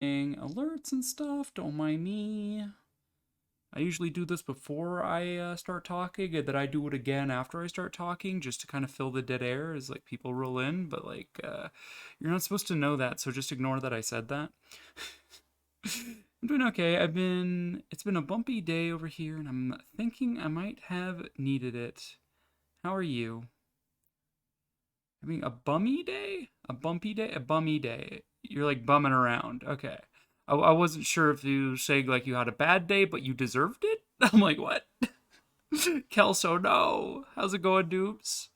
alerts and stuff. Don't mind me. I usually do this before I start talking, and then I do it again after I start talking, just to kind of fill the dead air as like people roll in. But like, you're not supposed to know that, so just ignore that I said that. I'm doing okay. It's been a bumpy day over here, and I'm thinking I might have needed it. How are you? Having a bummy day? A bumpy day? A bummy day. You're like bumming around. Okay. I wasn't sure if you were saying like you had a bad day, but you deserved it. I'm like, what? Kelso, no. How's it going, dudes?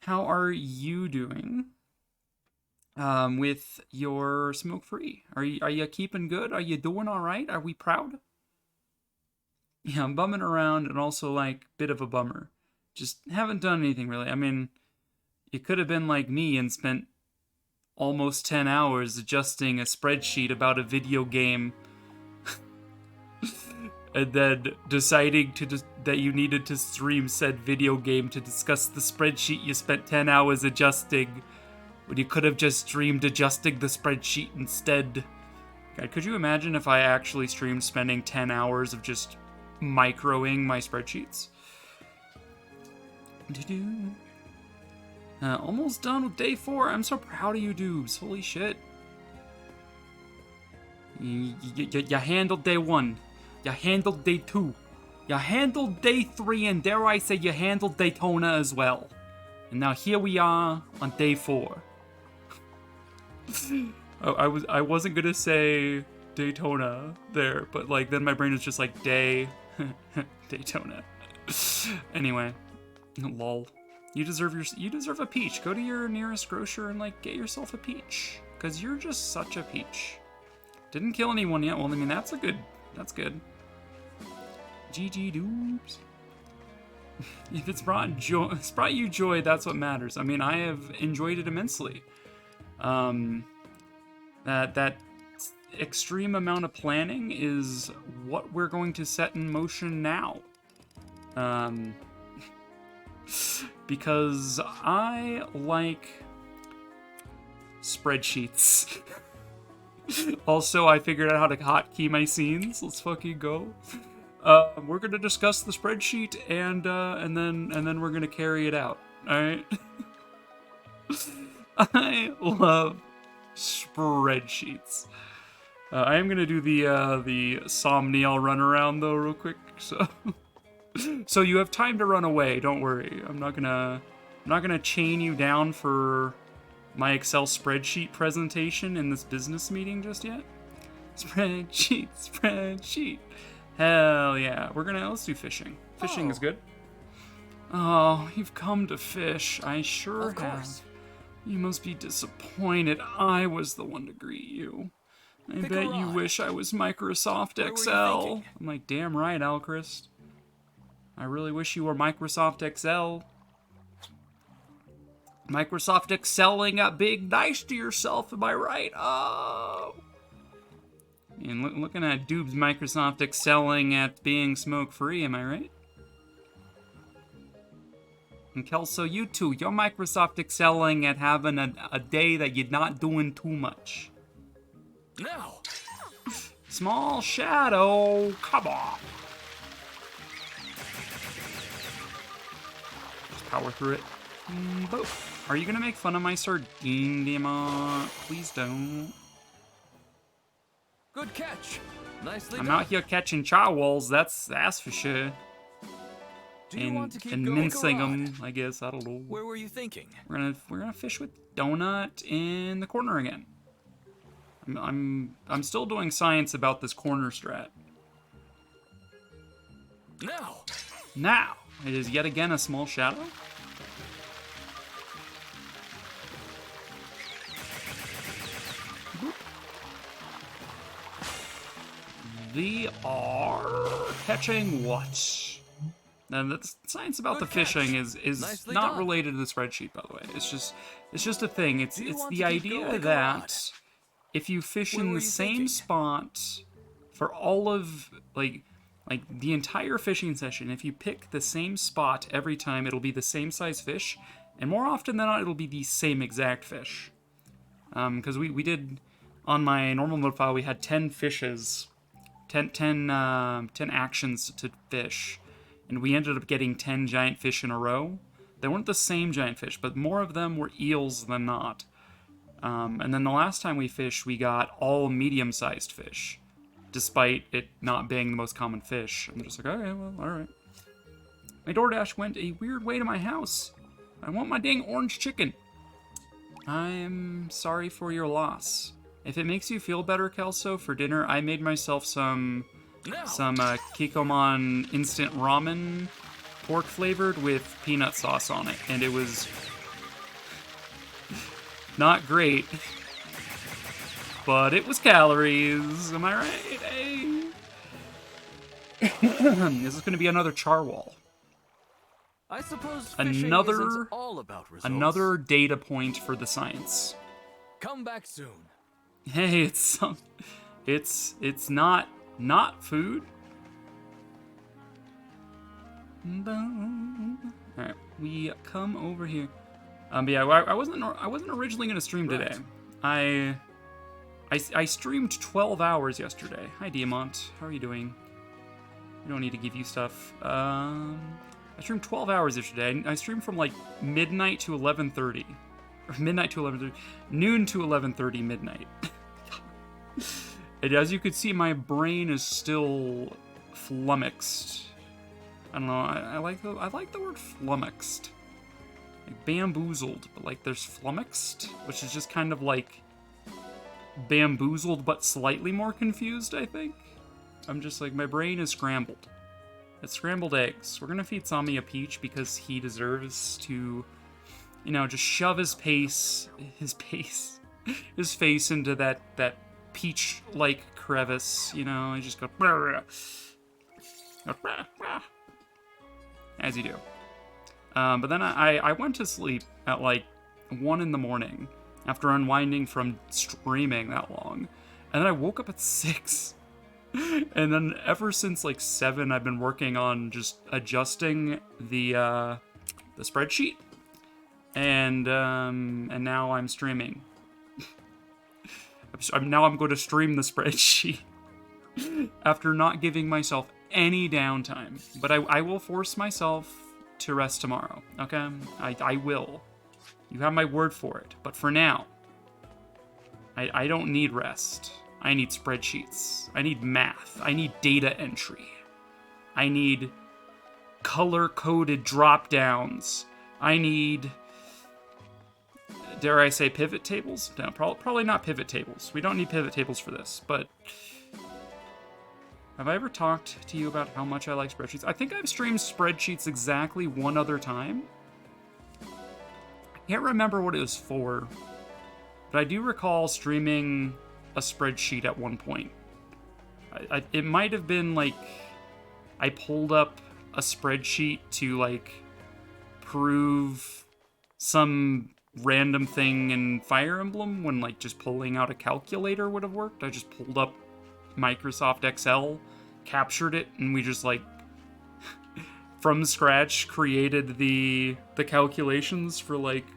How are you doing? With your smoke free, are you keeping good? Are you doing all right? Are we proud? Yeah, I'm bumming around and also like bit of a bummer. Just haven't done anything really. I mean, you could have been like me and spent almost 10 hours adjusting a spreadsheet about a video game and then deciding that you needed to stream said video game to discuss the spreadsheet you spent 10 hours adjusting when you could have just streamed adjusting the spreadsheet instead. God, could you imagine if I actually streamed spending 10 hours of just microing my spreadsheets? Almost done with day 4. I'm so proud of you dudes. Holy shit. You handled day 1. You handled day 2. You handled day 3, and dare I say you handled Daytona as well. And now here we are on day 4. I wasn't gonna say Daytona there, but like then my brain is just like Daytona. Anyway, lol. You deserve a peach. Go to your nearest grocer and like get yourself a peach, cause you're just such a peach. Didn't kill anyone yet. Well, I mean that's good. GG dudes. If it's brought you joy, that's what matters. I mean, I have enjoyed it immensely. That extreme amount of planning is what we're going to set in motion now. Because I like spreadsheets. Also, I figured out how to hotkey my scenes. Let's fucking go. We're gonna discuss the spreadsheet and then we're gonna carry it out. All right. I love spreadsheets. I am gonna do the Somniel run around though, real quick. So you have time to run away. Don't worry. I'm not gonna chain you down for my Excel spreadsheet presentation in this business meeting just yet. Spreadsheet. Hell yeah. Let's do fishing. Fishing is good. Oh, you've come to fish. I sure have. Of course. You must be disappointed I was the one to greet you. I bet you wish I was Microsoft Excel. I'm like, damn right, Alchrist. I really wish you were Microsoft Excel. Microsoft Excelling at being nice to yourself, am I right? Oh. And looking at Dube's Microsoft Excelling at being smoke-free, am I right? And Kelso, you too. You're Microsoft Excelling at having a day that you're not doing too much. No. Small shadow. Come on. Just power through it. Boop. Are you gonna make fun of my sardine, Diamond? Please don't. Good catch. Nicely I'm done. out here catching charwals. That's for sure. And mincing them, I guess. I don't know. Where were you thinking? We're gonna fish with Donut in the corner again. I'm still doing science about this corner strat. Now it is yet again a small shadow. Boop. They are catching what? And the science about the fishing is not related to the spreadsheet, by the way. It's just a thing. It's the idea that if you fish in the same spot for all of like the entire fishing session, if you pick the same spot every time, it'll be the same size fish, and more often than not, it'll be the same exact fish. Because we did on my normal mode file, we had 10 fishes, 10 actions to fish, and we ended up getting 10 giant fish in a row. They weren't the same giant fish, but more of them were eels than not. And then the last time we fished, we got all medium-sized fish, despite it not being the most common fish. I'm just like, okay, well, alright. My DoorDash went a weird way to my house. I want my dang orange chicken. I'm sorry for your loss. If it makes you feel better, Kelso, for dinner, I made myself some Kikkoman instant ramen, pork flavored with peanut sauce on it, and it was not great, but it was calories. Am I right? Hey. This is going to be another charwall. I suppose fishing isn't all about results. Another data point for the science. Come back soon. Hey, it's not food. All right, we come over here. But yeah, I wasn't originally gonna stream today. I streamed 12 hours yesterday. Hi, Diamant. How are you doing? We don't need to give you stuff. I streamed 12 hours yesterday. I streamed from like midnight to 11:30. Or midnight to 11:30. Noon to 11:30 midnight. And as you could see, my brain is still flummoxed. I don't know, I like the word flummoxed. Like bamboozled, but like there's flummoxed, which is just kind of like bamboozled but slightly more confused, I think. I'm just like, my brain is scrambled. It's scrambled eggs. We're gonna feed Sami a peach because he deserves to, you know, just shove his face into that peach-like crevice, you know, and just go as you do. But then I went to sleep at like 1 in the morning after unwinding from streaming that long, and then I woke up at 6. And then ever since like 7, I've been working on just adjusting the spreadsheet, and now I'm streaming. Now I'm going to stream the spreadsheet after not giving myself any downtime. But I will force myself to rest tomorrow. Okay, I will. You have my word for it. But for now, I don't need rest. I need spreadsheets. I need math. I need data entry. I need color-coded drop-downs. I need, dare I say, pivot tables? No, probably not pivot tables. We don't need pivot tables for this, but have I ever talked to you about how much I like spreadsheets? I think I've streamed spreadsheets exactly one other time. I can't remember what it was for, but I do recall streaming a spreadsheet at one point. It might have been like I pulled up a spreadsheet to like prove some random thing in Fire Emblem when like just pulling out a calculator would have worked. I just pulled up Microsoft Excel, captured it, and we just like from scratch created the calculations for like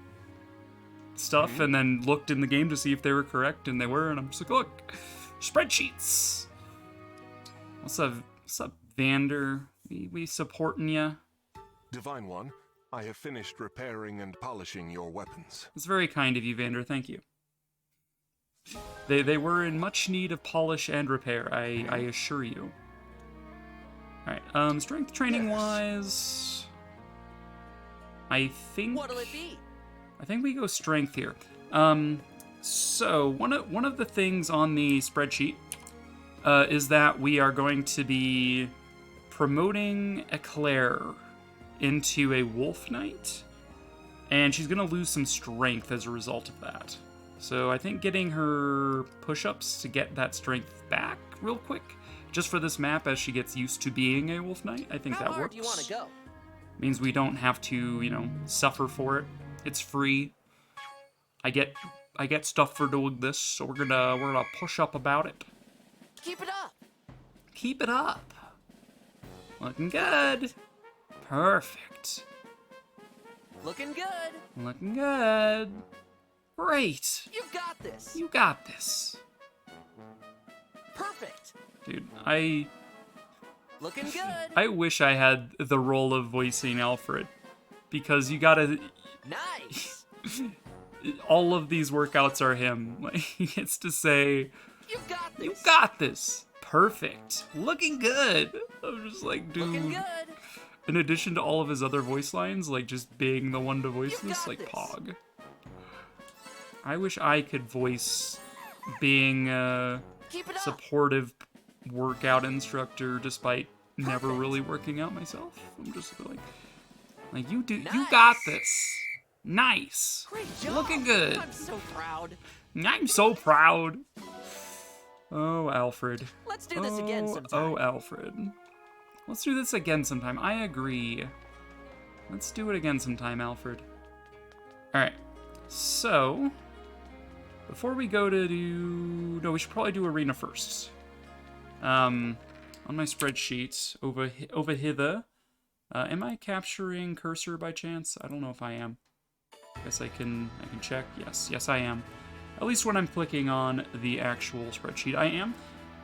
stuff, and then looked in the game to see if they were correct, and they were, and I'm just like, look, spreadsheets. What's up, Vander? We supporting ya. Divine One, I have finished repairing and polishing your weapons. It's very kind of you, Vander. Thank you. They were in much need of polish and repair, I assure you. Alright, strength training wise, I think What'll it be? I think we go strength here. So one of the things on the spreadsheet is that we are going to be promoting Eclair into a Wolf Knight, and she's going to lose some strength as a result of that. So I think getting her push-ups to get that strength back real quick, just for this map as she gets used to being a Wolf Knight, I think that works. How hard do you want to go? Means we don't have to, you know, suffer for it. It's free. I get stuff for doing this, so we're gonna push up about it. Keep it up. Keep it up. Looking good. Perfect. Looking good. Looking good. Great. You got this. You got this. Dude, Looking good. I wish I had the role of voicing Alfred, because you gotta... Nice. all of these workouts are him. Like, he gets to say, You got this. "You got this. Perfect. Looking good." I'm just like, dude. Looking good. In addition to all of his other voice lines, like just being the one to voice You this, got like this. Pog. I wish I could voice being a Keep it up. supportive workout instructor despite never really working out myself. I'm just like you Nice. got this. Nice. Great job. Looking good. I'm so proud. I'm so proud. Oh, Alfred. Let's do this again sometime. Oh, Alfred. Let's do this again sometime. I agree. Let's do it again sometime, Alfred. Alright. So, before we go to do... No, we should probably do Arena first. On my spreadsheet, over hither. Am I capturing cursor by chance? I don't know if I am. Guess I can check. Yes, I am. At least when I'm clicking on the actual spreadsheet, I am.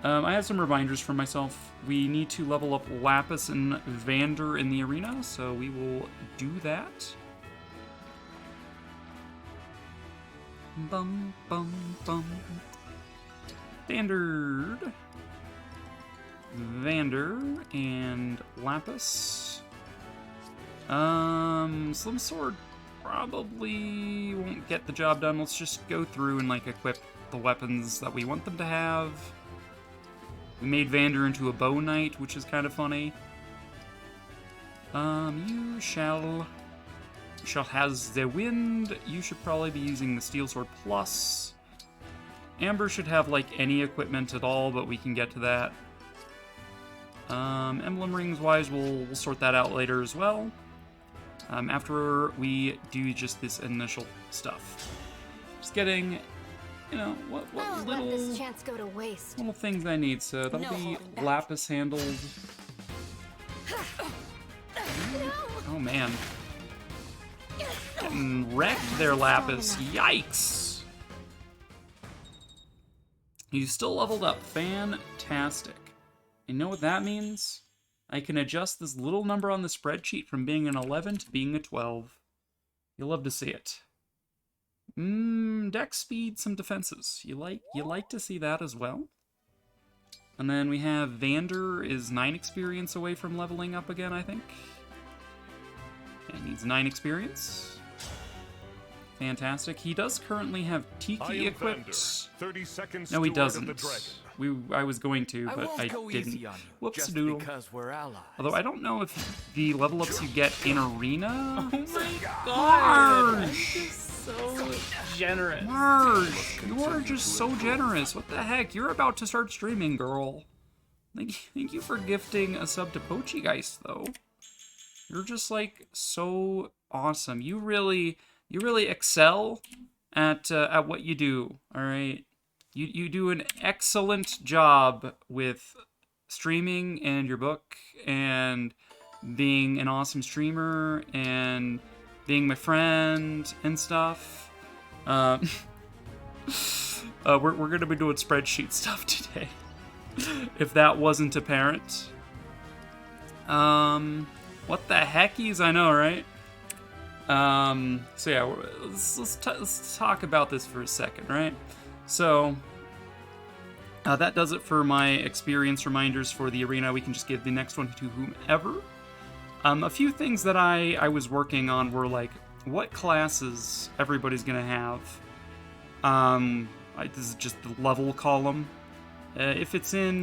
I have some reminders for myself. We need to level up Lapis and Vander in the arena, so we will do that. Bum, bum, bum. Standard. Vander and Lapis. Slim Sword probably won't get the job done. Let's just go through and like equip the weapons that we want them to have. We made Vander into a bow knight, which is kind of funny. You shall has the wind. You should probably be using the Steel Sword Plus. Amber should have like any equipment at all, but we can get to that. Emblem rings wise, we'll sort that out later as well. After we do just this initial stuff. Just getting, you know, what Don't let this chance go to waste. little things I need. So that'll No be holding back. Lapis handled. Oh man. Getting wrecked there, Lapis. Yikes. You still leveled up. Fantastic. You know what that means? I can adjust this little number on the spreadsheet from being an 11 to being a 12. You'll love to see it. Dex speed, some defenses. You like to see that as well. And then we have Vander is 9 experience away from leveling up again, I think. Yeah, he needs 9 experience. Fantastic. He does currently have I Tiki am equipped. Vander, 30-second No, he steward of doesn't. the dragon. I was going to, but I go didn't. easy on you, Whoops, just doodle. because we're allies. Although I don't know if the level ups you get in arena. Oh my god! Marsh! I'm just so generous. Marsh, you are just so generous. What the heck? You're about to start streaming, girl. Thank you for gifting a sub to Pochigeist, though. You're just like so awesome. You really excel at what you do. All right. You do an excellent job with streaming and your book and being an awesome streamer and being my friend and stuff. We're gonna be doing spreadsheet stuff today, if that wasn't apparent. What the heckies? I know, right? So yeah, let's talk about this for a second, right? So, that does it for my experience reminders for the arena. We can just give the next one to whomever. A few things that I was working on were like, what classes everybody's gonna have. This is just the level column. If it's in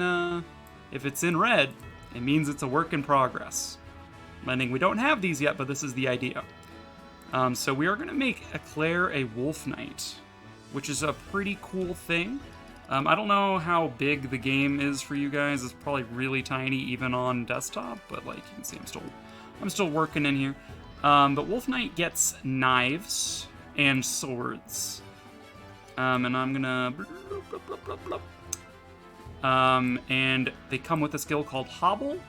red, it means it's a work in progress. Meaning we don't have these yet, but this is the idea. So we are gonna make Eclair a Wolf Knight, which is a pretty cool thing. I don't know how big the game is for you guys. It's probably really tiny even on desktop, but like you can see I'm still working in here. But Wolf Knight gets knives and swords. And I'm gonna and they come with a skill called Hobble.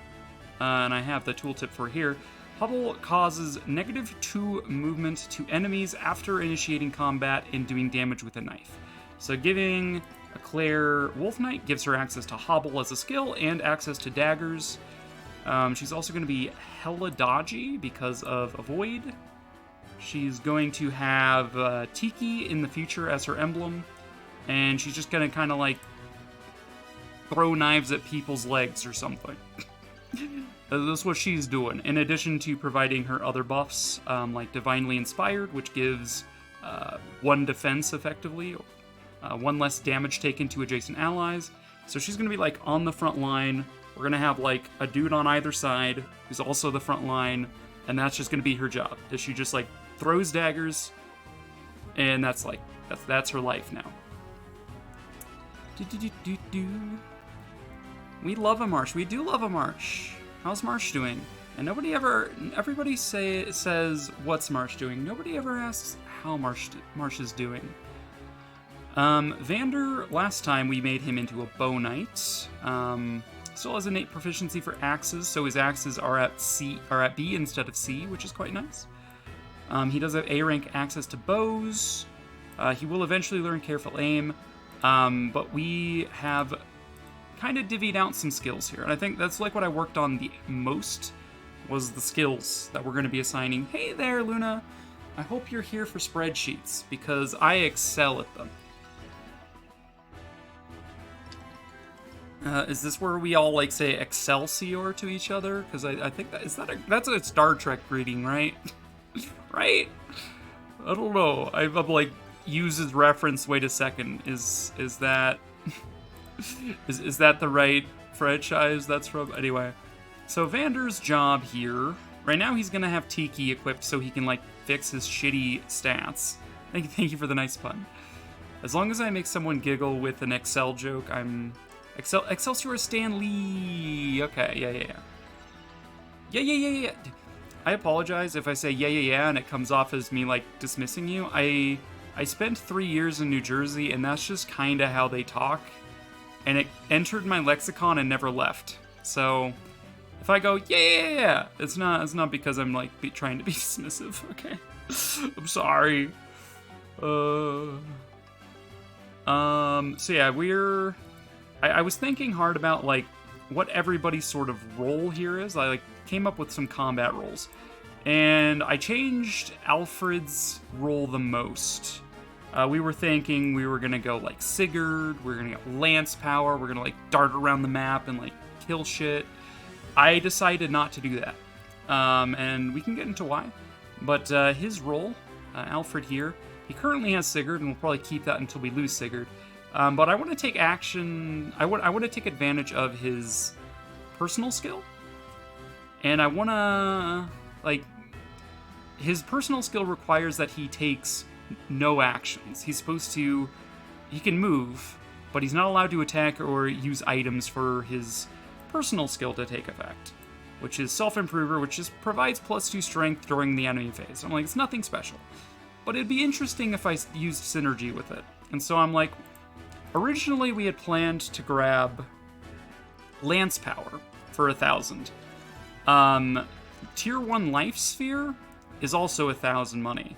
And I have the tooltip for here. Hobble causes -2 movement to enemies after initiating combat and doing damage with a knife. So giving a Claire Wolf Knight gives her access to Hobble as a skill and access to daggers. She's also going to be hella dodgy because of Avoid. She's going to have Tiki in the future as her emblem, and she's just going to kind of like throw knives at people's legs or something. That's what she's doing, in addition to providing her other buffs, like Divinely Inspired, which gives 1 defense effectively, 1 less damage taken to adjacent allies. So she's going to be like on the front line. We're going to have like a dude on either side who's also the front line, and that's just going to be her job. Is she just like throws daggers, and that's like, that's her life now. We love a Marsh. We do love a Marsh. How's Marsh doing? And everybody says, what's Marsh doing? Nobody ever asks how Marsh is doing. Vander, last time we made him into a bow knight. Still has innate proficiency for axes, so his axes are at B instead of C, which is quite nice. He does have A rank access to bows. He will eventually learn careful aim, but we have kind of divvied out some skills here, and I think that's like what I worked on the most, was the skills that we're going to be assigning. Hey there, Luna! I hope you're here for spreadsheets, because I excel at them. Is this where we all like say Excelsior to each other? Because I think that's a Star Trek greeting, right? Right? I don't know. I've like uses reference. Wait a second. Is that is that the right franchise that's from? Anyway, so Vander's job here right now, he's gonna have Tiki equipped so he can like fix his shitty stats. Thank you for the nice pun. As long as I make someone giggle with an Excel joke, I'm Excelsior Stan Lee. Okay, yeah. I apologize if I say yeah, and it comes off as me like dismissing you. I spent 3 years in New Jersey, and that's just kind of how they talk, and it entered my lexicon and never left. So if I go yeah, it's not because I'm like trying to be dismissive. Okay, I'm sorry. So yeah, I was thinking hard about like what everybody's sort of role here is. I like came up with some combat roles, and I changed Alfred's role the most. We were thinking we were gonna go like Sigurd, we're gonna get lance power, we're gonna like dart around the map and like kill shit. I decided not to do that, and we can get into why. But his role, Alfred here, he currently has Sigurd, and we'll probably keep that until we lose Sigurd. But I want to take action. I want to take advantage of his personal skill, and I want to like his personal skill requires that he takes no actions. He can move, but he's not allowed to attack or use items for his personal skill to take effect, which is Self-Improver, which just provides +2 strength during the enemy phase. I'm like, it's nothing special, but it'd be interesting if I used synergy with it. And so I'm like, originally we had planned to grab Lance Power for 1,000. Tier 1 Life Sphere is also 1,000 money.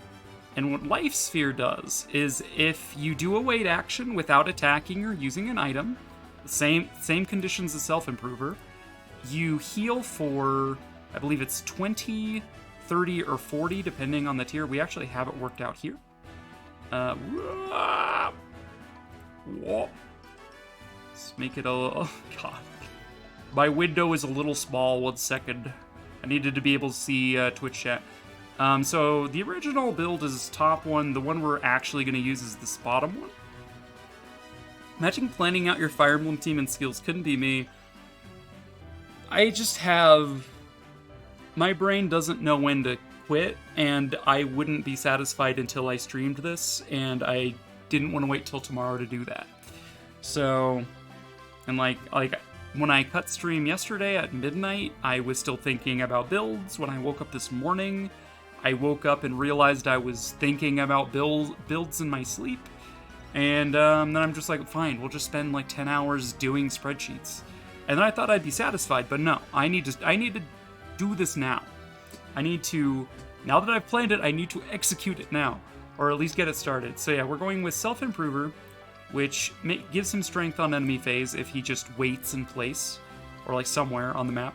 And what Life Sphere does is if you do a wait action without attacking or using an item, same conditions as Self-Improver, you heal for, I believe it's 20, 30, or 40, depending on the tier. We actually have it worked out here. Let's make it oh god. My window is a little small, 1 second. I needed to be able to see Twitch chat. So the original build is top one. The one we're actually going to use is this bottom one. Imagine planning out your Fire Emblem team and skills. Couldn't be me. I just have... my brain doesn't know when to quit, and I wouldn't be satisfied until I streamed this, and I didn't want to wait till tomorrow to do that. So, and like when I cut stream yesterday at midnight, I was still thinking about builds. When I woke up this morning, I woke up and realized I was thinking about builds in my sleep. And then I'm just like, fine, we'll just spend like 10 hours doing spreadsheets. And then I thought I'd be satisfied, but no, I need to do this now. Now that I've planned it, I need to execute it now, or at least get it started. So yeah, we're going with Self-Improver. which gives him strength on enemy phase if he just waits in place, or like somewhere on the map.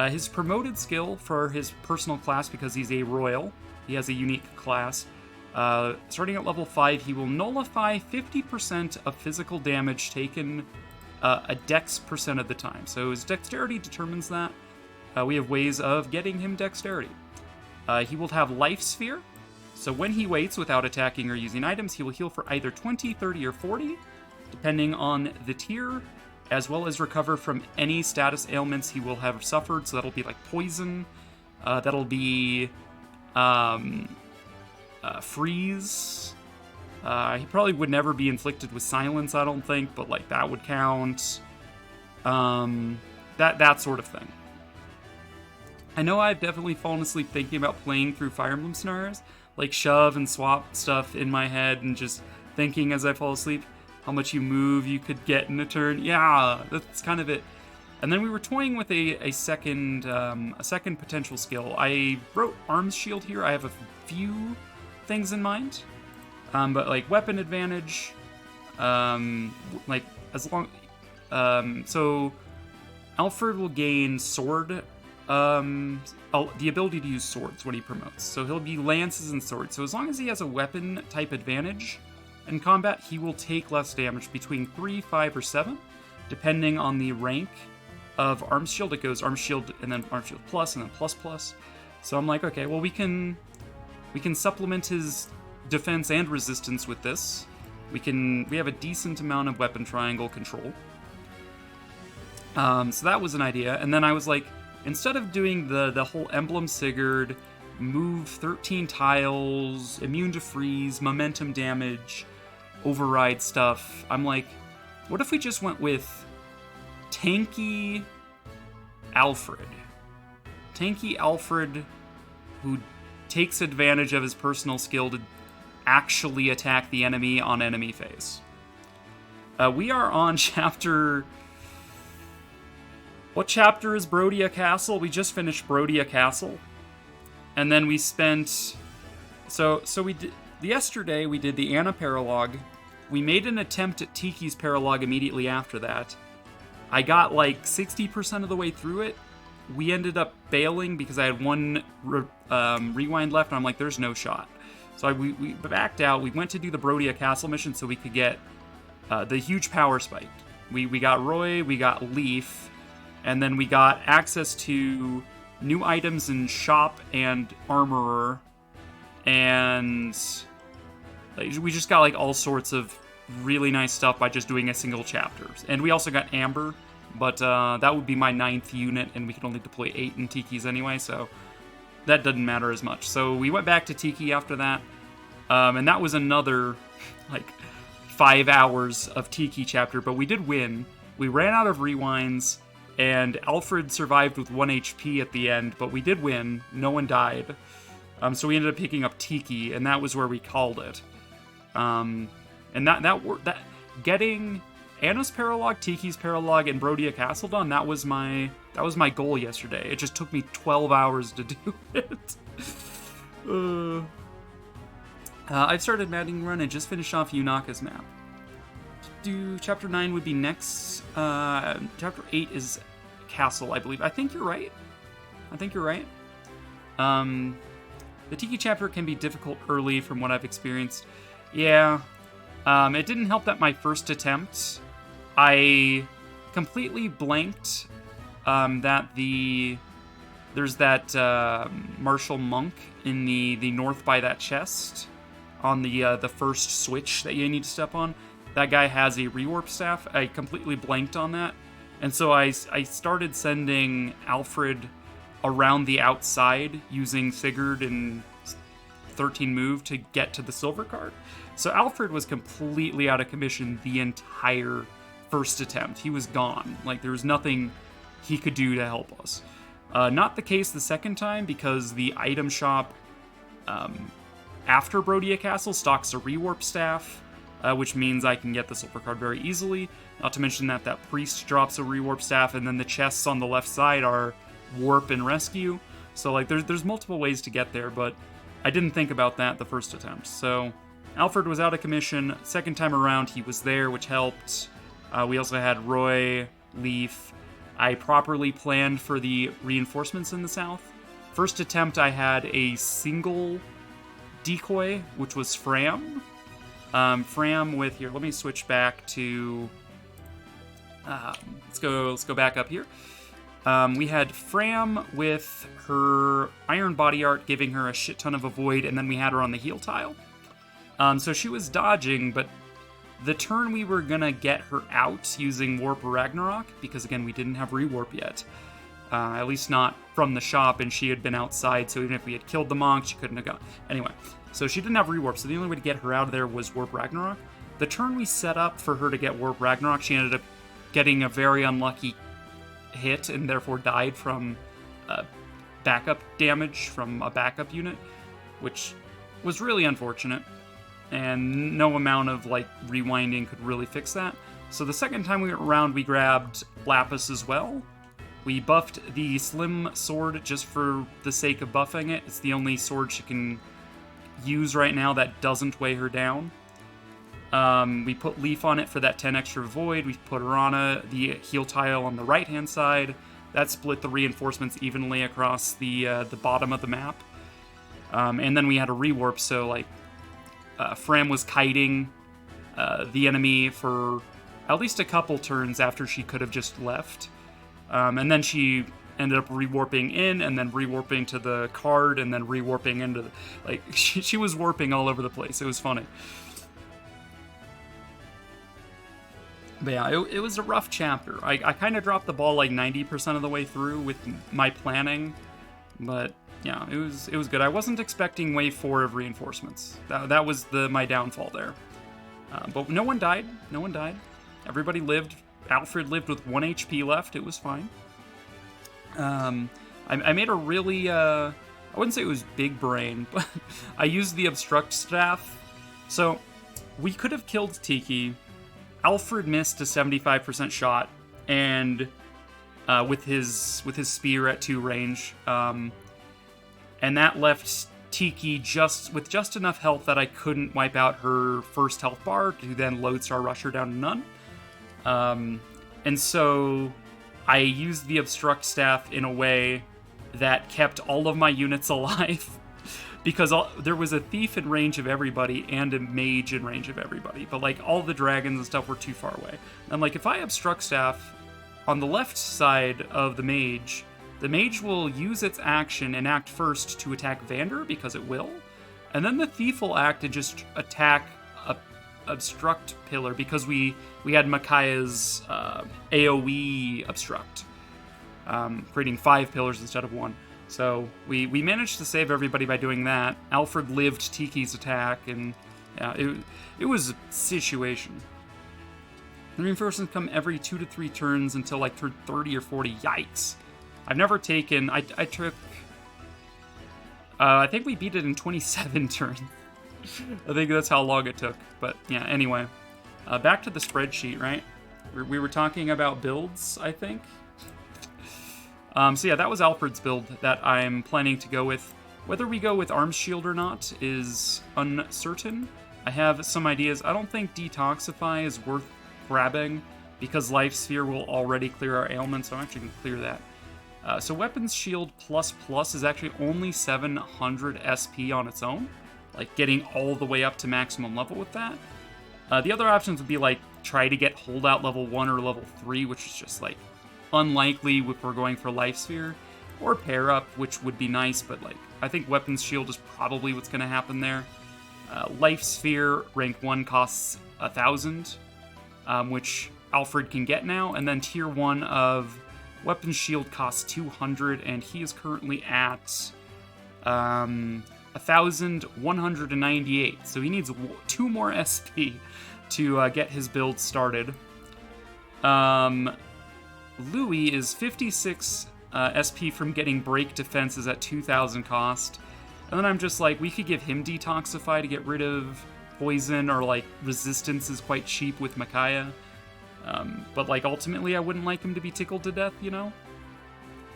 His promoted skill for his personal class, because he's a royal, he has a unique class. Starting at level 5, he will nullify 50% of physical damage taken a dex percent of the time. So his dexterity determines that. We have ways of getting him dexterity. He will have Life Sphere. So when he waits without attacking or using items, he will heal for either 20, 30, or 40, depending on the tier, as well as recover from any status ailments he will have suffered. So that'll be like poison, that'll be freeze. He probably would never be inflicted with silence, I don't think, but like that would count. That sort of thing. I know I've definitely fallen asleep thinking about playing through Fire Emblem scenarios, like shove and swap stuff in my head and just thinking as I fall asleep how much you move you could get in a turn. Yeah, that's kind of it. And then we were toying with a second potential skill. I wrote Arms Shield here. I have a few things in mind, but like weapon advantage, like as long, so Alfred will gain sword, the ability to use swords when he promotes. So he'll be lances and swords. So as long as he has a weapon type advantage in combat, he will take less damage, between 3, 5, or 7, depending on the rank of Arms Shield. It goes Arms Shield and then Arms Shield Plus and then Plus Plus. So I'm like, okay, well we can supplement his defense and resistance with this. We have a decent amount of weapon triangle control. So that was an idea. And then I was like, instead of doing the whole Emblem Sigurd, move 13 tiles, immune to freeze, momentum damage, override stuff, I'm like, what if we just went with tanky Alfred? Tanky Alfred, who takes advantage of his personal skill to actually attack the enemy on enemy phase. We are on chapter... What chapter is Brodia Castle? We just finished Brodia Castle. And then we spent... So we did... Yesterday, we did the Anna Paralogue. We made an attempt at Tiki's Paralogue immediately after that. I got like 60% of the way through it. We ended up bailing because I had one rewind left, and I'm like, there's no shot. So we backed out. We went to do the Brodia Castle mission so we could get the huge power spike. We got Roy, we got Leaf, and then we got access to new items in Shop and Armorer, and we just got like all sorts of really nice stuff by just doing a single chapter. And we also got Amber, but that would be my 9th unit, and we could only deploy 8 in Tiki's anyway, so that doesn't matter as much. So we went back to Tiki after that, and that was another like 5 hours of Tiki chapter, but we did win. We ran out of rewinds, and Alfred survived with 1 HP at the end, but we did win. No one died. So we ended up picking up Tiki, and that was where we called it. And that getting Anna's Paralogue, Tiki's Paralogue, and Brodia Castle done, that was my goal yesterday. It just took me 12 hours to do it. I've started Maddening Run and just finished off Yunaka's map. Chapter 9 would be next. Chapter 8 is Castle, I believe. I think you're right. The Tiki chapter can be difficult early from what I've experienced. Yeah. It didn't help that my first attempt, I completely blanked that there's that martial monk in the north by that chest on the first switch that you need to step on. That guy has a rewarp staff. I completely blanked on that. And so I started sending Alfred around the outside using Sigurd and 13 move to get to the silver card. So Alfred was completely out of commission the entire first attempt. He was gone. Like, there was nothing he could do to help us. Not the case the second time, because the item shop after Brodia Castle stocks a rewarp staff, which means I can get the silver card very easily. Not to mention that priest drops a rewarp staff, and then the chests on the left side are warp and rescue. So like there's multiple ways to get there, but I didn't think about that the first attempt. So Alfred was out of commission. Second time around, he was there, which helped. We also had Roy, Leaf. I properly planned for the reinforcements in the south. First attempt, I had a single decoy, which was Fram. Fram with here. Let me switch back to. Let's go back up here. We had Fram with her Iron Body Art, giving her a shit ton of avoid, and then we had her on the heal tile. So she was dodging, but the turn we were gonna get her out using Warp Ragnarok, because again, we didn't have rewarp yet. At least not from the shop, and she had been outside, so even if we had killed the monk, she couldn't have gone. Anyway, so she didn't have rewarp, so the only way to get her out of there was Warp Ragnarok. The turn we set up for her to get Warp Ragnarok, she ended up getting a very unlucky hit, and therefore died from backup damage from a backup unit, which was really unfortunate, and no amount of like rewinding could really fix that. So the second time we went around, we grabbed Lapis as well. We buffed the Slim Sword just for the sake of buffing it. It's the only sword she can use right now that doesn't weigh her down. We put Leaf on it for that 10 extra void. We put her on the heal tile on the right-hand side. That split the reinforcements evenly across the bottom of the map. And then we had a rewarp, so like Fram was kiting the enemy for at least a couple turns after she could have just left. And then she ended up rewarping in, and then rewarping to the card, and then rewarping into the, like, she was warping all over the place. It was funny. But yeah, it was a rough chapter. I kind of dropped the ball like 90% of the way through with my planning, but yeah, it was good. I wasn't expecting wave 4 of reinforcements. That was my downfall there. But no one died. No one died. Everybody lived. Alfred lived with 1 HP left. It was fine. I made a really, I wouldn't say it was big brain, but I used the obstruct staff. So we could have killed Tiki. Alfred missed a 75% shot, and with his spear at 2 range, and that left Tiki with just enough health that I couldn't wipe out her first health bar to then Lodestar rush her down to none. And so I used the obstruct staff in a way that kept all of my units alive. Because there was a thief in range of everybody and a mage in range of everybody. But, like, all the dragons and stuff were too far away. And, like, if I obstruct staff on the left side of the mage will use its action and act first to attack Vander, because it will. And then the thief will act and just attack a obstruct pillar, because we had Micaiah's AoE obstruct, creating 5 pillars instead of 1. So we managed to save everybody by doing that. Alfred lived Tiki's attack, and yeah, it was a situation. The reinforcements come every 2 to 3 turns until like turn 30 or 40. Yikes! I've never taken. I took. I think we beat it in 27 turns. I think that's how long it took. But yeah, anyway, back to the spreadsheet, right? We were talking about builds, I think. So yeah, that was Alfred's build that I'm planning to go with. Whether we go with Arms Shield or not is uncertain. I have some ideas. I don't think Detoxify is worth grabbing, because Life Sphere will already clear our ailments, so I'm actually going to clear that. So Weapons Shield plus is actually only 700 SP on its own, like getting all the way up to maximum level with that. The other options would be like try to get Holdout level 1 or level 3, which is just like unlikely if we're going for Life Sphere, or Pair Up, which would be nice, but like I think Weapons Shield is probably what's going to happen there. Life Sphere rank 1 costs 1,000, which Alfred can get now, and then tier 1 of Weapons Shield costs 200, and he is currently at 1,198, so he needs 2 more SP to get his build started. Louis is 56 SP from getting break defenses at 2,000 cost. And then I'm just like, we could give him Detoxify to get rid of poison, or like resistance is quite cheap with Micaiah. But like ultimately I wouldn't like him to be tickled to death, you know?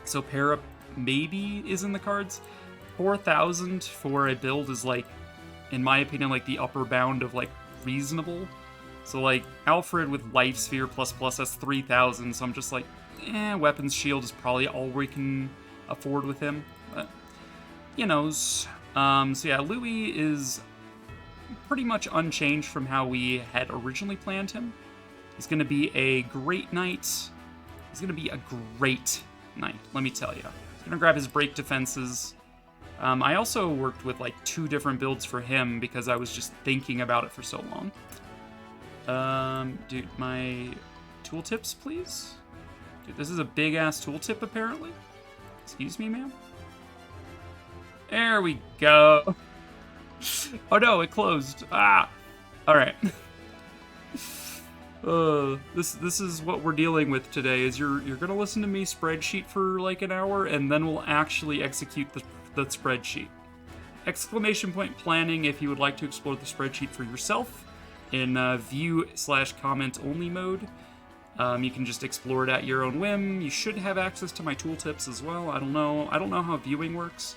So Pair Up maybe is in the cards. 4,000 for a build is like in my opinion, like the upper bound of like reasonable. So like Alfred with Life Sphere plus that's 3,000. So I'm just like, Weapons Shield is probably all we can afford with him. But you knows. So yeah, Louis is pretty much unchanged from how we had originally planned him. He's going to be a great knight. He's going to be a great knight, let me tell you. He's going to grab his break defenses. I also worked with like 2 different builds for him because I was just thinking about it for so long. Dude, my tooltips, please? Dude, this is a big-ass tooltip, apparently. Excuse me, ma'am? There we go. Oh no, it closed. Ah! Alright. This is what we're dealing with today, is you're gonna listen to me spreadsheet for like an hour, and then we'll actually execute the spreadsheet. Exclamation point planning if you would like to explore the spreadsheet for yourself in view/comment only mode. You can just explore it at your own whim. You should have access to my tooltips as well. I don't know how viewing works.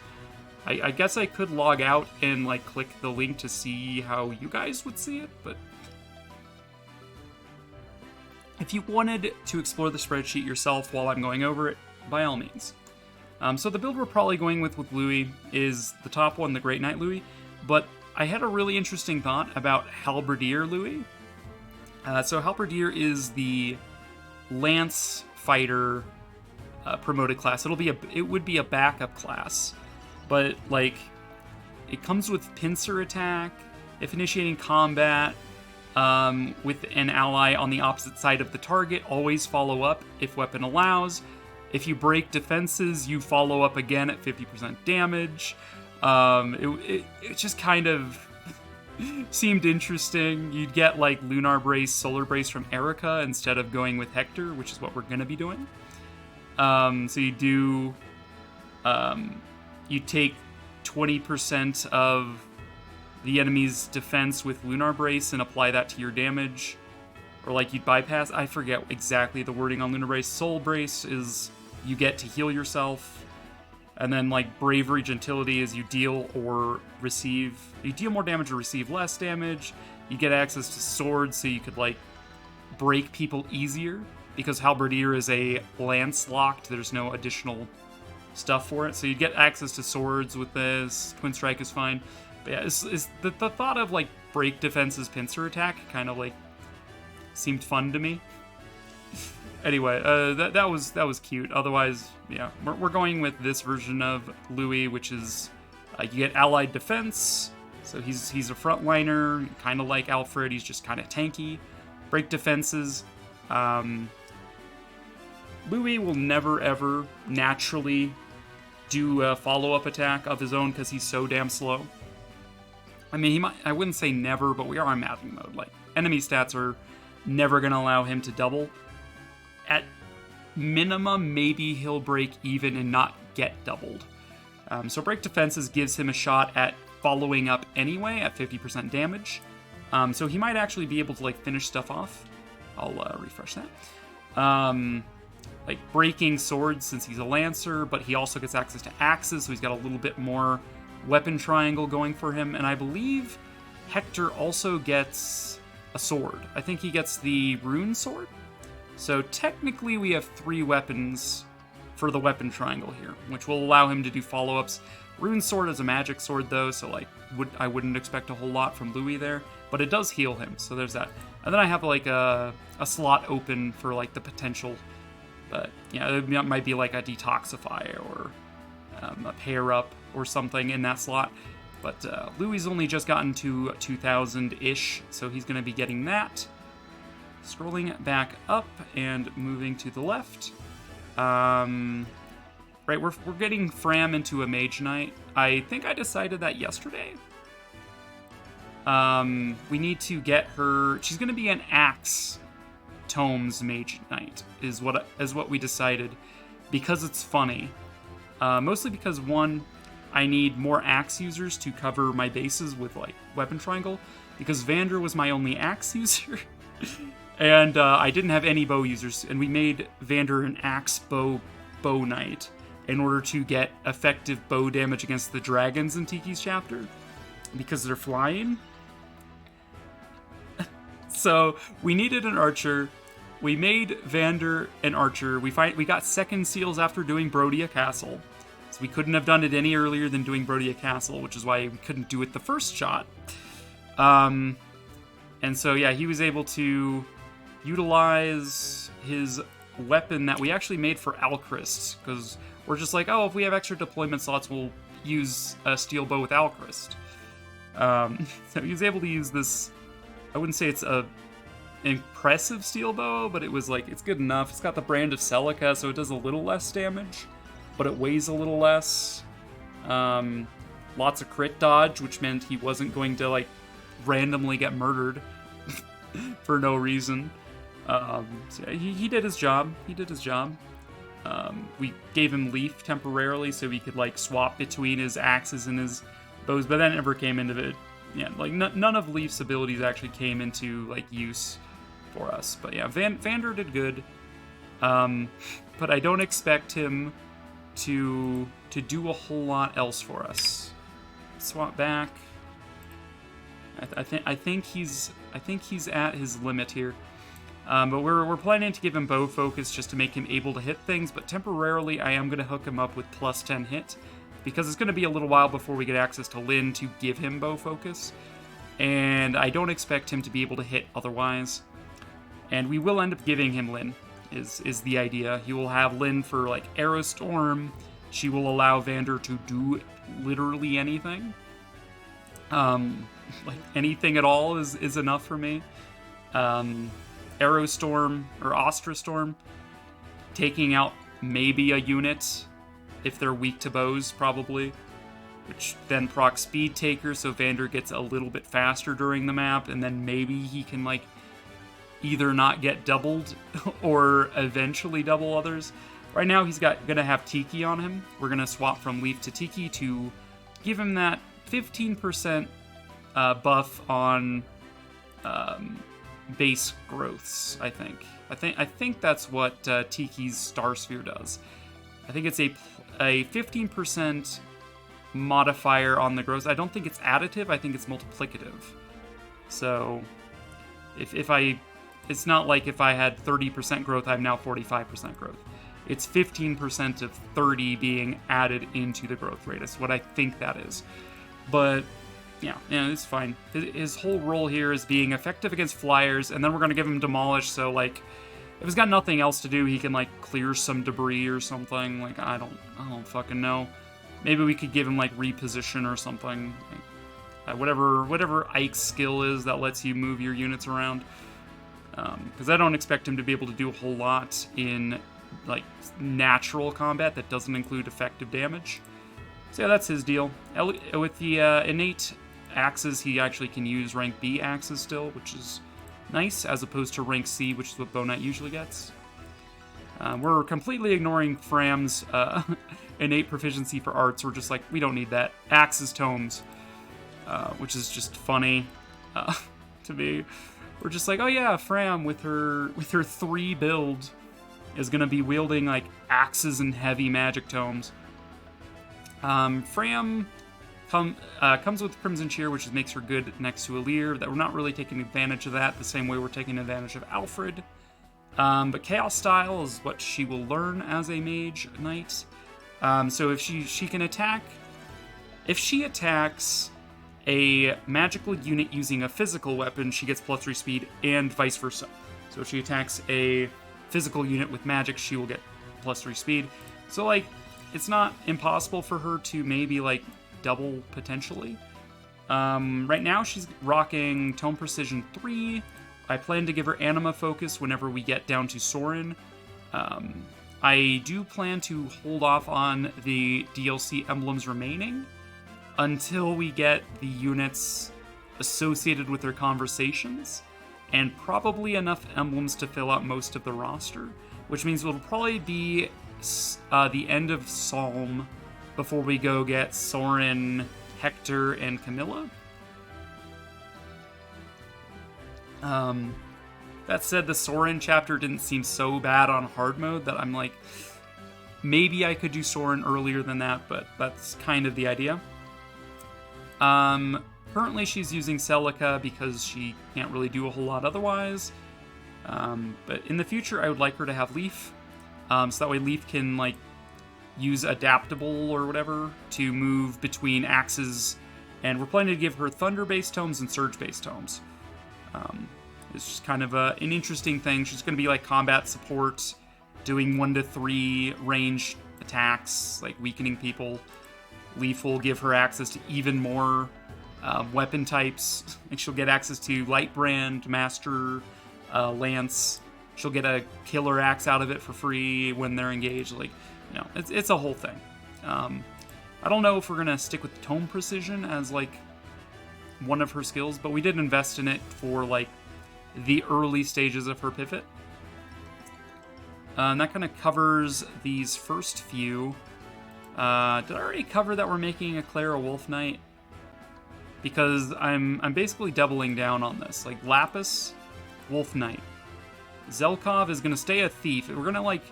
I guess I could log out and like click the link to see how you guys would see it, but if you wanted to explore the spreadsheet yourself while I'm going over it, by all means. So the build we're probably going with Louis is the top one, the Great Knight Louis, but I had a really interesting thought about Halberdier Louis. So Halberdier is the Lance Fighter promoted class. It would be a backup class, but like it comes with pincer attack. If initiating combat with an ally on the opposite side of the target, always follow up if weapon allows. If you break defenses, you follow up again at 50% damage. It just kind of seemed interesting. You'd get like Lunar Brace, Solar Brace from Erica instead of going with Hector, which is what we're going to be doing. So you do, you take 20% of the enemy's defense with Lunar Brace and apply that to your damage. Or like you'd bypass, I forget exactly the wording on Lunar Brace. Soul Brace is you get to heal yourself. And then like Bravery Gentility is you deal or receive, you deal more damage or receive less damage. You get access to swords so you could like break people easier, because Halberdier is a lance locked, there's no additional stuff for it. So you get access to swords with this. Twin Strike is fine. But yeah, the thought of like break defenses pincer attack kind of like seemed fun to me. Anyway, that was cute. Otherwise, yeah, we're going with this version of Louis, which is you get allied defense. So he's a frontliner, kind of like Alfred. He's just kind of tanky. Break defenses. Louis will never ever naturally do a follow-up attack of his own because he's so damn slow. I mean, he might. I wouldn't say never, but we are in Maddening Mode. Like, enemy stats are never going to allow him to double. At minimum, maybe he'll break even and not get doubled. So break defenses gives him a shot at following up anyway at 50% damage. So he might actually be able to like finish stuff off. I'll refresh that. Like breaking swords since he's a lancer, but he also gets access to axes, so he's got a little bit more weapon triangle going for him. And I believe Hector also gets a sword. I think he gets the rune sword. So technically we have 3 weapons for the weapon triangle here, which will allow him to do follow-ups. Rune sword is a magic sword though, so like I wouldn't expect a whole lot from Louis there, but it does heal him, so there's that. And then I have like a slot open for like the potential, but yeah, it might be like a detoxify or a pair up or something in that slot. But Louis only just gotten to 2,000-ish, so he's going to be getting that. Scrolling back up and moving to the left. Right, we're getting Fram into a Mage Knight. I think I decided that yesterday. We need to get her. She's going to be an Axe Tomes Mage Knight, is what we decided, because it's funny. Mostly because, one, I need more Axe users to cover my bases with like weapon triangle, because Vander was my only Axe user. And I didn't have any bow users, and we made Vander an Axe bow knight in order to get effective bow damage against the dragons in Tiki's chapter. because they're flying. So we needed an archer. We made Vander an archer. We got second seals after doing Brodia Castle. So we couldn't have done it any earlier than doing Brodia Castle, which is why we couldn't do it the first shot. And so, yeah, he was able to utilize his weapon that we actually made for Alchrist, because we're just like, oh, if we have extra deployment slots, we'll use a steel bow with Alchrist. So he was able to use this. I wouldn't say it's a impressive steel bow, but it was like, it's good enough. It's got the brand of Celica, so it does a little less damage, but it weighs a little less. Lots of crit dodge, which meant he wasn't going to like randomly get murdered for no reason. So yeah, he did his job. He did his job. We gave him Leaf temporarily so he could like swap between his axes and his bows, but that never came into it. Yeah, like none of Leaf's abilities actually came into like use for us. But yeah, Vander did good. But I don't expect him to do a whole lot else for us. Swap back. I think he's at his limit here. But we're planning to give him bow focus just to make him able to hit things, but temporarily I am going to hook him up with plus 10 hit, because it's going to be a little while before we get access to Lyn to give him bow focus, and I don't expect him to be able to hit otherwise. And we will end up giving him Lyn, is the idea. He will have Lyn for like Arrow Storm. She will allow Vander to do literally anything. Like anything at all is enough for me. Arrow Storm or Ostra Storm, taking out maybe a unit if they're weak to bows, probably, which then procs Speed Taker, so Vander gets a little bit faster during the map, and then maybe he can like either not get doubled or eventually double others. Right now he's gonna have Tiki on him. We're gonna swap from Leaf to Tiki to give him that 15% buff on base growths. I think that's what Tiki's Star Sphere does. I think it's a 15% modifier on the growth. I don't think it's additive. I think it's multiplicative. So it's not like if I had 30% growth, I'm now 45% growth. It's 15% of 30 being added into the growth rate. That's what I think that is. But yeah, it's fine. His whole role here is being effective against flyers, and then we're going to give him Demolish, so, like, if he's got nothing else to do, he can, like, clear some debris or something. Like, I don't fucking know. Maybe we could give him, like, Reposition or something. Like, whatever Ike's skill is that lets you move your units around. Because I don't expect him to be able to do a whole lot in, like, natural combat that doesn't include effective damage. So yeah, that's his deal. With the innate axes, he actually can use rank B axes still, which is nice, as opposed to rank C, which is what Bow Knight usually gets. We're completely ignoring Fram's innate proficiency for arts. We're just like, we don't need that. Axes tomes, which is just funny to me. We're just like, oh yeah, Fram with her 3 build is gonna be wielding like axes and heavy magic tomes. Fram comes with Crimson Cheer, which makes her good next to Alear. That we're not really taking advantage of that the same way we're taking advantage of Alfred. But Chaos Style is what she will learn as a Mage Knight. So if she can attack, if she attacks a magical unit using a physical weapon, she gets +3 speed, and vice versa. So if she attacks a physical unit with magic, she will get +3 speed. So like, it's not impossible for her to maybe, like, double, potentially. Right now, she's rocking Tome Precision 3. I plan to give her Anima Focus whenever we get down to Sorin. I do plan to hold off on the DLC emblems remaining until we get the units associated with their conversations, and probably enough emblems to fill out most of the roster, which means it'll probably be the end of Psalm before we go get Sorin, Hector, and Camilla. That said, the Sorin chapter didn't seem so bad on hard mode that I'm like, maybe I could do Sorin earlier than that, but that's kind of the idea. Currently, she's using Celica because she can't really do a whole lot otherwise. But in the future, I would like her to have Leaf, so that way Leaf can like use Adaptable or whatever to move between axes. And we're planning to give her Thunder-based tomes and Surge-based tomes. It's just kind of an interesting thing. She's going to be like combat support, doing 1 to 3 range attacks, like weakening people. Leaf will give her access to even more weapon types. Like she'll get access to Lightbrand, Master, Lance. She'll get a killer axe out of it for free when they're engaged. Like, you know, it's a whole thing. I don't know if we're gonna stick with Tome Precision as like one of her skills, but we did invest in it for like the early stages of her pivot. And that kind of covers these first few. Did I already cover that we're making a Clara Wolf Knight? Because I'm basically doubling down on this. Like Lapis, Wolf Knight. Zelkov is gonna stay a thief. We're gonna like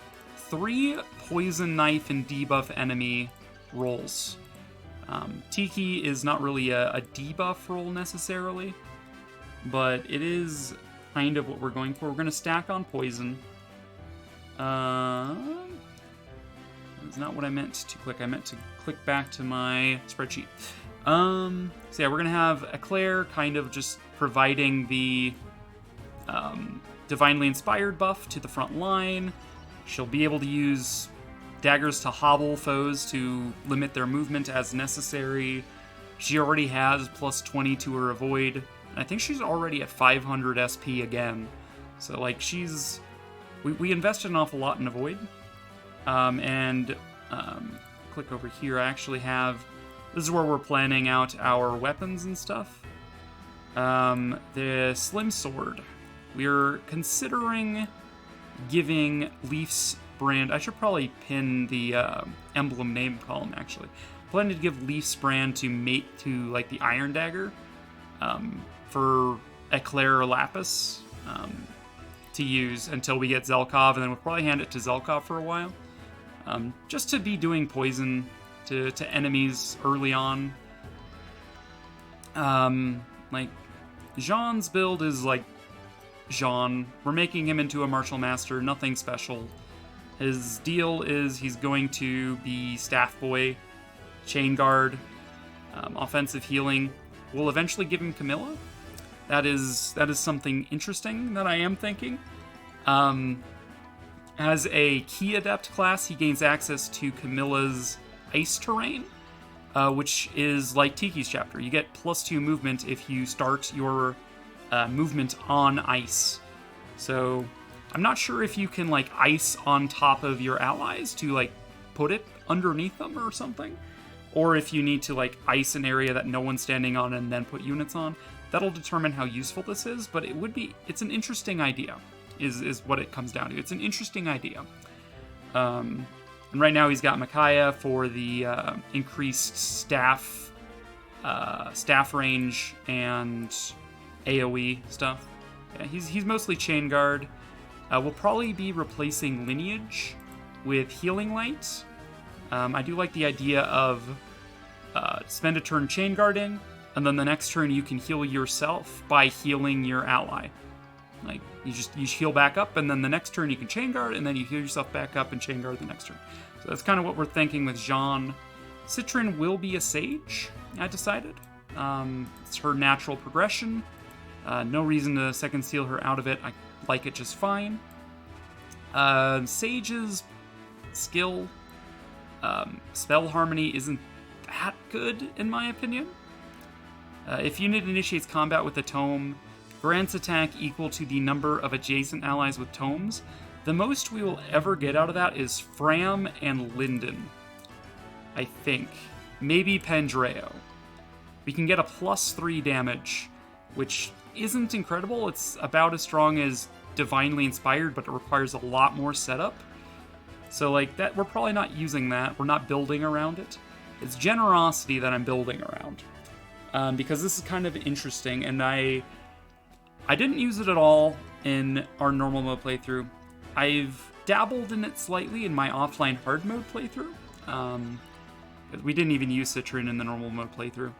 3 poison knife and debuff enemy rolls. Tiki is not really a debuff roll necessarily, but it is kind of what we're going for. We're gonna stack on poison. That's not what I meant to click. I meant to click back to my spreadsheet. So yeah, we're gonna have Eclair kind of just providing the Divinely Inspired buff to the front line. She'll be able to use daggers to hobble foes to limit their movement as necessary. She already has plus 20 to her avoid. I think she's already at 500 SP again. So like we invested an awful lot in avoid. Click over here. I actually have, this is where we're planning out our weapons and stuff. The Slim Sword. We're considering giving Leaf's brand, I should probably pin the emblem name column actually. Planning to give Leaf's brand to mate to like the Iron Dagger for Eclair or Lapis to use until we get Zelkov, and then we'll probably hand it to Zelkov for a while. Just to be doing poison to enemies early on. Like, Jean's build is like Jean. We're making him into a martial master, nothing special. His deal is he's going to be Staff Boy, Chain Guard, offensive healing. We'll eventually give him Camilla. That is something interesting that I am thinking. As a Key Adept class, he gains access to Camilla's Ice Terrain, which is like Tiki's chapter. You get +2 movement if you start your movement on ice. So I'm not sure if you can like ice on top of your allies to like put it underneath them or something, or if you need to like ice an area that no one's standing on and then put units on. That'll determine how useful this is, but it's an interesting idea is what it comes down to. It's an interesting idea. And right now he's got Micaiah for the increased staff range and AoE stuff. Yeah, he's mostly Chain Guard. We'll probably be replacing Lineage with Healing Light. I do like the idea of spend a turn Chain Guarding, and then the next turn you can heal yourself by healing your ally. Like, you heal back up, and then the next turn you can Chain Guard, and then you heal yourself back up and Chain Guard the next turn. So that's kind of what we're thinking with Jean. Citrin will be a Sage, I decided. It's her natural progression. No reason to second seal her out of it. I like it just fine. Sage's skill, Spell Harmony, isn't that good, in my opinion. If unit initiates combat with a tome, grants attack equal to the number of adjacent allies with tomes. The most we will ever get out of that is Fram and Linden, I think. Maybe Pendreo. We can get a +3 damage, which isn't incredible. It's about as strong as Divinely Inspired, but it requires a lot more setup. So like that, we're probably not using that. We're not building around it. It's Generosity that I'm building around. Because this is kind of interesting, and I didn't use it at all in our normal mode playthrough. I've dabbled in it slightly in my offline hard mode playthrough. We didn't even use Citrin in the normal mode playthrough.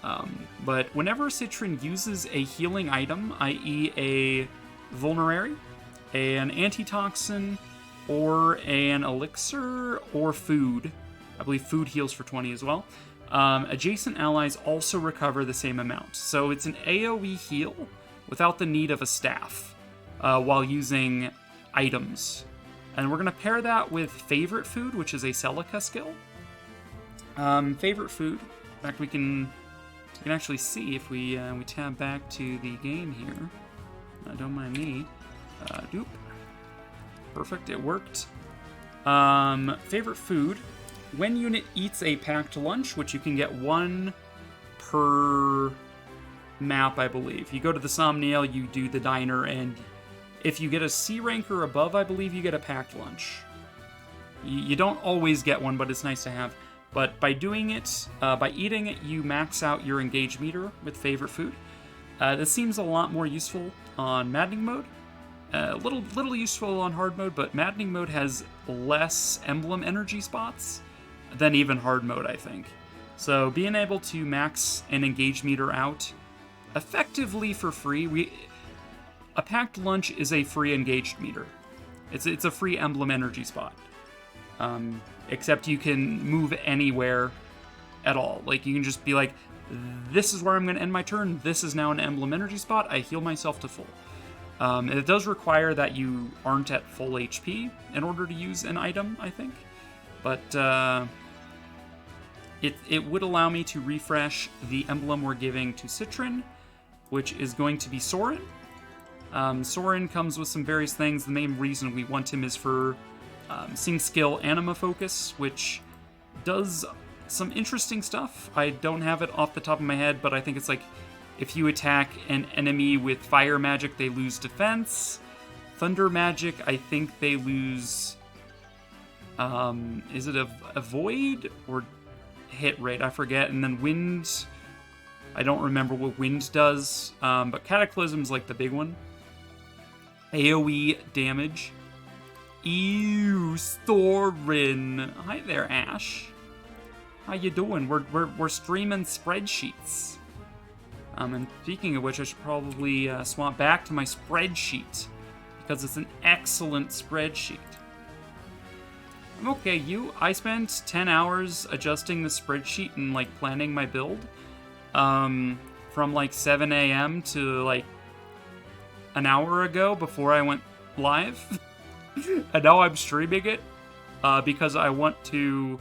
But whenever Citrin uses a healing item, i.e. a vulnerary, an antitoxin, or an elixir, or food, I believe food heals for 20 as well, adjacent allies also recover the same amount. So it's an AoE heal without the need of a staff while using items. And we're going to pair that with Favorite Food, which is a Celica skill. Favorite Food. In fact, we can actually see if we tab back to the game here. Don't mind me. Doop. Perfect, it worked. Favorite Food. When unit eats a packed lunch, which you can get one per map, I believe. You go to the Somniel, you do the diner, and if you get a C rank or above, I believe you get a packed lunch. You don't always get one, but it's nice to have. But by doing it, by eating it, you max out your engage meter with Favorite Food. This seems a lot more useful on Maddening Mode. Little useful on hard mode, but Maddening Mode has less emblem energy spots than even hard mode, I think. So being able to max an engage meter out effectively for free, a packed lunch is a free engaged meter. It's a free emblem energy spot. Except you can move anywhere at all. Like, you can just be like, this is where I'm going to end my turn. This is now an emblem energy spot. I heal myself to full. It does require that you aren't at full HP in order to use an item, I think. But it would allow me to refresh the emblem we're giving to Citrin, which is going to be Soren. Soren comes with some various things. The main reason we want him is for Sing Skill Anima Focus, which does some interesting stuff. I don't have it off the top of my head, but I think it's like if you attack an enemy with fire magic, they lose defense. Thunder magic, I think they lose... is it a void or hit rate? I forget. And then wind... I don't remember what wind does, but Cataclysm's like the big one. AoE damage. Ew, Thorin. Hi there, Ash. How you doing? We're streaming spreadsheets. And speaking of which, I should probably swap back to my spreadsheet because it's an excellent spreadsheet. I'm okay, I spent 10 hours adjusting the spreadsheet and like planning my build. From like 7 a.m. to like an hour ago before I went live. And now I'm streaming it because I want to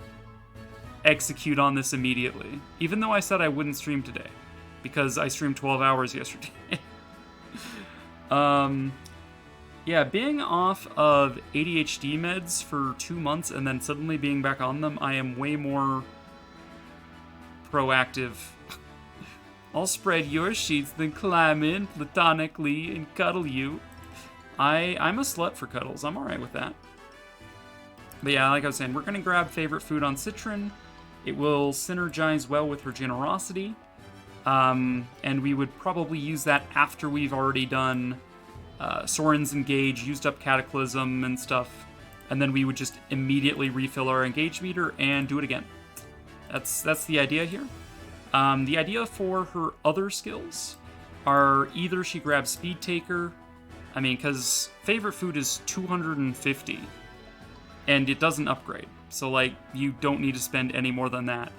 execute on this immediately. Even though I said I wouldn't stream today because I streamed 12 hours yesterday. Yeah, being off of ADHD meds for 2 months and then suddenly being back on them, I am way more proactive. I'll spread your sheets, then climb in platonically and cuddle you. I'm a slut for cuddles. I'm alright with that. But yeah, like I was saying, we're going to grab Favorite Food on Citrin. It will synergize well with her generosity. And we would probably use that after we've already done Soren's Engage, used up Cataclysm and stuff. And then we would just immediately refill our Engage meter and do it again. That's the idea here. The idea for her other skills are either she grabs Speed Taker, because Favorite Food is 250, and it doesn't upgrade, so, like, you don't need to spend any more than that.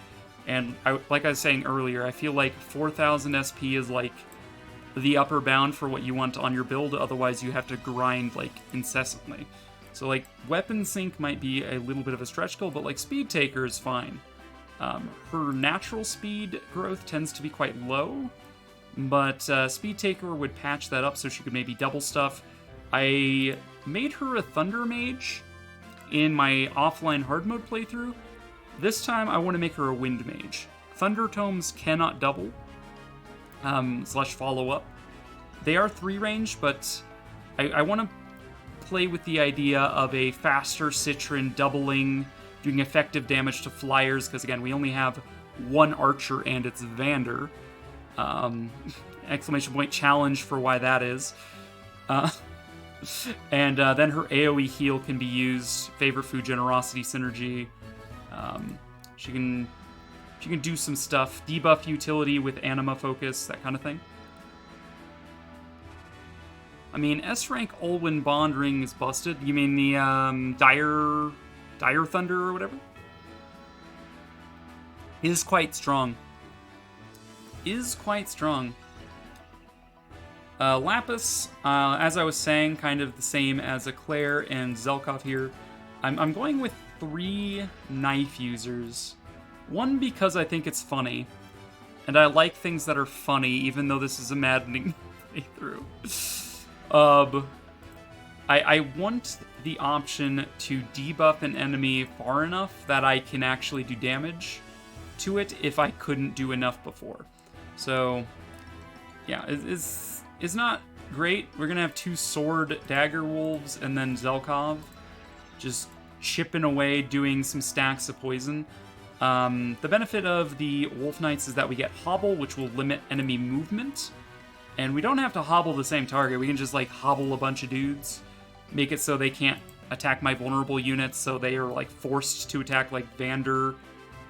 And, like I was saying earlier, I feel like 4,000 SP is, like, the upper bound for what you want on your build, otherwise you have to grind, like, incessantly. So, like, Weapon Sync might be a little bit of a stretch goal, but, like, Speed Taker is fine. Her natural speed growth tends to be quite low, but Speed Taker would patch that up so she could maybe double stuff. I made her a Thunder Mage in my offline hard mode playthrough. This time I want to make her a Wind Mage. Thunder Tomes cannot double, slash follow up. They are 3 range, but I want to play with the idea of a faster Citrin doubling, doing effective damage to flyers, because again, we only have 1 archer and it's Vander. Exclamation point challenge for why that is. And then her AoE heal can be used. Favorite Food Generosity Synergy. She can She can do some stuff. Debuff utility with anima focus, that kind of thing. I mean, S-rank Ulwin Bond Ring is busted. You mean the Dire Thunder or whatever? Is quite strong. Is quite strong. Lapis, as I was saying, kind of the same as Eclair and Zelkov here. I'm going with 3 knife users. One, because I think it's funny. And I like things that are funny, even though this is a maddening playthrough. I want the option to debuff an enemy far enough that I can actually do damage to it if I couldn't do enough before. So, yeah, it's not great. We're going to have 2 sword dagger wolves and then Zelkov just chipping away doing some stacks of poison. The benefit of the Wolf Knights is that we get Hobble, which will limit enemy movement. And we don't have to hobble the same target. We can just, like, hobble a bunch of dudes. Make it so they can't attack my vulnerable units, so they are, like, forced to attack, like, Vander.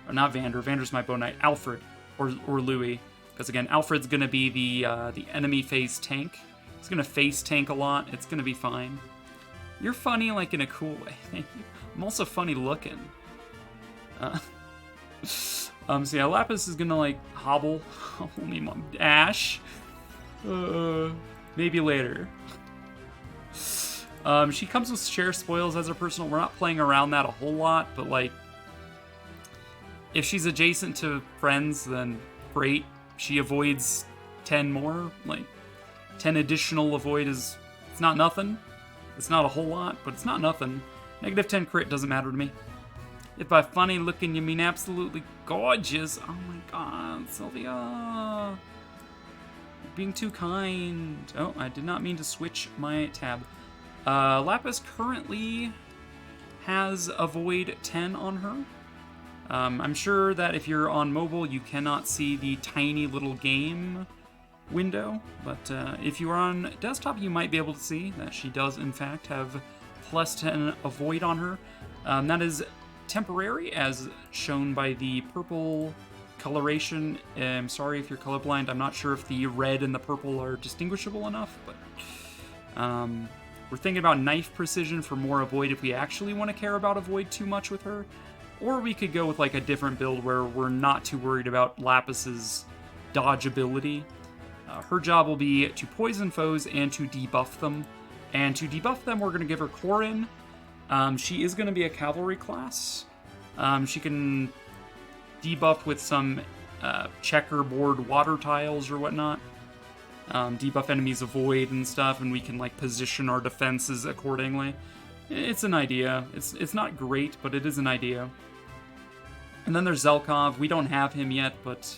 Or not Vander. Vander's my Bow Knight. Alfred. Or Louis. Because, again, Alfred's going to be the enemy phase tank. He's going to face tank a lot. It's going to be fine. You're funny, like, in a cool way. Thank you. I'm also funny looking. So yeah, Lapis is gonna, like, hobble. Only mom. Ash. Maybe later. She comes with share spoils as her personal. We're not playing around that a whole lot, but, like, if she's adjacent to friends, then great. She avoids 10 more. Like, 10 additional avoid is... It's not nothing. It's not a whole lot, but it's not nothing. Negative 10 crit doesn't matter to me. If by funny looking you mean absolutely gorgeous. Oh my god, Sylvia. You're being too kind. Oh, I did not mean to switch my tab. Lapis currently has Avoid 10 on her. I'm sure that if you're on mobile, you cannot see the tiny little game window, but if you are on desktop, you might be able to see that she does, in fact, have plus 10 Avoid on her. That is temporary, as shown by the purple coloration. I'm sorry if you're colorblind. I'm not sure if the red and the purple are distinguishable enough, but we're thinking about knife precision for more Avoid if we actually want to care about Avoid too much with her. Or we could go with, like, a different build where we're not too worried about Lapis's dodge ability. Her job will be to poison foes and to debuff them. And to debuff them, we're going to give her Corin. She is going to be a cavalry class. She can debuff with some checkerboard water tiles or whatnot. Debuff enemies Avoid and stuff, and we can, like, position our defenses accordingly. It's an idea. It's not great, but it is an idea. And then there's Zelkov. We don't have him yet, but,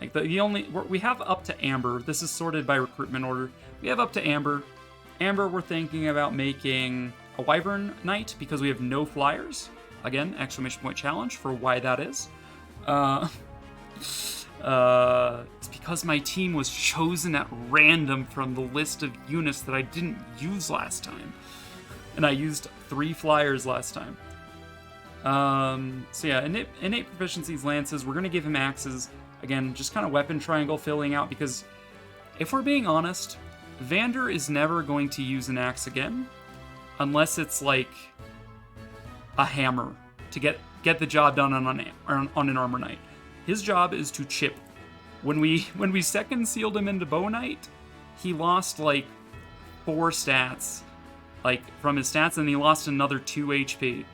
like, we have up to Amber. This is sorted by recruitment order. We have up to Amber. Amber, we're thinking about making a Wyvern Knight because we have no flyers. Again, exclamation point challenge for why that is. It's because my team was chosen at random from the list of units that I didn't use last time. And I used 3 flyers last time. So yeah, innate proficiencies, lances. We're going to give him axes. Again, just kind of weapon triangle filling out, because if we're being honest, Vander is never going to use an axe again. Unless it's, like, a hammer to get the job done on an Armor Knight. His job is to chip. When we second sealed him into Bow Knight, he lost, like, 4 stats. Like, from his stats, and he lost another 2 HP.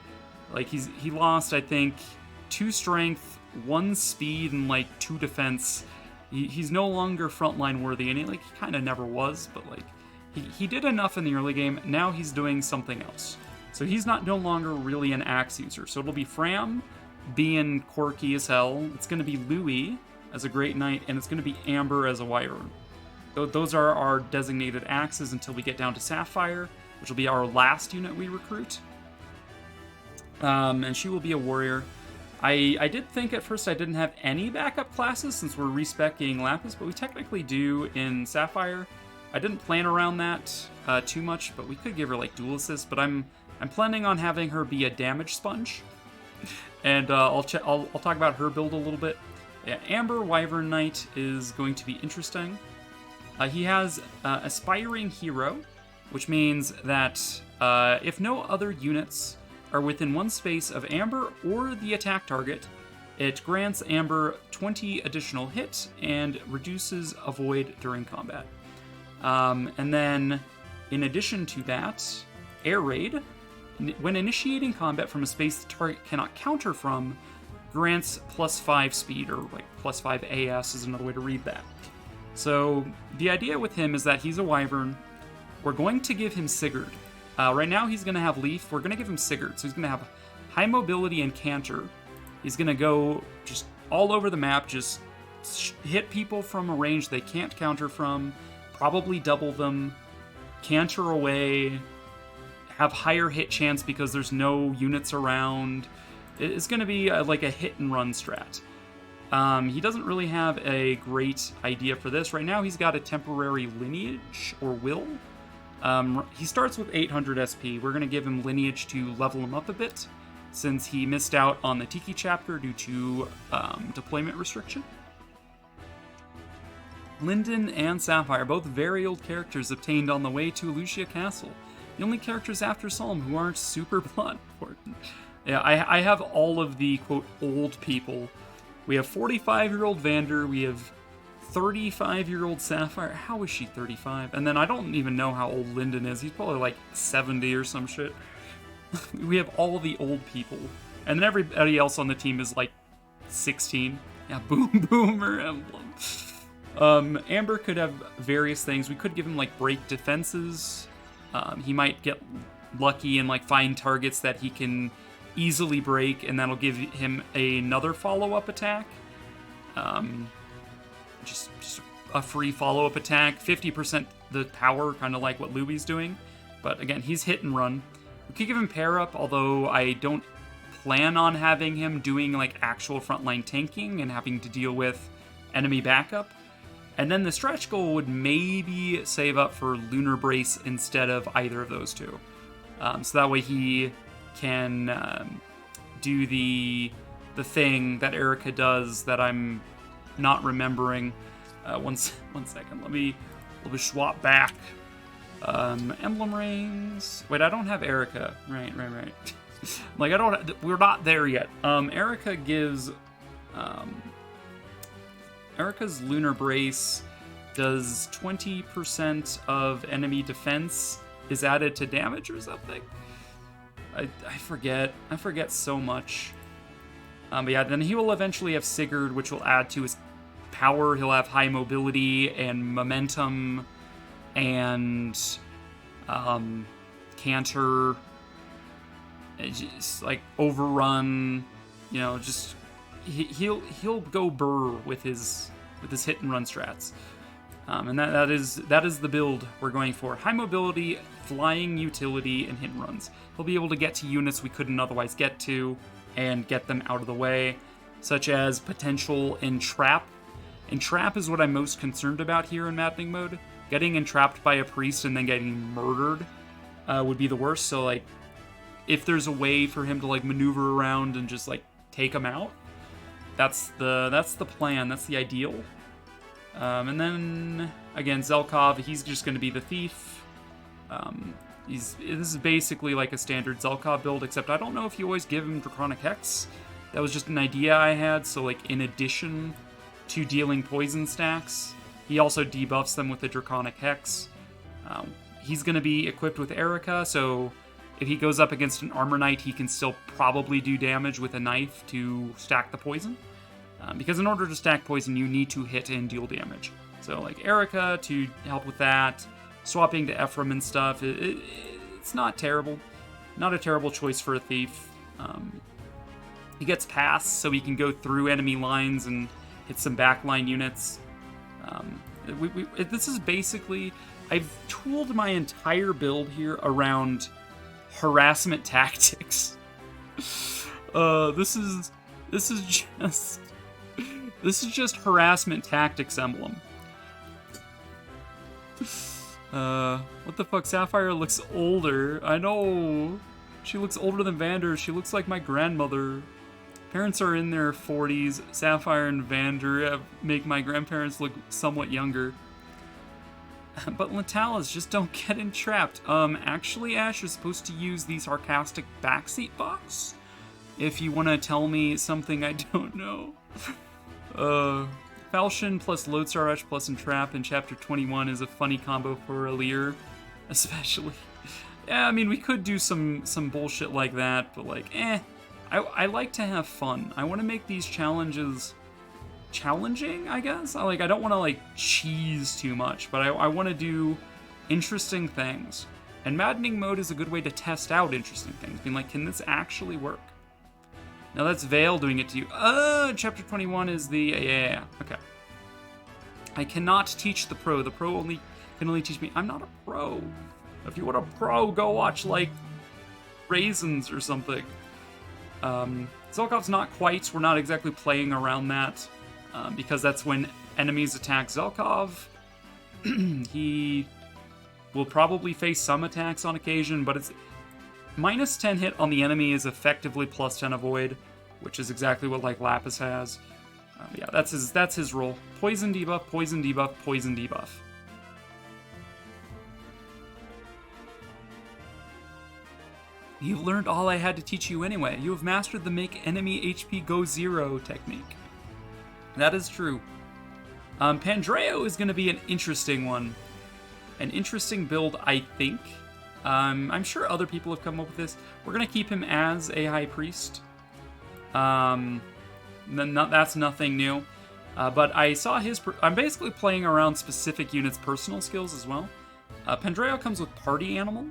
Like, he lost, I think, 2 strength, 1 speed, and, like, 2 defense. He's no longer frontline worthy, and he kind of never was, but, like, he did enough in the early game. Now he's doing something else. So he's no longer really an axe user. So it'll be Fram being quirky as hell. It's going to be Louis as a Great Knight, and it's going to be Amber as a Wyvern. Those are our designated axes until we get down to Sapphire, which will be our last unit we recruit. And she will be a warrior. I did think at first I didn't have any backup classes since we're respecing Lapis, but we technically do in Sapphire. I didn't plan around that too much, but we could give her, like, dual assist. But I'm planning on having her be a damage sponge, and I'll talk about her build a little bit. Yeah, Amber Wyvern Knight is going to be interesting. He has Aspiring Hero, which means that if no other units are within one space of Amber or the attack target, it grants Amber 20 additional hit and reduces Avoid during combat. And then, in addition to that, Air Raid, when initiating combat from a space the target cannot counter from, grants +5 speed, or like +5 AS is another way to read that. So the idea with him is that he's a Wyvern. We're going to give him Sigurd. Right now he's going to have Leaf. We're going to give him Sigurd. So he's going to have high mobility and canter. He's going to go just all over the map, just hit people from a range they can't counter from, probably double them, canter away, have higher hit chance because there's no units around. It's going to be like a hit and run strat. He doesn't really have a great idea for this. Right now he's got a temporary lineage or will. He starts with 800 SP. We're going to give him lineage to level him up a bit, since he missed out on the Tiki chapter due to deployment restriction. Linden and Sapphire, both very old characters obtained on the way to Lucia Castle. The only characters after Solemn who aren't super plot important. Yeah, I have all of the, quote, old people. We have 45-year-old Vander, we have 35-year-old Sapphire. How is she 35? And then I don't even know how old Linden is. He's probably like 70 or some shit. We have all the old people. And then everybody else on the team is like 16. Yeah, Boomer Emblem. Amber could have various things. We could give him like break defenses. He might get lucky and like find targets that he can easily break, and that'll give him another follow-up attack. Just a free follow-up attack. 50% the power, kind of like what Luby's doing. But again, he's hit and run. We could give him pair up, although I don't plan on having him doing like actual frontline tanking and having to deal with enemy backup. And then the stretch goal would maybe save up for Lunar Brace instead of either of those two. So that way he can do the thing that Erica does that I'm not remembering. One second, let me swap back. Emblem rings. Wait, I don't have Erica. Right. Like we're not there yet. Erica gives Erica's Lunar Brace does 20% of enemy defense is added to damage or something. I forget so much. But yeah, then he will eventually have Sigurd, which will add to his power. He'll have high mobility and momentum and canter, just like overrun. You know, just he'll go burr with his hit and run strats. And that is the build we're going for. High mobility, flying utility, and hit and runs. He'll be able to get to units we couldn't otherwise get to and get them out of the way, such as potential entrap. Entrap is what I'm most concerned about here in Maddening Mode. Getting entrapped by a priest and then getting murdered would be the worst. So like, if there's a way for him to like maneuver around and just like take him out, that's the plan. That's the ideal. And then again, Zelkov, he's just going to be the thief. This is basically like a standard Zelkov build, except I don't know if you always give him Draconic Hex. That was just an idea I had. So like, in addition to dealing poison stacks, he also debuffs them with the Draconic Hex. He's going to be equipped with Erica, so if he goes up against an Armor Knight, he can still probably do damage with a knife to stack the poison. Because in order to stack poison, you need to hit and deal damage. So like Erica to help with that, swapping to Ephraim and stuff, it's not terrible. Not a terrible choice for a thief. He gets pass, so he can go through enemy lines and hit some backline units. This is basically, I've tooled my entire build here around harassment tactics. This is just harassment tactics emblem. What the fuck? Sapphire looks older. I know. She looks older than Vander. She looks like my grandmother. Parents are in their 40s. Sapphire and Vander make my grandparents look somewhat younger. But Latalas just don't get entrapped. Actually, Ash, you're supposed to use the sarcastic backseat box if you want to tell me something I don't know. Falchion plus Lodestar Ash plus Entrap in Chapter 21 is a funny combo for Alear, especially. Yeah, I mean, we could do some bullshit like that, but like, I like to have fun. I want to make these challenges challenging, I guess. I don't want to like cheese too much, but I want to do interesting things. And Maddening Mode is a good way to test out interesting things, being like, can this actually work? Now that's Vale doing it to you. Chapter 21 is the yeah. Okay. I cannot teach the pro. The pro can only teach me. I'm not a pro. If you want a pro, go watch like Raisins or something. Zelkov's not quite. We're not exactly playing around that because that's when enemies attack Zelkov. He will probably face some attacks on occasion, but it's minus 10 hit on the enemy is effectively plus 10 avoid, which is exactly what like Lapis has. Yeah, that's his role. Poison debuff, poison debuff, poison debuff. You've learned all I had to teach you anyway. You have mastered the make enemy HP go zero technique. That is true. Pandreo is going to be an interesting one. An interesting build, I think. I'm sure other people have come up with this. We're going to keep him as a High Priest. That's nothing new. But I saw his... I'm basically playing around specific units' personal skills as well. Pandreo comes with Party Animal,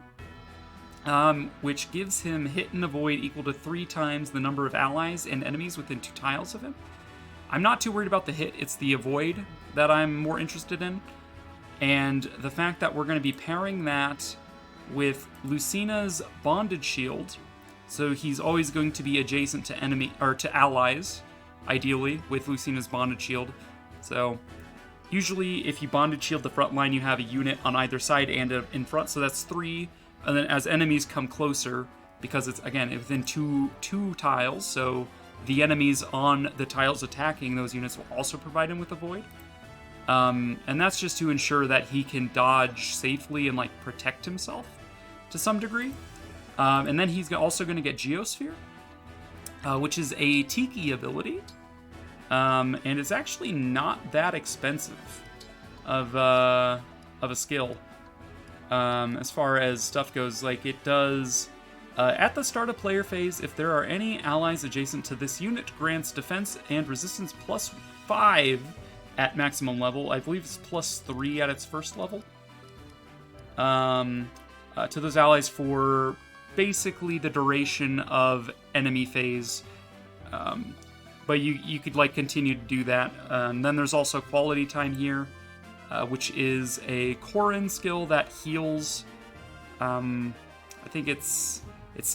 which gives him hit and avoid equal to 3 times the number of allies and enemies within 2 tiles of him. I'm not too worried about the hit. It's the avoid that I'm more interested in. And the fact that we're going to be pairing that with Lucina's Bondage Shield, so he's always going to be adjacent to enemy or to allies, ideally with Lucina's Bondage Shield. So usually, if you Bondage Shield the front line, you have a unit on either side and in front, so that's 3. And then as enemies come closer, because it's again within two tiles, so the enemies on the tiles attacking those units will also provide him with a void. And that's just to ensure that he can dodge safely and like protect himself to some degree. And then he's also going to get Geosphere, which is a Tiki ability. And it's actually not that expensive of a skill. As far as stuff goes, like it does at the start of player phase, if there are any allies adjacent to this unit, grants defense and resistance plus 5 at maximum level. I believe it's plus 3 at its first level. To those allies for basically the duration of enemy phase. But you could like continue to do that. Then there's also quality time here, which is a Korin skill that heals. I think it's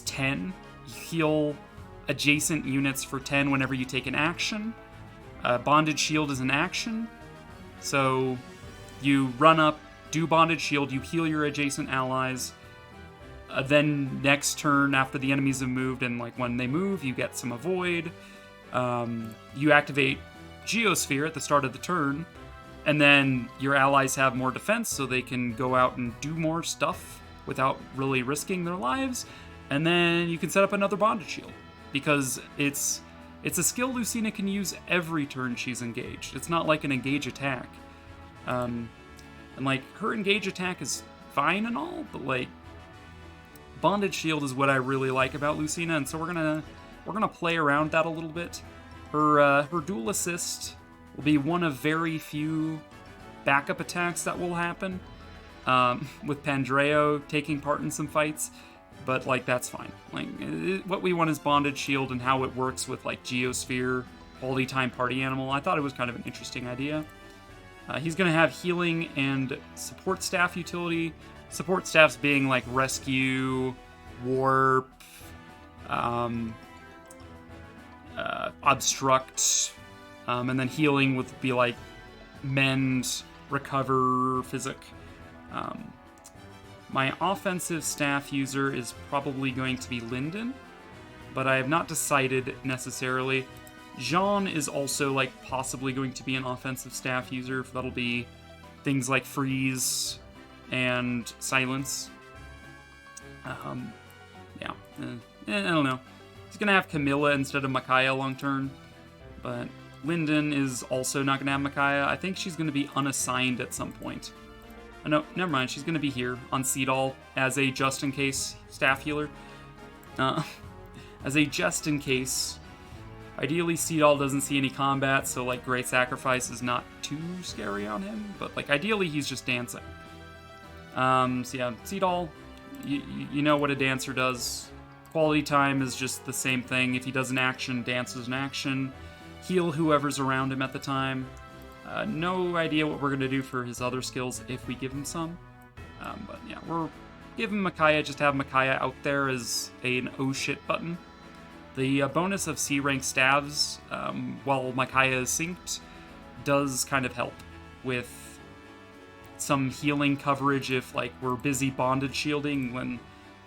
10. You heal adjacent units for 10 whenever you take an action. Bondage Shield is an action. So you run up, do Bondage Shield, you heal your adjacent allies. Then next turn, after the enemies have moved, and like when they move, you get some avoid. You activate Geosphere at the start of the turn, and then your allies have more defense, so they can go out and do more stuff without really risking their lives. And then you can set up another Bondage Shield, because it's a skill Lucina can use every turn she's engaged. It's not like an engage attack. And like her engage attack is fine and all, but like Bondage Shield is what I really like about Lucina, and so we're gonna play around that a little bit. Her dual assist will be one of very few backup attacks that will happen, with Pandreo taking part in some fights, but like that's fine. Like what we want is Bondage Shield and how it works with like Geosphere, Quality Time Party Animal. I thought it was kind of an interesting idea. He's gonna have healing and support staff utility. Support staffs being like rescue, warp, obstruct, and then healing would be like mend, recover, physic. My offensive staff user is probably going to be Lyndon, but I have not decided necessarily. Jean is also, like, possibly going to be an offensive staff user. That'll be things like freeze and silence. Yeah, I don't know. He's gonna have Camilla instead of Micaiah long term, but Lyndon is also not gonna have Micaiah. I think she's gonna be unassigned at some point. Oh, no, never mind. She's gonna be here on Seadall as a just-in-case staff healer. As a just-in-case. Ideally, Seadall doesn't see any combat, so, like, Great Sacrifice is not too scary on him. But, like, ideally, he's just dancing. So, yeah, Seadall, you know what a dancer does. Quality time is just the same thing. If he does an action, dance is an action. Heal whoever's around him at the time. No idea what we're going to do for his other skills if we give him some. But, yeah, we're giving Micaiah, just have Micaiah out there as an oh shit button. The bonus of C-rank staves, while Micaiah is synced, does kind of help with some healing coverage if, like, we're busy bonded shielding, when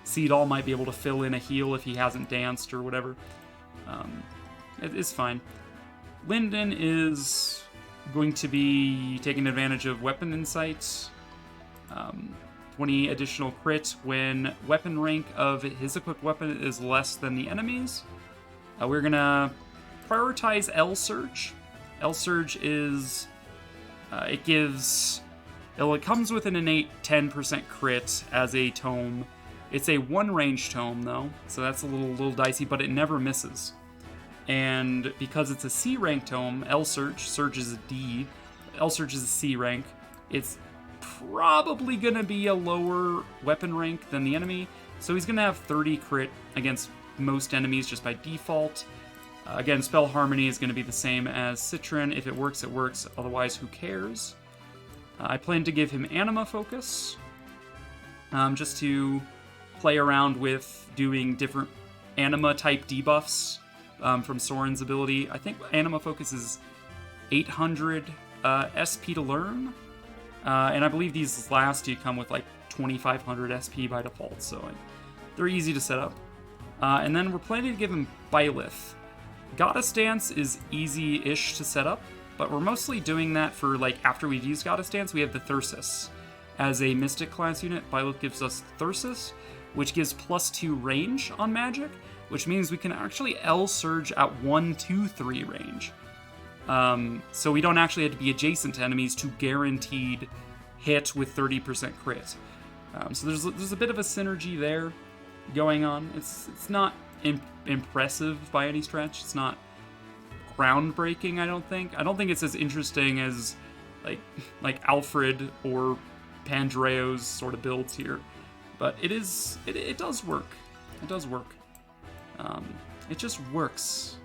Seadall might be able to fill in a heal if he hasn't danced or whatever. It's fine. Lyndon is going to be taking advantage of weapon insight. 20 additional crit when weapon rank of his equipped weapon is less than the enemy's. We're gonna prioritize L Surge. L Surge is, it comes with an innate 10% crit as a tome. It's a one range tome though, so that's a little dicey, but it never misses. And because it's a C rank tome, L Surge is a D, L Surge is a C rank, it's probably gonna be a lower weapon rank than the enemy, so he's gonna have 30 crit against most enemies just by default. Again, Spell Harmony is going to be the same as Citron. If it works, it works. Otherwise, who cares? I plan to give him Anima Focus, just to play around with doing different Anima-type debuffs from Soren's ability. I think Anima Focus is 800 SP to learn, and I believe these last two come with like 2500 SP by default, so they're easy to set up. And then we're planning to give him Byleth. Goddess Dance is easy-ish to set up, but we're mostly doing that for, like, after we've used Goddess Dance, we have the Thyrsus. As a Mystic class unit, Byleth gives us Thyrsus, which gives +2 range on magic, which means we can actually L Surge at 1, 2, 3 range. So we don't actually have to be adjacent to enemies to guaranteed hit with 30% crit. So there's a bit of a synergy there going on. It's not impressive by any stretch. It's not groundbreaking, I don't think. I don't think it's as interesting as like Alfred or Pandreo's sort of builds here, but it does work. It does work. It just works.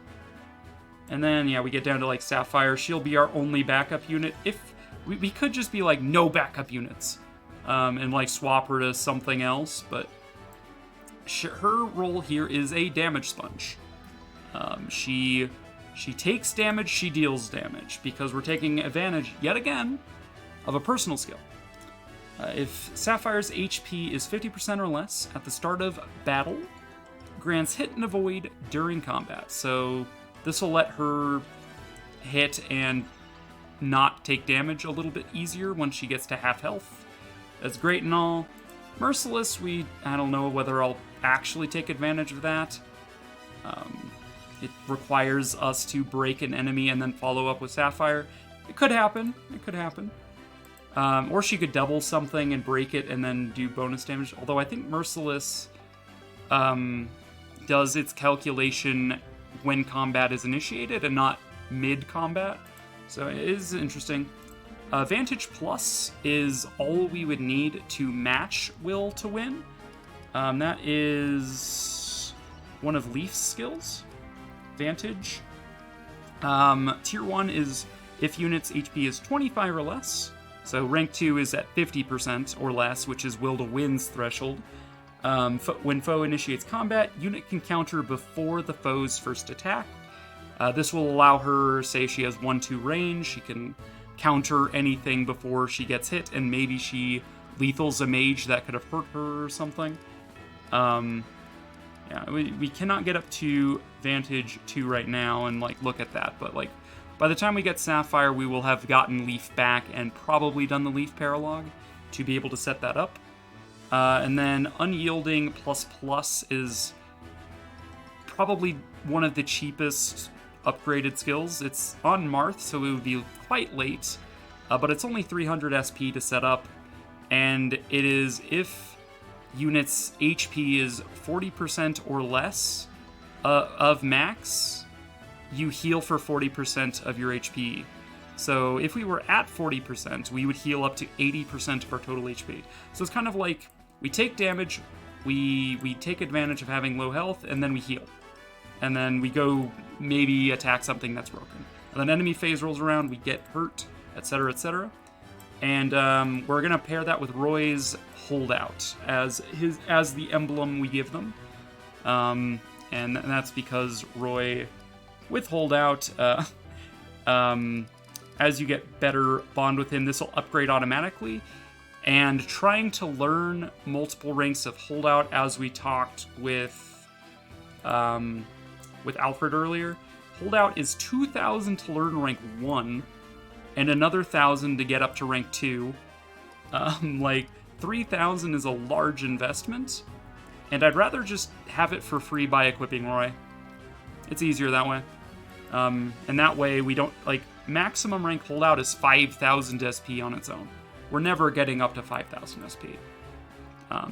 And then yeah, we get down to like Sapphire. She'll be our only backup unit. If we could just be like no backup units, and like swap her to something else, but her role here is a damage sponge. She takes damage, she deals damage, because we're taking advantage, yet again, of a personal skill. If Sapphire's HP is 50% or less at the start of battle, grants hit and avoid during combat. So this will let her hit and not take damage a little bit easier once she gets to half health. That's great and all. Merciless, I don't know whether I'll actually take advantage of that. It requires us to break an enemy and then follow up with Sapphire. It could happen. It could happen. Or she could double something and break it and then do bonus damage. Although I think Merciless does its calculation when combat is initiated and not mid-combat. So it is interesting. Vantage Plus is all we would need to match Will to win. That is one of Leaf's skills. Vantage. Tier 1 is if unit's HP is 25 or less. So rank 2 is at 50% or less, which is Will to Win's threshold. When foe initiates combat, unit can counter before the foe's first attack. This will allow her, say she has 1-2 range, she can counter anything before she gets hit, and maybe she lethals a mage that could have hurt her or something. Yeah, Yeah, we cannot get up to Vantage 2 right now and, like, look at that, but, like, by the time we get Sapphire, we will have gotten Leaf back and probably done the Leaf Paralog to be able to set that up. And then Unyielding ++ is probably one of the cheapest upgraded skills. It's on Marth, so it would be quite late, but it's only 300 SP to set up, and it is if units' HP is 40% or less of max, you heal for 40% of your HP. So if we were at 40%, we would heal up to 80% of our total HP. So it's kind of like, we take damage, we take advantage of having low health, and then we heal. And then we go maybe attack something that's broken. And then enemy phase rolls around, we get hurt, etc., etc. And we're gonna pair that with Roy's Holdout as the emblem we give them. And that's because Roy, with Holdout, as you get better bond with him, this will upgrade automatically. And trying to learn multiple ranks of Holdout, as we talked with Alfred earlier, Holdout is 2,000 to learn rank 1, and another 1,000 to get up to rank 2. Like, 3,000 is a large investment, and I'd rather just have it for free by equipping Roy. It's easier that way. And that way we don't, like, maximum rank Holdout is 5,000 SP on its own. We're never getting up to 5,000 SP.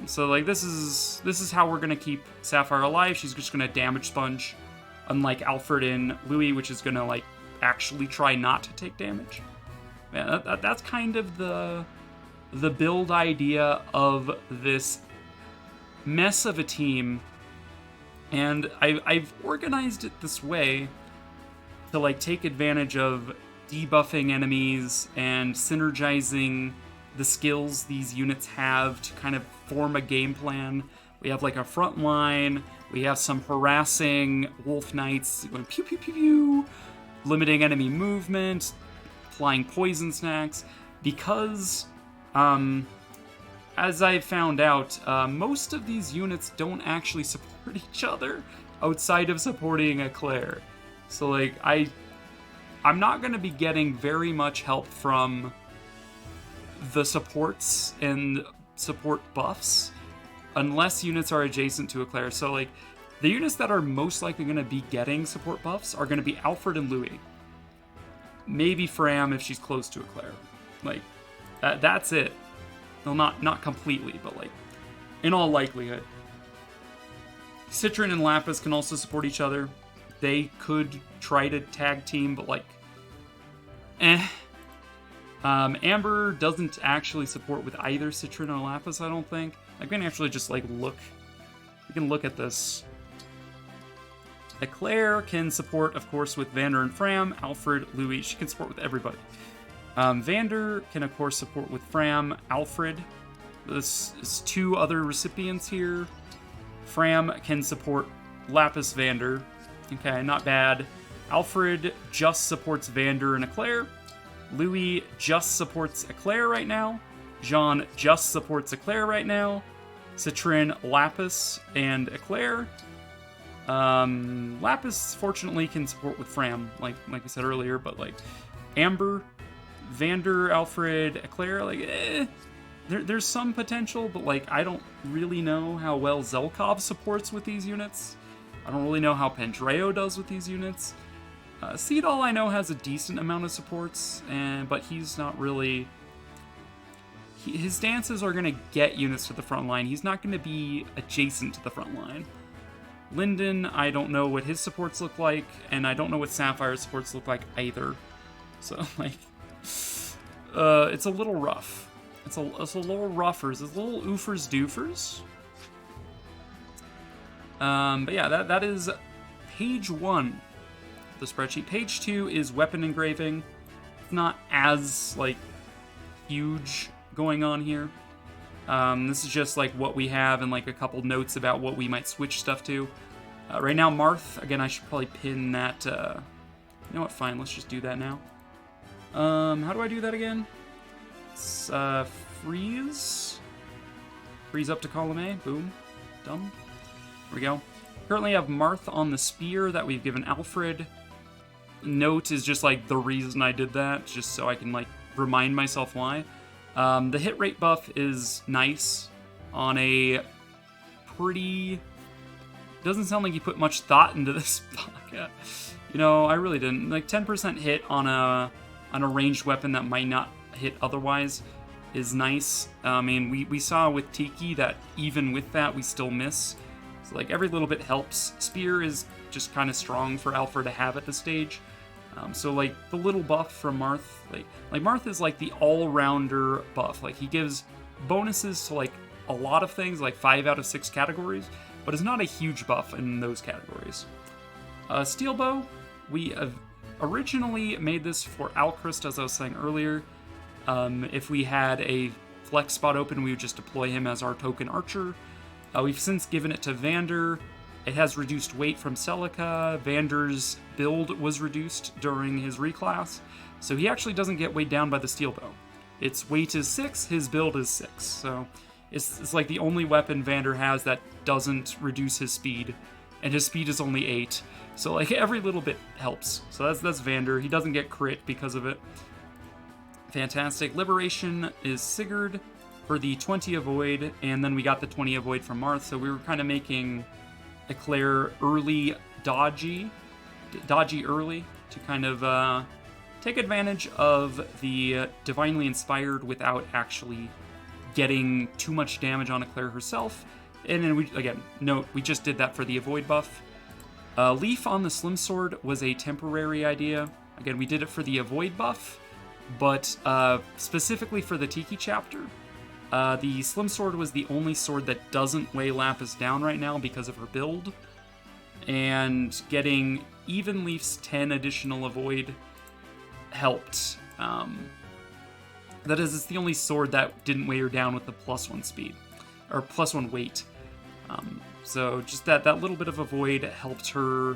So, like, this is how we're gonna keep Sapphire alive. She's just gonna damage sponge, unlike Alfred and Louis, which is gonna, like, actually try not to take damage. Yeah, that's kind of the build idea of this mess of a team, and I've organized it this way to, like, take advantage of debuffing enemies and synergizing the skills these units have to kind of form a game plan. We have, like, a front line, we have some harassing Wolf Knights going pew pew pew pew, limiting enemy movement, applying poison snacks, because as I found out, most of these units don't actually support each other outside of supporting Eclair. So, like, I'm not going to be getting very much help from the supports and support buffs unless units are adjacent to Eclair. So, like, the units that are most likely going to be getting support buffs are going to be Alfred and Louis. Maybe Fram if she's close to Eclair. Like, that's it. Well, not completely, but, like, in all likelihood. Citron and Lapis can also support each other. They could try to tag team, but, like, Amber doesn't actually support with either Citron or Lapis, I don't think. I can actually just, like, look. We can look at this. Eclair can support, of course, with Vander and Fram. Alfred, Louis, she can support with everybody. Vander can, of course, support with Fram. Alfred, this is 2 other recipients here. Fram can support Lapis Vander. Okay, not bad. Alfred just supports Vander and Eclair. Louis just supports Eclair right now. Jean just supports Eclair right now. Citron, Lapis, and Eclair. Lapis, fortunately, can support with Fram, like I said earlier, but, like, Amber, Vander, Alfred, Eclair, like, there's some potential, but, like, I don't really know how well Zelkov supports with these units. I don't really know how Pendreo does with these units. Seadall, I know, has a decent amount of supports, but he's not really... his stances are going to get units to the front line. He's not going to be adjacent to the front line. Lyndon, I don't know what his supports look like, and I don't know what Sapphire's supports look like either. So, like, it's a little rough. It's a little rougher. It's a little oofers doofers. But yeah, that is page 1 of the spreadsheet. Page 2 is weapon engraving. It's not as, like, huge going on here. This is just, like, what we have and, like, a couple notes about what we might switch stuff to. Right now, Marth, again, I should probably pin that, you know what, fine, let's just do that now. How do I do that again? It's, freeze. Freeze up to column A, boom, done. There we go. Currently have Marth on the spear that we've given Alfred. Note is just like the reason I did that, just so I can like remind myself why. The hit rate buff is nice on a pretty... Doesn't sound like you put much thought into this podcast. You know, I really didn't. Like 10% hit on a ranged weapon that might not hit otherwise is nice. I mean, we saw with Tiki that even with that, we still miss. So, like, every little bit helps. Spear is just kind of strong for Alfred to have at this stage. So, like, the little buff from Marth, like Marth is, like, the all-rounder buff. Like, he gives bonuses to, like, a lot of things, like 5 out of 6 categories, but is not a huge buff in those categories. Steel Bow, we have originally made this for Alchrist, as I was saying earlier. If we had a flex spot open, we would just deploy him as our token archer. We've since given it to Vander. It has reduced weight from Celica. Vander's build was reduced during his reclass, so he actually doesn't get weighed down by the Steel Bow. Its weight is 6, his build is 6, so it's like the only weapon Vander has that doesn't reduce his speed, and his speed is only 8, so like every little bit helps. So that's Vander. He doesn't get crit because of it. Fantastic. Liberation is Sigurd for the 20 avoid, and then we got the 20 avoid from Marth, so we were kind of making Eclair early dodgy early to kind of take advantage of the Divinely Inspired without actually getting too much damage on Eclair herself. And then we just did that for the avoid buff. Leaf on the Slim Sword was a temporary idea. Again, we did it for the avoid buff, but specifically for the Tiki chapter. The Slim Sword was the only sword that doesn't weigh Lapis down right now because of her build. And getting even Leaf's 10 additional avoid helped. That is, it's the only sword that didn't weigh her down with the +1 speed, or +1 weight. So just that little bit of avoid helped her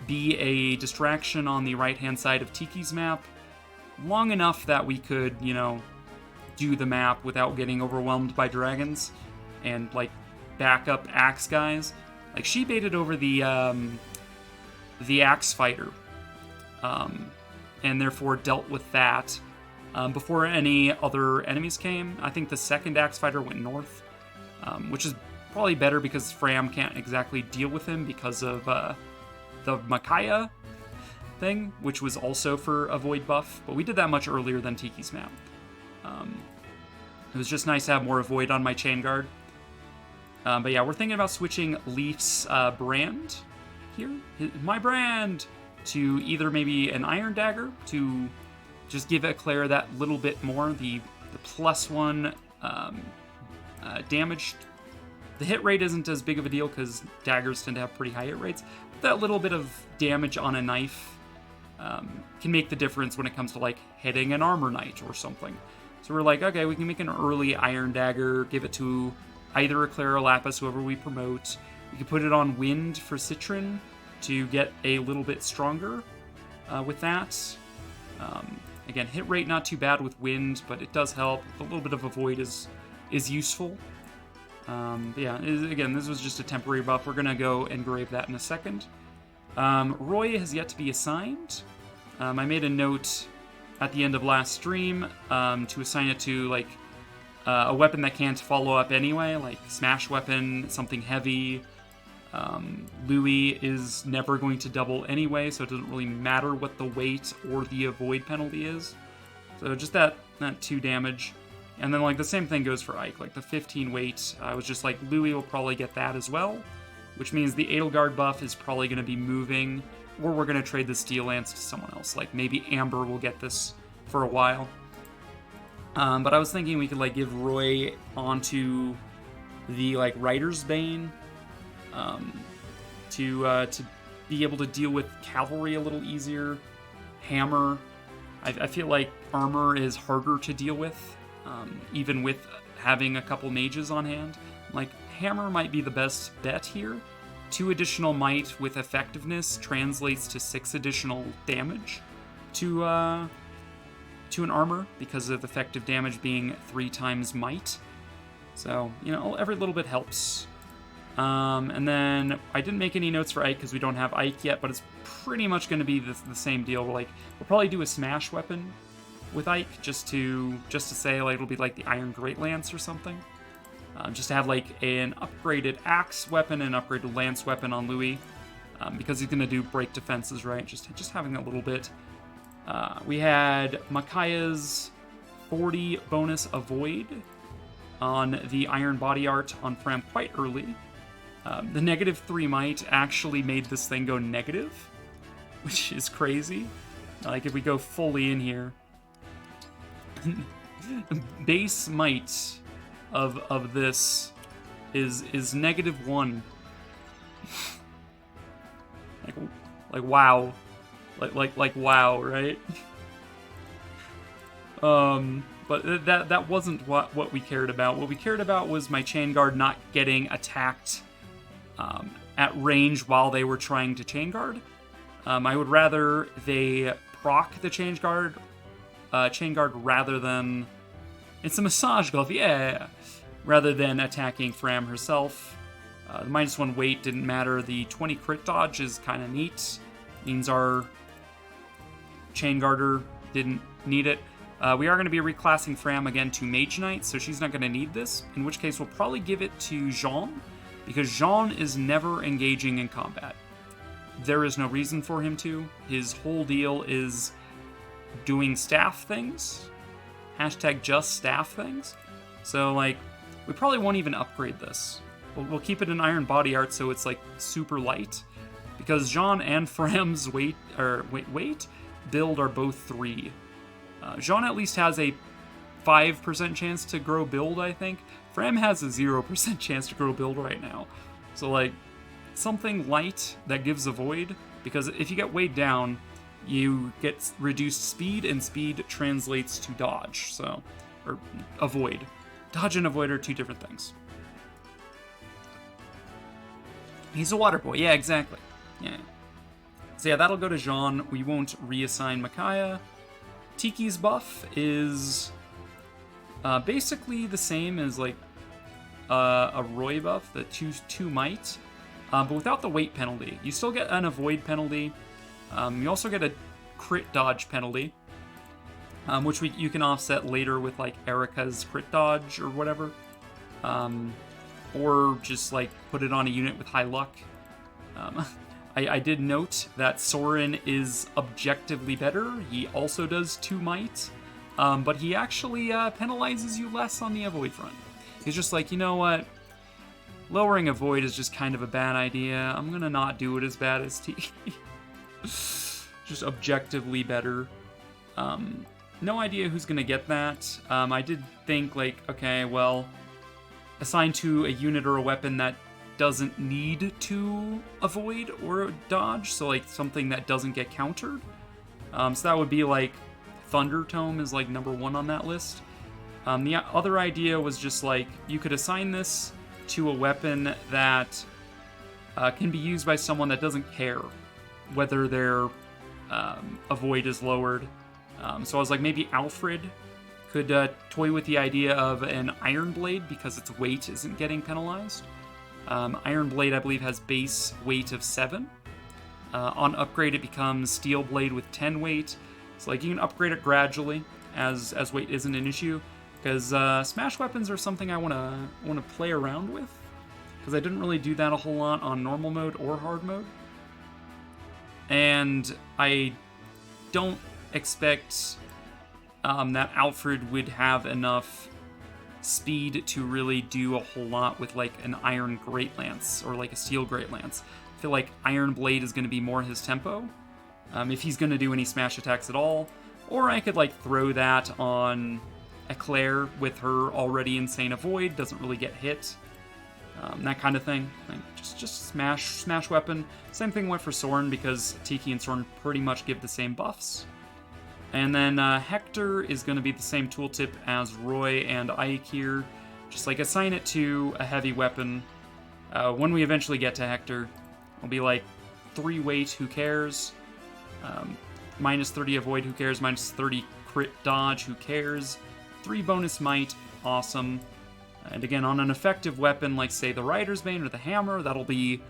be a distraction on the right-hand side of Tiki's map long enough that we could, you know, do the map without getting overwhelmed by dragons and like backup axe guys. Like she baited over the axe fighter, and therefore dealt with that before any other enemies came. I think the second axe fighter went north, which is probably better because Fram can't exactly deal with him because of the Micaiah thing, which was also for a void buff. But we did that much earlier than Tiki's map. It was just nice to have more avoid on my chain guard. But yeah, we're thinking about switching Leaf's brand here, my brand, to either maybe an Iron Dagger to just give Eclair that little bit more, the +1 damage. The hit rate isn't as big of a deal because daggers tend to have pretty high hit rates, but that little bit of damage on a knife can make the difference when it comes to like hitting an armor knight or something. So we're like, okay, we can make an early Iron Dagger, give it to either Eclair or Lapis, whoever we promote. We can put it on Wind for Citron to get a little bit stronger with that. Again, hit rate not too bad with Wind, but it does help. A little bit of Avoid is useful. But yeah, again, this was just a temporary buff. We're going to go engrave that in a second. Roy has yet to be assigned. I made a note at the end of last stream to assign it to like a weapon that can't follow up anyway, like smash weapon, something heavy. Louis is never going to double anyway, so it doesn't really matter what the weight or the avoid penalty is. So just that 2 damage. And then like the same thing goes for Ike, like the 15 weight. I was just like, Louis will probably get that as well, which means the Edelgard buff is probably going to be moving, or we're going to trade the Steel Lance to someone else. Like maybe Amber will get this for a while. But I was thinking we could like give Roy onto the like Rider's Bane to be able to deal with cavalry a little easier. Hammer, I feel like armor is harder to deal with, even with having a couple mages on hand. Like Hammer might be the best bet here. 2 additional might with effectiveness translates to 6 additional damage to an armor because of effective damage being 3 times might. So, you know, every little bit helps. And then I didn't make any notes for Ike because we don't have Ike yet, but it's pretty much going to be the same deal. We'll probably do a smash weapon with Ike just to say like it'll be like the Iron Great Lance or something. Just to have like an upgraded axe weapon and an upgraded lance weapon on Louis, because he's going to do break defenses, right? Just having a little bit. We had Makaya's 40 bonus avoid on the Iron Body Art on Fram quite early. The -3 might actually made this thing go negative, which is crazy. Like if we go fully in here, base might of this is -1. like wow, like wow, right? But that wasn't what we cared about. What we cared about was my chain guard not getting attacked at range while they were trying to chain guard. I would rather they proc the chain guard rather than it's a massage glove, yeah, rather than attacking Fram herself. The -1 weight didn't matter. The 20 crit dodge is kind of neat. Means our chain guarder didn't need it. We are going to be reclassing Fram again to Mage Knight, so she's not going to need this, in which case we'll probably give it to Jean, because Jean is never engaging in combat. There is no reason for him to. His whole deal is doing staff things. #just staff things. So, like, we probably won't even upgrade this. We'll keep it in Iron Body Art so it's, like, super light, because Jean and Fram's weight build are both 3. Jean at least has a 5% chance to grow build, I think. Fram has a 0% chance to grow build right now. So, like, something light that gives a void, because if you get weighed down, you get reduced speed, and speed translates to dodge, so, or avoid. Dodge and avoid are 2 different things. He's a water boy, yeah, exactly. Yeah. So yeah, that'll go to Jean. We won't reassign Makaya. Tiki's buff is basically the same as like a Roy buff, the 2 might, but without the weight penalty. You still get an avoid penalty. You also get a crit dodge penalty, which you can offset later with like Erica's crit dodge or whatever, or just like put it on a unit with high luck. I did note that Soren is objectively better. He also does 2 might, but he actually penalizes you less on the avoid front. He's just like, you know what? Lowering avoid is just kind of a bad idea. I'm gonna not do it as bad as T. Just objectively better. No idea who's gonna get that. I did think like, okay, well, assign to a unit or a weapon that doesn't need to avoid or dodge, so like something that doesn't get countered. So that would be like Thunder Tome is like number 1 on that list. The other idea was just like you could assign this to a weapon that can be used by someone that doesn't care whether their avoid is lowered. So I was like, maybe Alfred could toy with the idea of an Iron Blade because its weight isn't getting penalized. Iron Blade, I believe, has base weight of 7. On upgrade, it becomes Steel Blade with 10 weight. So like you can upgrade it gradually as weight isn't an issue. Because smash weapons are something I wanna play around with. Because I didn't really do that a whole lot on normal mode or hard mode. And I don't expect that Alfred would have enough speed to really do a whole lot with like an Iron Great Lance or like a Steel Great Lance. I feel like Iron Blade is going to be more his tempo, if he's going to do any smash attacks at all. Or I could like throw that on Eclair with her already insane avoid, doesn't really get hit, that kind of thing. Like just smash weapon. Same thing went for Soren because Tiki and Soren pretty much give the same buffs. And then Hector is going to be the same tooltip as Roy and Ike here. Just like assign it to a heavy weapon. When we eventually get to Hector, it'll be like 3 weight, who cares? Minus 30 avoid, who cares? Minus 30 crit dodge, who cares? 3 bonus might, awesome. And again, on an effective weapon like, say, the Rider's Bane or the Hammer, that'll be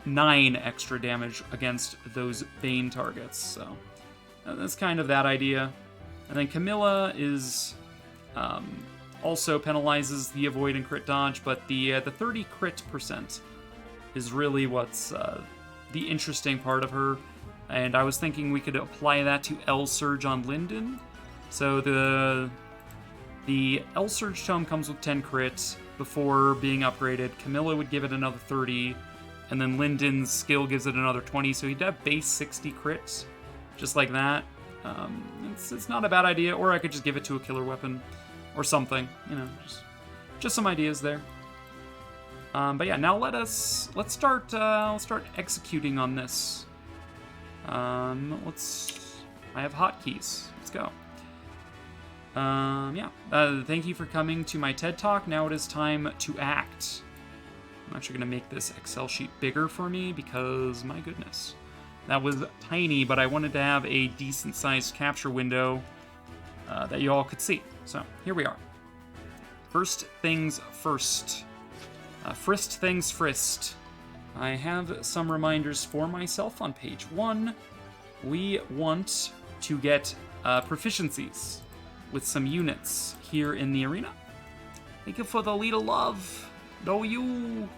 9 extra damage against those Bane targets. So that's kind of that idea. And then Camilla is also penalizes the avoid and crit dodge, but the 30 crit percent is really what's the interesting part of her. And I was thinking we could apply that to L Surge on Linden. So the L Surge Tome comes with 10 crits before being upgraded. Camilla would give it another 30, and then Linden's skill gives it another 20, so he'd have base 60 crits, just like that. It's not a bad idea, or I could just give it to a killer weapon, or something, you know, just some ideas there. But yeah, now let's start executing on this. I have hotkeys. Let's go. Thank you for coming to my TED Talk. Now it is time to act. I'm actually going to make this Excel sheet bigger for me because, my goodness, that was tiny, but I wanted to have a decent-sized capture window that you all could see. So, here we are. First things first. Frist things frist. I have some reminders for myself on page 1. We want to get proficiencies with some units here in the arena. Thank you for the little love. Do you?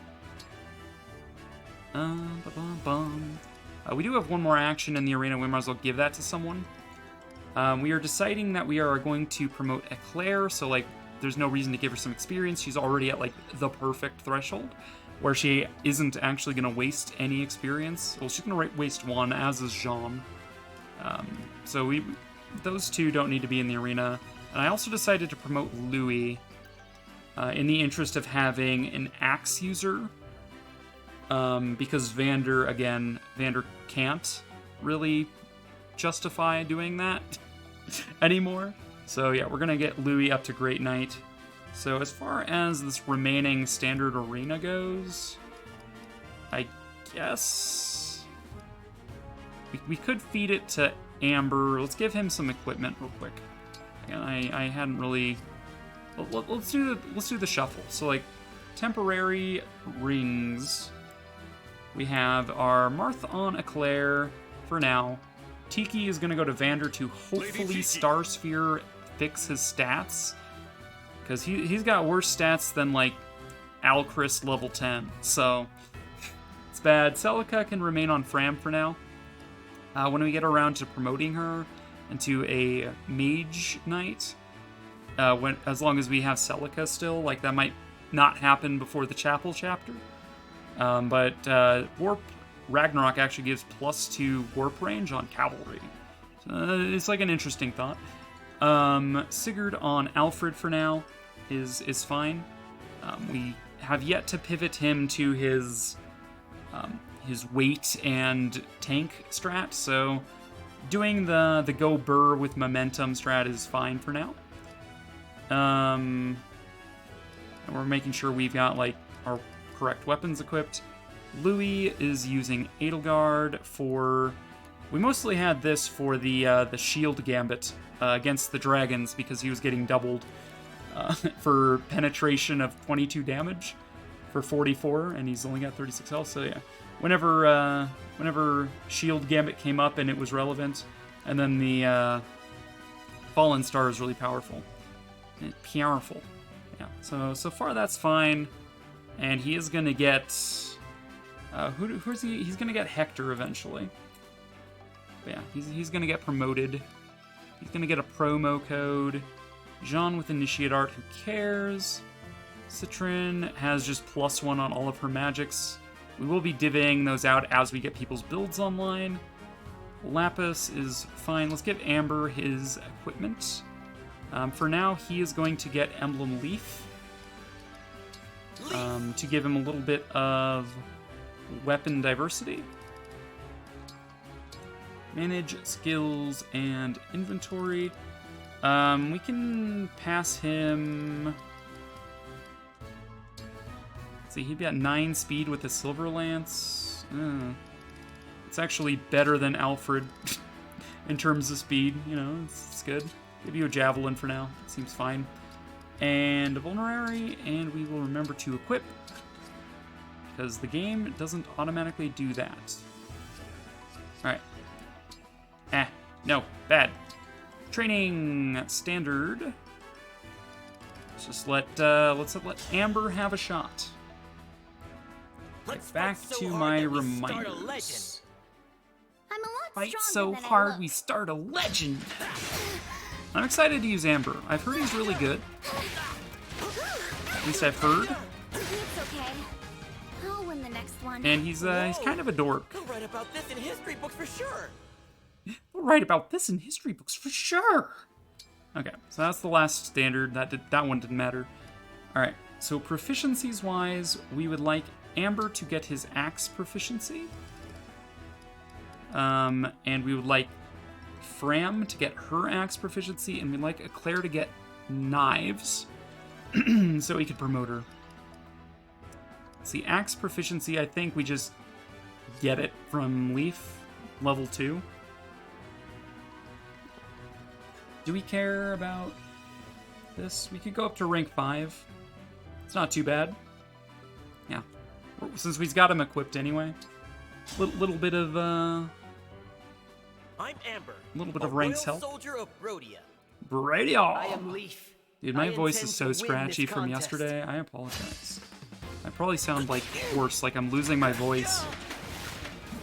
We do have one more action in the arena. We might as well give that to someone. We are deciding that we are going to promote Eclair, so like there's no reason to give her some experience. She's already at like the perfect threshold, where she isn't actually going to waste any experience. Well, she's going to waste 1, as is Jean. So those two don't need to be in the arena. And I also decided to promote Louis in the interest of having an axe user, because Vander can't really justify doing that anymore. So yeah, we're going to get Louis up to Great Knight. So as far as this remaining standard arena goes, I guess we could feed it to Amber. Let's give him some equipment real quick. Again, I hadn't really. Let's do the shuffle. So like temporary rings. We have our Marthon Eclair for now. Tiki is going to go to Vander to hopefully Star Sphere fix his stats, because he's got worse stats than like Alchrist level 10. So it's bad. Celica can remain on Fram for now. When we get around to promoting her into a Mage Knight, as long as we have Celica still, like that might not happen before the Chapel chapter. But Warp Ragnarok actually gives +2 warp range on cavalry. So it's like an interesting thought. Sigurd on Alfred for now is fine. We have yet to pivot him to his weight and tank strat, so doing the go burr with momentum strat is fine for now. And we're making sure we've got like our correct weapons equipped. Louis is using Edelgard for. We mostly had this for the shield gambit against the dragons because he was getting doubled for penetration of 22 damage for 44, and he's only got 36 health. So yeah, whenever shield gambit came up and it was relevant, and then the Fallen Star is really powerful. Powerful. Yeah. So far that's fine, and he is gonna get. Who's he? He's gonna get Hector eventually. But yeah, he's gonna get promoted. He's gonna get a promo code. Jean with Initiate Art, who cares? Citrin has just +1 on all of her magics. We will be divvying those out as we get people's builds online. Lapis is fine. Let's give Amber his equipment. For now, he is going to get Emblem Leaf. To give him a little bit of weapon diversity. Manage skills and inventory. We can pass him. Let's see, he got 9 speed with a Silver Lance. It's actually better than Alfred in terms of speed. You know, it's good. Give you a Javelin for now. It seems fine. and a vulnerary, and we will remember to equip, because the game doesn't automatically do that. Alright. No, bad. Training standard. Let's just let Amber have a shot. Let's Back fight so to hard my that we start a reminders. legend. I'm a lot Fight stronger so than I hard look. we start a legend. I'm excited to use Amber. I've heard he's really good. At least I've heard. It's okay. I'll win the next one. And he's kind of a dork. He'll write about this in history books for sure. We'll write about this in history books for sure. Okay, so that's the last standard. That one didn't matter. All right, so proficiencies wise, we would like Amber to get his axe proficiency. And we would like Fram to get her axe proficiency, and we'd like Eclair to get knives so we could promote her. See, axe proficiency, I think we just get it from Leaf, level 2. Do we care about this? We could go up to rank 5. It's not too bad. Yeah. Since we've got him equipped anyway. Little bit of, I'm Amber. little bit a of ranks royal help. soldier of Brodia. Radio! I am Leaf. Dude, my I voice intend is so to win scratchy this from contest. yesterday. I apologize. I probably sound like hoarse, like I'm losing my voice.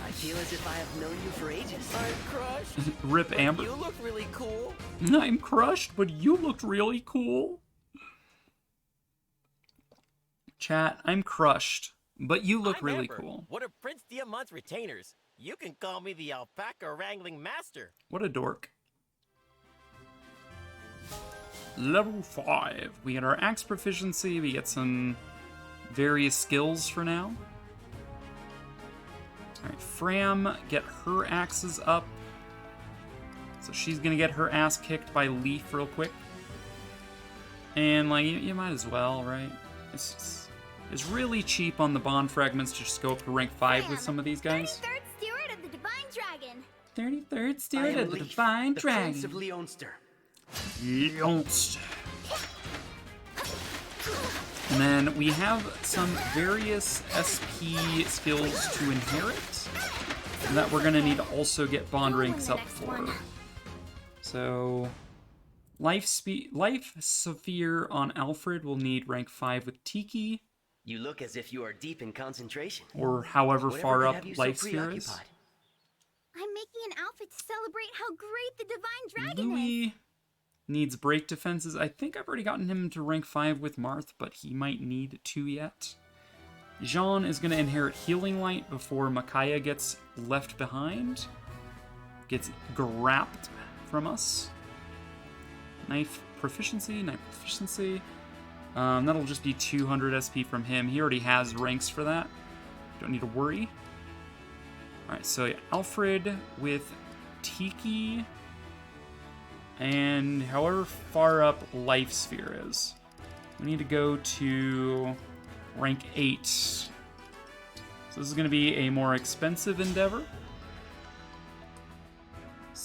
I feel as if I have known you for ages. I'm crushed. Rip but Amber. You look really cool. I'm crushed, but you looked really cool. Chat, I'm crushed, but you look I'm really Amber, cool. one of Prince Diamant's retainers. You can call me the alpaca wrangling master. What a dork. Level 5. We get our axe proficiency, we get some various skills for now. Alright, Fram, get her axes up. So she's gonna get her ass kicked by Leaf real quick. And, like, you might as well, right? It's really cheap on the bond fragments to just go up to rank 5 with some of these guys. 33rd Steward of the Divine Dragon. 33rd I Steward am of the Leaf, Divine the Dragon. Prince of Leonster. Yonst. And then we have some various SP skills to inherit that we're gonna need to also get bond I'll win ranks the up next for. one. So, Life Sphere on Alfred will need rank 5 with Tiki, You look as if you are deep in concentration. or however Whatever far would up have you so Life Sphere is. preoccupied? I'm making an outfit to celebrate how great the Divine Dragon is. Louis needs break defenses. I think I've already gotten him to rank 5 with Marth, but he might need 2 yet. Jean is going to inherit Healing Light before Micaiah gets left behind. Gets grabbed from us. Knife proficiency. That'll just be 200 SP from him. He already has ranks for that. Don't need to worry. Alright, so yeah, Alfred with Tiki. And however far up Life Sphere is. We need to go to rank 8. So this is going to be a more expensive endeavor.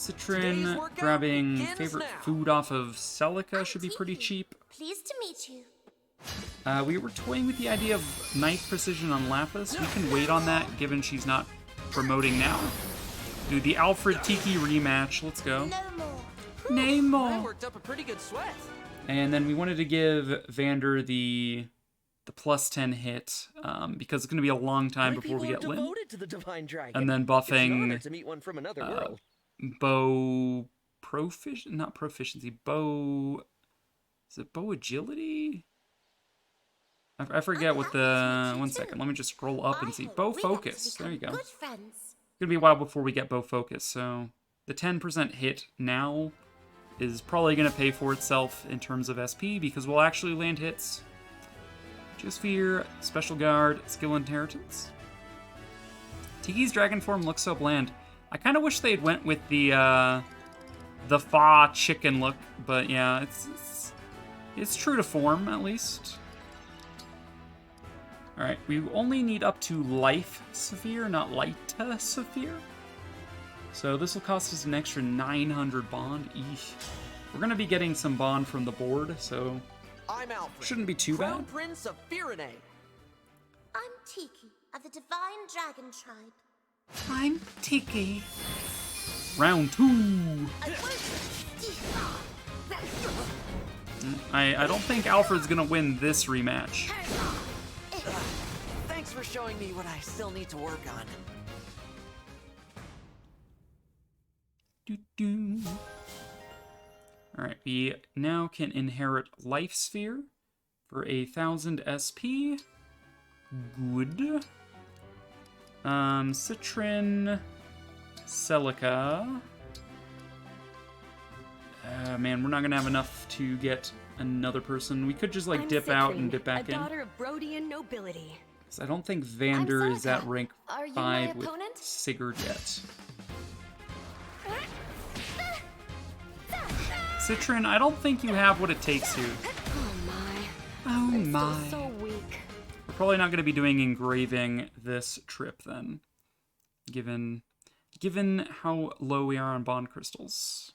Today's Citrin, workout grabbing begins favorite now. food off of Celica should be pretty Tiki. cheap. Pleased to meet you. We were toying with the idea of knife precision on Lapis. We can wait on that, given she's not promoting now. Do the Alfred Tiki rematch. Let's go. No more. Name I more. worked up a pretty good sweat. And then we wanted to give Vander the plus 10 hit, because it's going to be a long time Many before we people get are Lynn. devoted to the Divine Dragon. And then It's an honor buffing to meet one from another world. bow not proficiency, bow, is it bow agility? I forget what the, one second, let me just scroll up and see. Bow focus, there you go. Good friends. It's gonna be a while before we get bow focus, so the 10% hit now is probably gonna pay for itself in terms of SP, because we'll actually land hits. Geosphere, Special Guard, Skill Inheritance. Tiki's dragon form looks so bland. I kind of wish they'd went with the Fa chicken look, but yeah, it's true to form at least. All right, we only need up to Life Sphere, not Light Sphere. So this will cost us an extra 900 bond. Eesh. We're gonna be getting some bond from the board, so I'm Alfred. Shouldn't be too Crown bad. Prince of Firenze. I'm Tiki of the Divine Dragon Tribe. I'm Tiki. Round 2. I don't think Alfred's gonna win this rematch. Thanks for showing me what I still need to work on. Alright, we now can inherit Life Sphere for 1,000 SP. Good. Citrin, Celica. Man, we're not gonna have enough to get another person. We could just like dip out and dip back in. Daughter of Brodian nobility. I don't think Vander is at rank Are you 5 my with opponent? Sigurd yet. Citrin, I don't think you have what it takes here. Oh my. Oh I'm my. still so weak. We're probably not going to be doing engraving this trip then, given how low we are on bond crystals.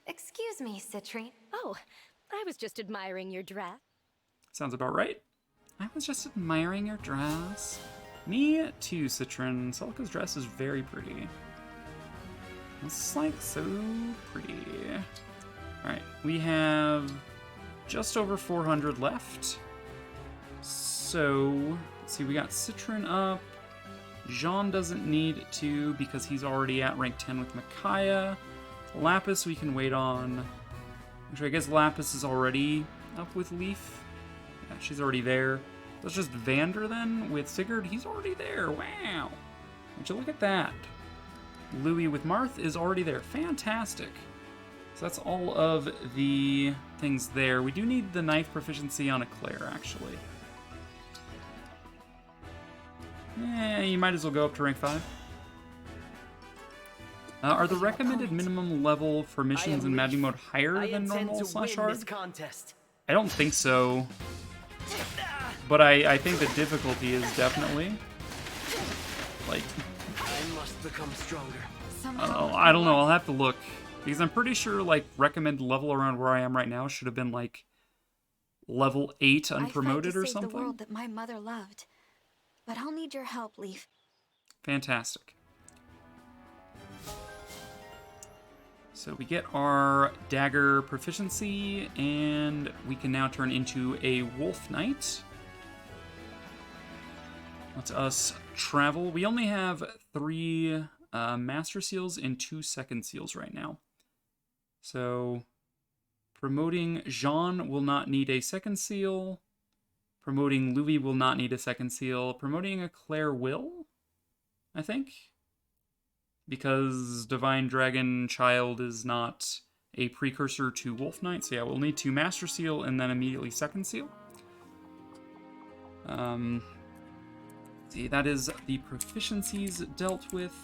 Excuse me, Citrine. Oh, I was just admiring your dress. Sounds about right. I was just admiring your dress. Me too, Citrin. Celica's dress is very pretty. It's like so pretty. Alright, we have just over 400 left. So, let's see, we got Citrin up. Jean doesn't need to because he's already at rank 10 with Micaiah. Lapis we can wait on. Actually, I guess Lapis is already up with Leaf. Yeah, she's already there. That's just Vander then with Sigurd. He's already there. Wow. Would you look at that? Louis with Marth is already there. Fantastic. So that's all of the things there. We do need the knife proficiency on Eclair, actually. You might as well go up to rank 5. Are the recommended minimum level for missions in Maddening Mode higher than normal / hard? I don't think so. But I think the difficulty is definitely like I must become stronger. I don't know. I'll have to look because I'm pretty sure like recommended level around where I am right now should have been like level 8 unpromoted or something. The world that my mother loved, but I'll need your help, Leaf. Fantastic. So we get our dagger proficiency, and we can now turn into a wolf knight. Let us travel. We only have 3 master seals and 2 second seals right now. So promoting Jean will not need a second seal. Promoting Louis will not need a second seal. Promoting Eclair will, I think. Because Divine Dragon Child is not a precursor to Wolf Knight. So yeah, we'll need to Master Seal and then immediately Second Seal. See, that is the proficiencies dealt with.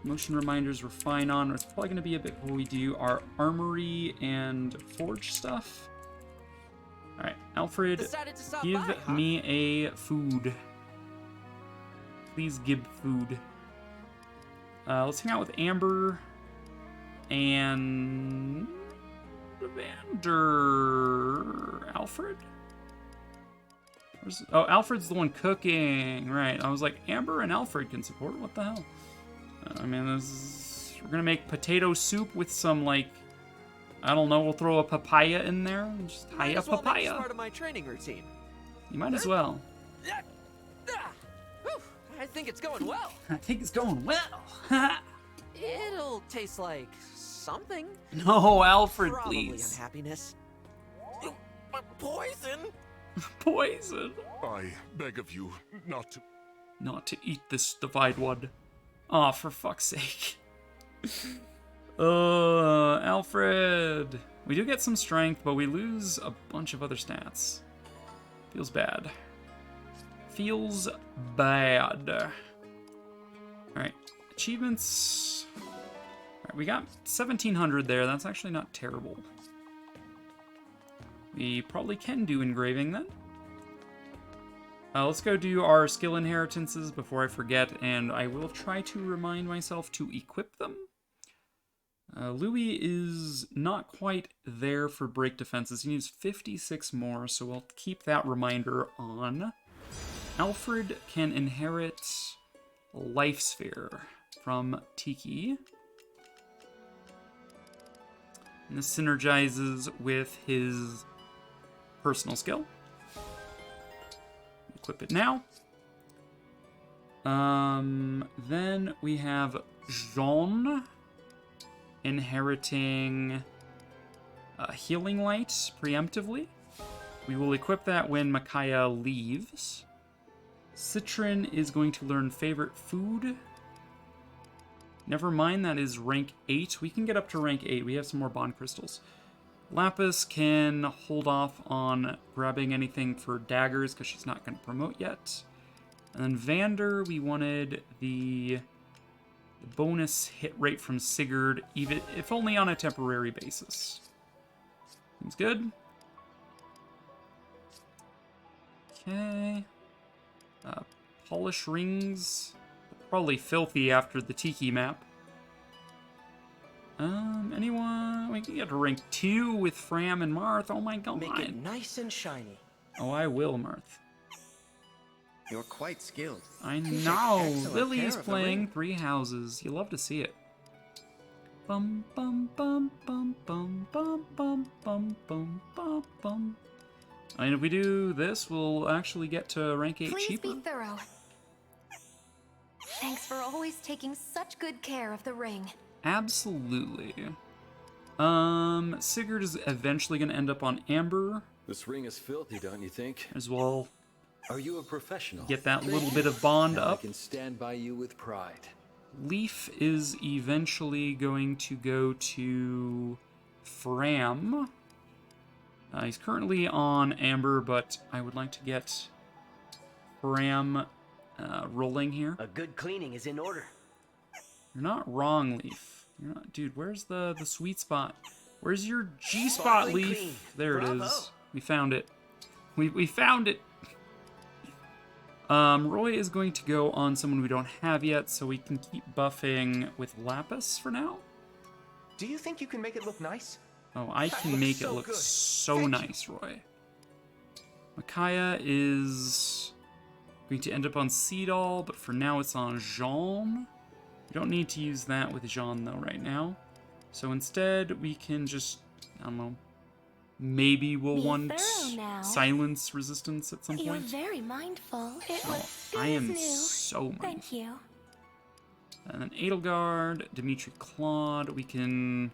Motion reminders we're fine on. It's probably going to be a bit where we do our armory and forge stuff. Alright, Alfred, give me a food. Please give food. Let's hang out with Amber and Vander. Alfred? Oh, Alfred's the one cooking. Right. I was like, Amber and Alfred can support. What the hell? I mean, we're gonna make potato soup with some like, I don't know. We'll throw a papaya in there. Just hide a papaya. Make this part of my training routine. You might as well. I think it's going well. I think it's going well. It'll taste like something. No, Alfred, Probably please. Unhappiness. Poison? Poison. I beg of you not to. Not to eat this divide one. Oh, for fuck's sake. Alfred. We do get some strength, but we lose a bunch of other stats. Feels bad. Feels bad. Alright, achievements. Alright, we got 1,700 there. That's actually not terrible. We probably can do engraving then. Let's go do our skill inheritances before I forget, and I will try to remind myself to equip them. Louis is not quite there for break defenses. He needs 56 more, so we'll keep that reminder on. Alfred can inherit Life Sphere from Tiki. And this synergizes with his personal skill. Equip it now. Then we have Jean inheriting Healing Light preemptively. We will equip that when Micaiah leaves. Citron is going to learn Favorite Food. Never mind, that is rank 8. We can get up to rank 8. We have some more bond crystals. Lapis can hold off on grabbing anything for daggers because she's not going to promote yet. And then Vander, we wanted the bonus hit rate from Sigurd, even if only on a temporary basis. Seems good. Okay. Polish rings. Probably filthy after the Tiki map. Anyone? We can get to rank 2 with Fram and Marth. Oh my god. Make it nice and shiny. Oh, I will, Marth. You're quite skilled. I You take know. excellent Lily's care of the playing ring. 3 houses. You love to see it. Bum bum bum bum bum bum bum bum bum bum bum. I mean, if we do this, we'll actually get to rank 8 Please cheaper. be thorough. Thanks for always taking such good care of the ring. Absolutely. Sigurd is eventually going to end up on Amber This ring is filthy, don't you think? as well. Are you a professional? Get that little bit of bond Now up. I can stand by you with pride. Leaf is eventually going to go to Fram. He's currently on Amber, but I would like to get Fram rolling here. A good cleaning is in order. You're not wrong, Leaf. You're not, dude. Where's the sweet spot? Where's your G spot, Sparkling Leaf? clean. There it Bravo. is. We found it. We found it. Roy is going to go on someone we don't have yet, so we can keep buffing with Lapis for now. Do you think you can make it look nice? Oh, I That can looks make it so look good. so Thank you. nice, Roy. Micaiah is going to end up on Seadall, but for now it's on Jean. We don't need to use that with Jean, though, right now. So instead, we can just, I don't know, maybe we'll Be want thorough now. silence resistance at some You're point. very mindful. It Oh, looks I am new. so mindful. Thank you. And then Edelgard, Dimitri Claude. We can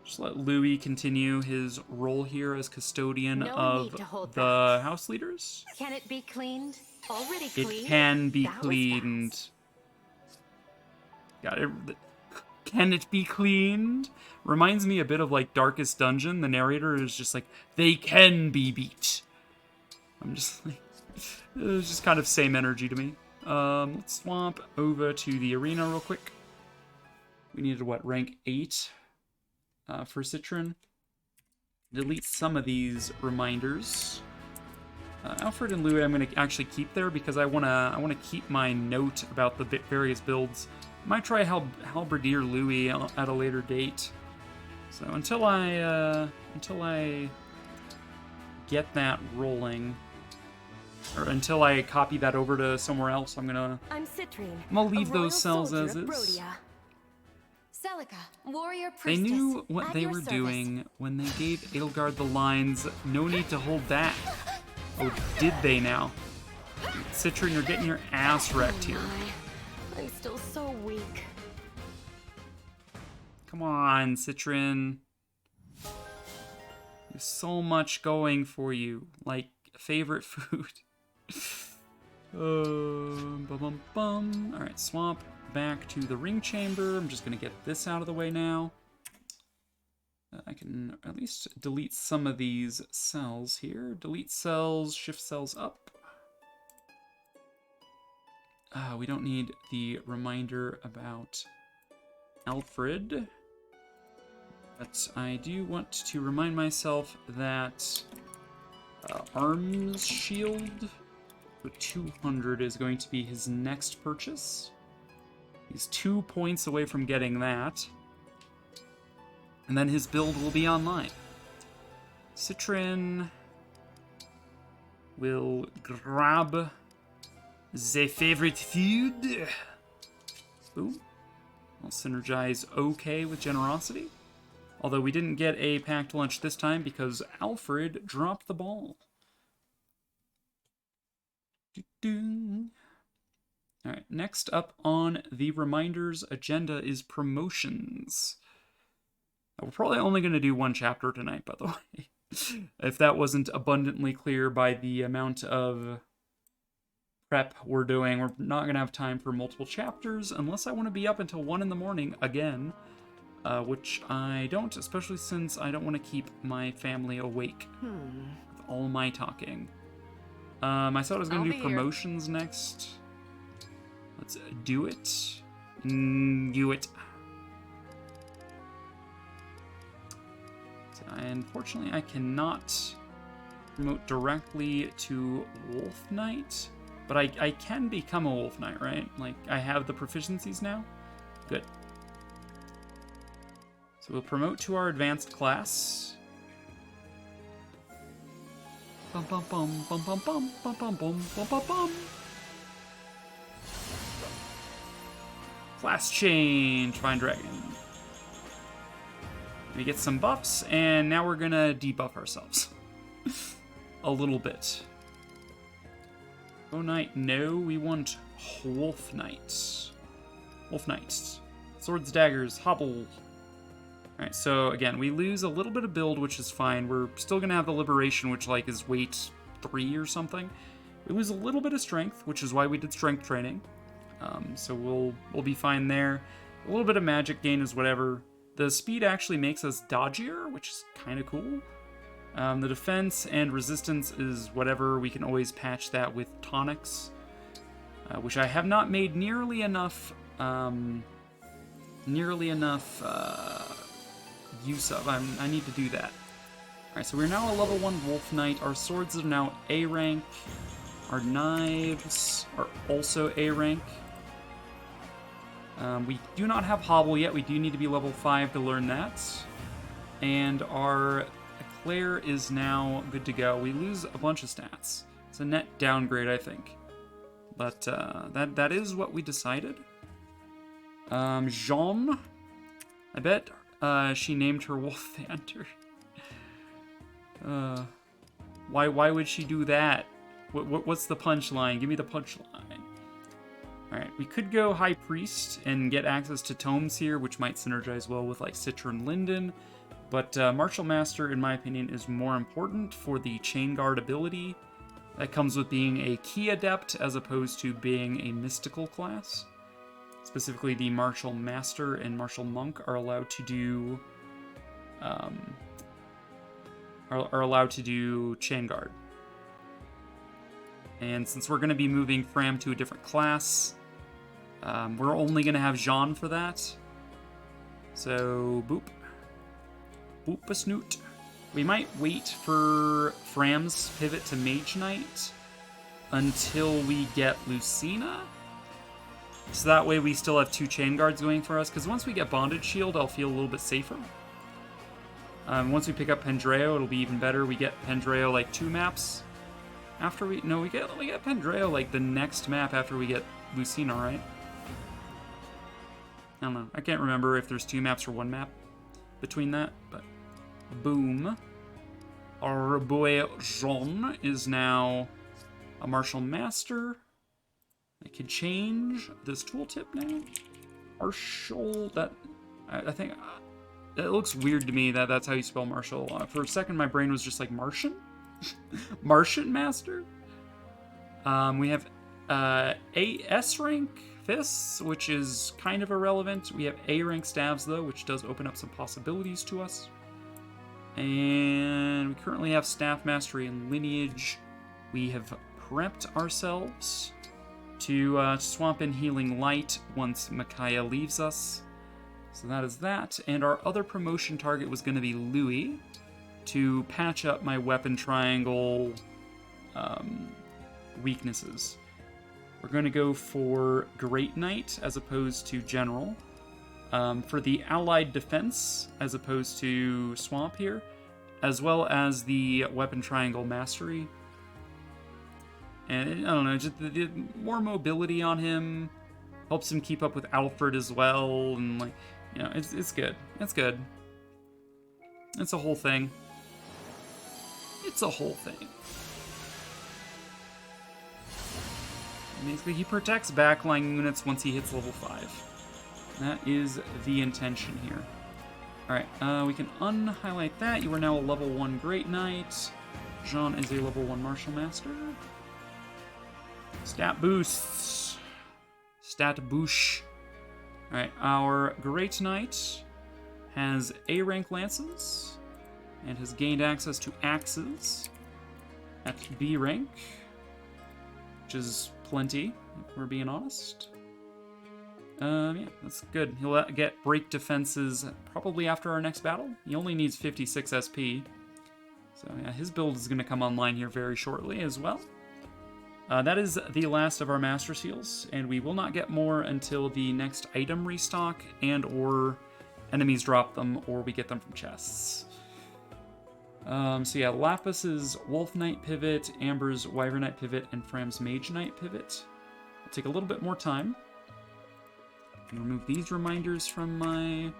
just let Louis continue his role here as custodian No of need to hold the house leaders. Can it be cleaned? Already It cleaned? can be That was cleaned. Got it. Can it be cleaned? Reminds me a bit of like Darkest Dungeon. The narrator is just like, they can be beat. I'm just like, it was just kind of same energy to me. Let's swap over to the arena real quick. We needed what, rank 8 for Citron. Delete some of these reminders. Alfred and Louis, I'm going to actually keep there because I want to keep my note about the various builds. I might try Halberdier Louis at a later date. So until I get that rolling, or until I copy that over to somewhere else, I'm gonna Citrine. leave a those royal cells soldier as of is. Brodia. Celica, warrior They priestess. knew what at they your were service. doing when they gave Edelgard the lines, no need to hold back. Oh, did they now? Citron, you're getting your ass wrecked here. I'm still so weak. Come on, Citron. There's so much going for you, like favorite food. Bum bum bum. All right, swap back to the ring chamber. I'm just gonna get this out of the way now. I can at least delete some of these cells here. Delete cells, shift cells up. We don't need the reminder about Alfred. But I do want to remind myself that Arms Shield for 200 is going to be his next purchase. He's 2 points away from getting that. And then his build will be online. Citrin will grab the favorite food. Boom. I'll synergize okay with generosity. Although we didn't get a packed lunch this time because Alfred dropped the ball. Alright, next up on the reminders agenda is promotions. We're probably only going to do one chapter tonight, by the way. If that wasn't abundantly clear by the amount of prep we're doing, we're not going to have time for multiple chapters unless I want to be up until 1 in the morning again. Which I don't, especially since I don't want to keep my family awake with all my talking. I said I was going to do promotions next. Let's do it. Do it. So unfortunately, I cannot promote directly to Wolf Knight, but I can become a Wolf Knight, right? Like, I have the proficiencies now? Good. So we'll promote to our advanced class. Bum bum bum bum bum bum bum bum bum bum bum bum. Class change, Fine Dragon. We get some buffs, and now we're gonna debuff ourselves a little bit. Oh Knight, no, we want Wolf Knights. Wolf Knights. Swords, daggers, hobble. Alright, so again, we lose a little bit of build, which is fine. We're still going to have the Liberation, which like is weight 3 or something. We lose a little bit of strength, which is why we did strength training. So we'll be fine there. A little bit of magic gain is whatever. The speed actually makes us dodgier, which is kind of cool. The defense and resistance is whatever. We can always patch that with tonics, which I have not made nearly enough use of. I need to do that. Alright, so we're now a level 1 Wolf Knight. Our swords are now A rank. Our knives are also A rank. We do not have Hobble yet. We do need to be level 5 to learn that. And our Eclair is now good to go. We lose a bunch of stats. It's a net downgrade, I think. But that is what we decided. Jean, I bet she named her Wolf Panther. Why would she do that? What's the punchline? Give me the punchline. Alright, we could go High Priest and get access to tomes here, which might synergize well with like Citra and Linden. But Martial Master, in my opinion, is more important for the Chain Guard ability. That comes with being a Key Adept as opposed to being a mystical class. Specifically, the Martial Master and Martial Monk are allowed to do Chain Guard. And since we're going to be moving Fram to a different class, we're only going to have Jean for that. So, boop. Boop a snoot. We might wait for Fram's pivot to Mage Knight until we get Lucina. So that way we still have 2 Chain Guards going for us, because once we get Bondage Shield, I'll feel a little bit safer. Once we pick up Pendreo, it'll be even better. We get Pendreo like 2 maps after we... No, we get Pendreo like the next map after we get Lucina, right? I don't know. I can't remember if there's 2 maps or 1 map between that, but... Boom. Our boy Jean is now a Martial Master. I could change this tooltip now. Martial, that... I think... it looks weird to me that that's how you spell Martial. For a second, my brain was just like Martian? Martian Master? We have S rank fists, which is kind of irrelevant. We have A rank staves, though, which does open up some possibilities to us. And we currently have Staff Mastery and Lineage. We have prepped ourselves to swap in Healing Light once Micaiah leaves us. So that is that. And our other promotion target was going to be Louis to patch up my weapon triangle weaknesses. We're going to go for Great Knight as opposed to General. for the allied defense as opposed to swamp here, as well as the weapon triangle mastery. And I don't know, just the more mobility on him helps him keep up with Alfred as well, and like, you know, it's good. It's good. It's a whole thing. It's a whole thing. Basically, he protects backline units once he hits level 5. That is the intention here. Alright, we can unhighlight that. You are now a level 1 Great Knight. Jean is a level 1 Martial Master. Stat boosts. Stat boosh. Alright, our Great Knight has A rank lances and has gained access to axes at B rank, which is plenty, if we're being honest. Yeah, that's good. He'll get break defenses probably after our next battle. He only needs 56 SP. So yeah, his build is going to come online here very shortly as well. That is the last of our Master Seals, and we will not get more until the next item restock and or enemies drop them or we get them from chests. So yeah, Lapis's Wolf Knight pivot, Amber's Wyvern Knight pivot, and Fram's Mage Knight pivot. It'll take a little bit more time. I can remove these reminders from my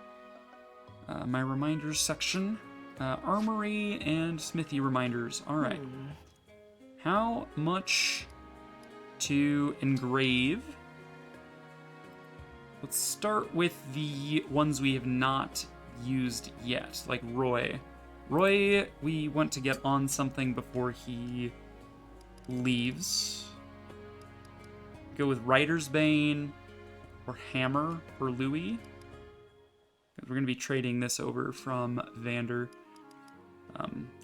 my reminders section. Armory and Smithy reminders. All right. How much to engrave? Let's start with the ones we have not used yet, like Roy. Roy, we want to get on something before he leaves. Go with Rider's Bane or Hammer for Louis. We're going to be trading this over from Vander.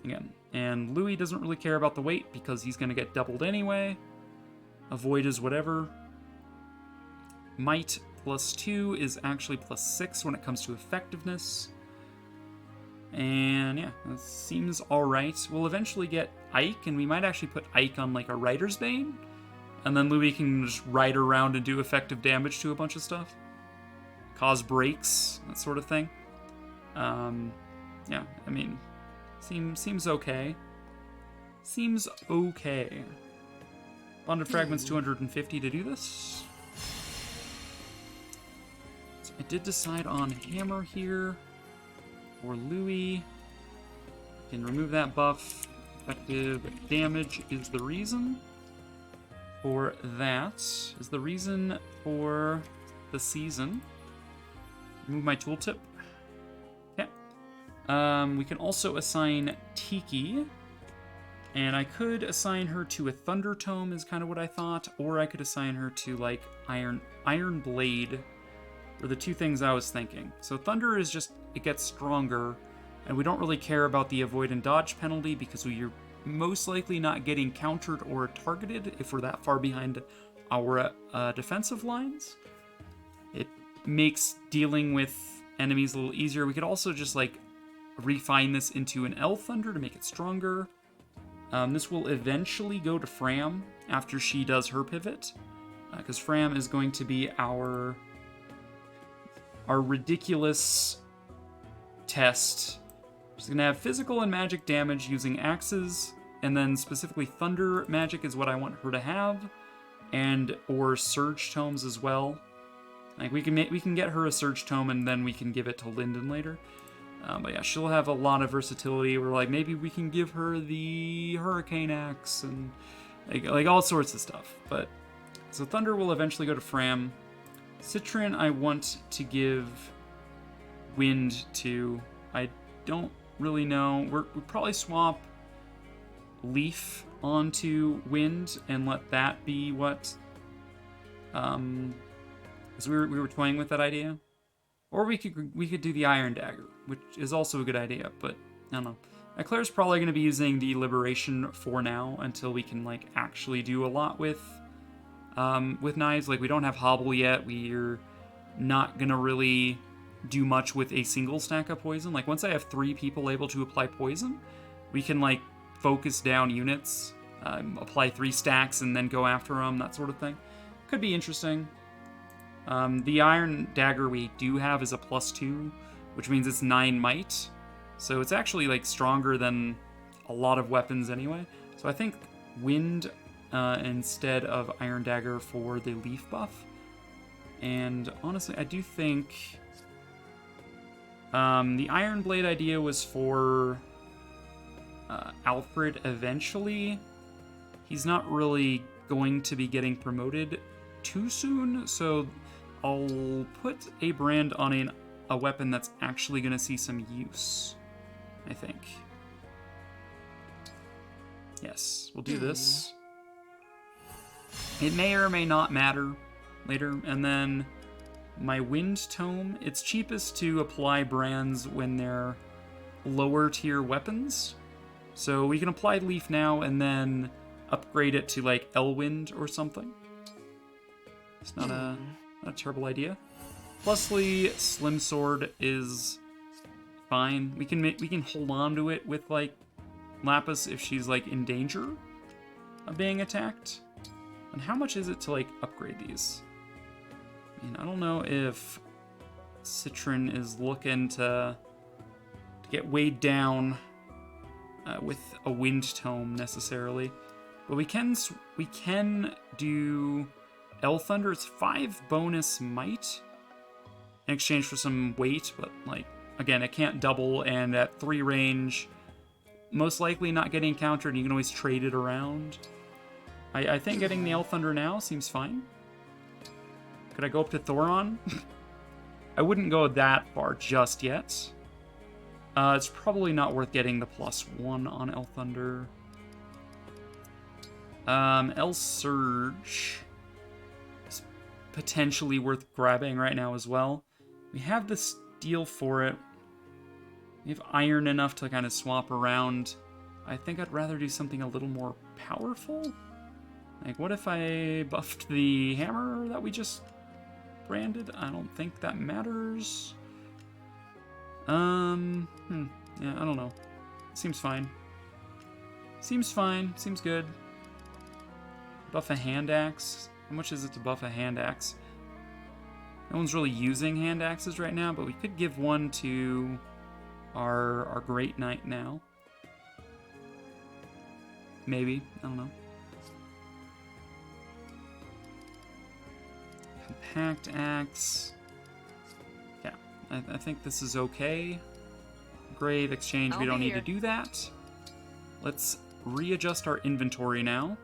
Again, and Louis doesn't really care about the weight because he's going to get doubled anyway. Avoid is whatever. Might +2 is actually +6 when it comes to effectiveness. And yeah, that seems alright. We'll eventually get Ike, and we might actually put Ike on like a Rider's Bane. And then Louis can just ride around and do effective damage to a bunch of stuff. Cause breaks, that sort of thing. Yeah, I mean, seems okay. Seems okay. Bonded Fragments 250 to do this. So I did decide on Hammer here for Louis. Can remove that buff. Effective damage is the reason for that. Is the reason for the season. Remove my tooltip. Okay. We can also assign Tiki. And I could assign her to a Thunder Tome is kind of what I thought. Or I could assign her to like Iron Blade. Were the two things I was thinking. So Thunder is just, it gets stronger. And we don't really care about the avoid and dodge penalty because we're most likely not getting countered or targeted if we're that far behind our defensive lines. It makes dealing with enemies a little easier. We could also just like refine this into an L Thunder to make it stronger. This will eventually go to Fram after she does her pivot, because Fram is going to be our ridiculous test. She's going to have physical and magic damage using axes, and then specifically thunder magic is what I want her to have, and or surge tomes as well. Like we can get her a surge tome and then we can give it to Lyndon later. But yeah, she'll have a lot of versatility. We're like, maybe we can give her the Hurricane Axe and like all sorts of stuff. But so Thunder will eventually go to Fram. Citron, I want to give Wind to. I don't really know. We probably swap Leaf onto Wind and let that be what. Because we were toying with that idea. Or we could do the Iron Dagger, which is also a good idea, but I don't know. Claire's probably going to be using the Liberation for now until we can like actually do a lot with knives. Like we don't have Hobble yet. We're not going to really do much with a single stack of poison. Like once I have 3 people able to apply poison, we can like focus down units, apply 3 stacks and then go after them, that sort of thing. Could be interesting. The iron dagger we do have is a +2, which means it's 9 might. So it's actually like stronger than a lot of weapons anyway. So I think wind instead of iron dagger for the leaf buff. And honestly, I do think the iron blade idea was for Alfred eventually. He's not really going to be getting promoted too soon, so I'll put a brand on a weapon that's actually going to see some use, I think. Yes, we'll do this. It may or may not matter later. And then my Wind Tome, it's cheapest to apply brands when they're lower tier weapons. So we can apply Leaf now and then upgrade it to like Elwind or something. It's not a terrible idea. Plusly, Slim Sword is fine. We can hold on to it with like Lapis if she's like in danger of being attacked. And how much is it to like upgrade these? I mean, I don't know if Citron is looking to get weighed down with a Wind Tome necessarily, but we can do El Thunder. It's 5 bonus might in exchange for some weight, but like again, it can't double, and at 3 range, most likely not getting countered, and you can always trade it around. I think getting the El Thunder now seems fine. Could I go up to Thoron? I wouldn't go that far just yet. It's probably not worth getting the +1 on El Thunder. El Surge is potentially worth grabbing right now as well. We have the steel for it. We have iron enough to kind of swap around. I think I'd rather do something a little more powerful. Like, what if I buffed the hammer that we just branded? I don't think that matters. Yeah, I don't know. Seems fine. Seems fine. Seems good. Buff a hand axe. How much is it to buff a hand axe? No one's really using hand axes right now, but we could give one to our Great Knight now. Maybe. I don't know. Compact axe. Yeah, I think this is okay. Grave exchange, we don't need to do that. Let's readjust our inventory now.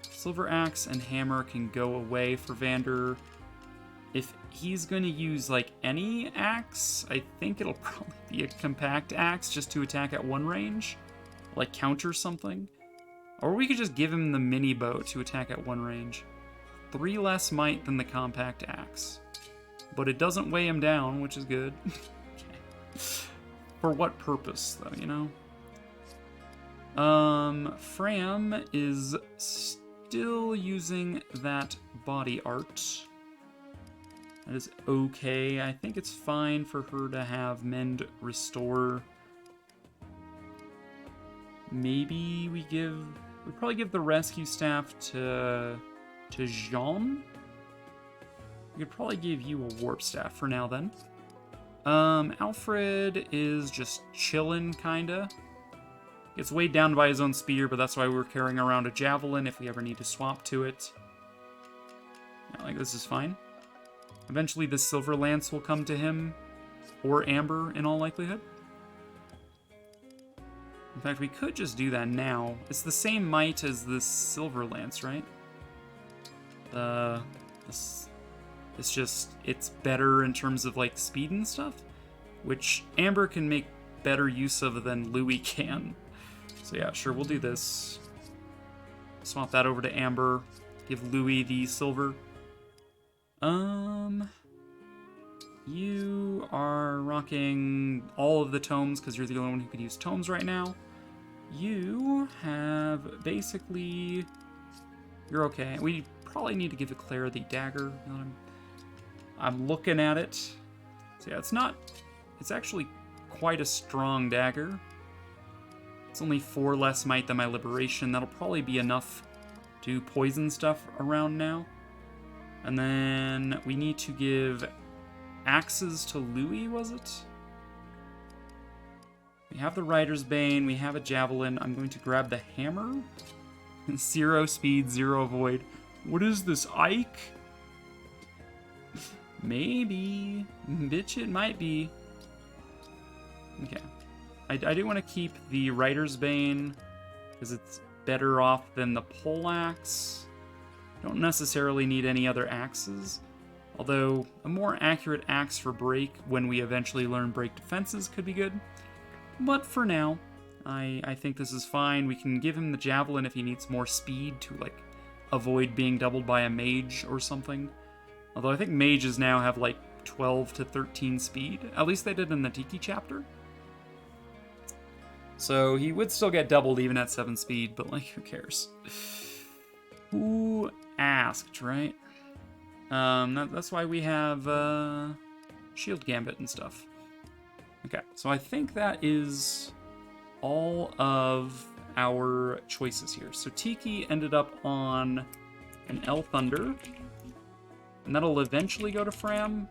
Silver axe and hammer can go away for Vander. If he's going to use like any axe, I think it'll probably be a compact axe just to attack at 1 range, like counter something. Or we could just give him the mini bow to attack at 1 range. 3 less might than the compact axe. But it doesn't weigh him down, which is good. Okay. For what purpose, though, you know? Fram is still using that body art. That is okay. I think it's fine for her to have Mend Restore. Maybe we probably give the rescue staff to Jean. We could probably give you a warp staff for now then. Alfred is just chillin', kinda. Gets weighed down by his own spear, but that's why we're carrying around a javelin if we ever need to swap to it. Yeah, like, this is fine. Eventually the silver lance will come to him, or Amber in all likelihood. In fact, we could just do that now. It's the same might as the silver lance, right? It's better in terms of like speed and stuff, which Amber can make better use of than Louis can. So yeah, sure, we'll do this. Swap that over to Amber. Give Louis the silver. You are rocking all of the tomes because you're the only one who could use tomes right now. You have basically... You're okay. We probably need to give Claire the dagger. I'm looking at it. So yeah, it's actually quite a strong dagger. It's only 4 less might than my liberation. That'll probably be enough to poison stuff around now. And then we need to give axes to Louis, was it? We have the Rider's Bane, we have a Javelin. I'm going to grab the hammer. 0 speed, 0 avoid. What is this, Ike? Maybe. Bitch, it might be. Okay. I do want to keep the Rider's Bane, because it's better off than the Poleaxe. Don't necessarily need any other axes. Although, a more accurate axe for break when we eventually learn break defenses could be good. But for now, I think this is fine. We can give him the Javelin if he needs more speed to, like, avoid being doubled by a mage or something. Although I think mages now have, like, 12 to 13 speed. At least they did in the Tiki chapter. So he would still get doubled even at 7 speed, but, like, who cares? Who asked, right? That's why we have Shield Gambit and stuff. Okay, so I think that is all of our choices here. So Tiki ended up on an El Thunder, and that'll eventually go to Fram,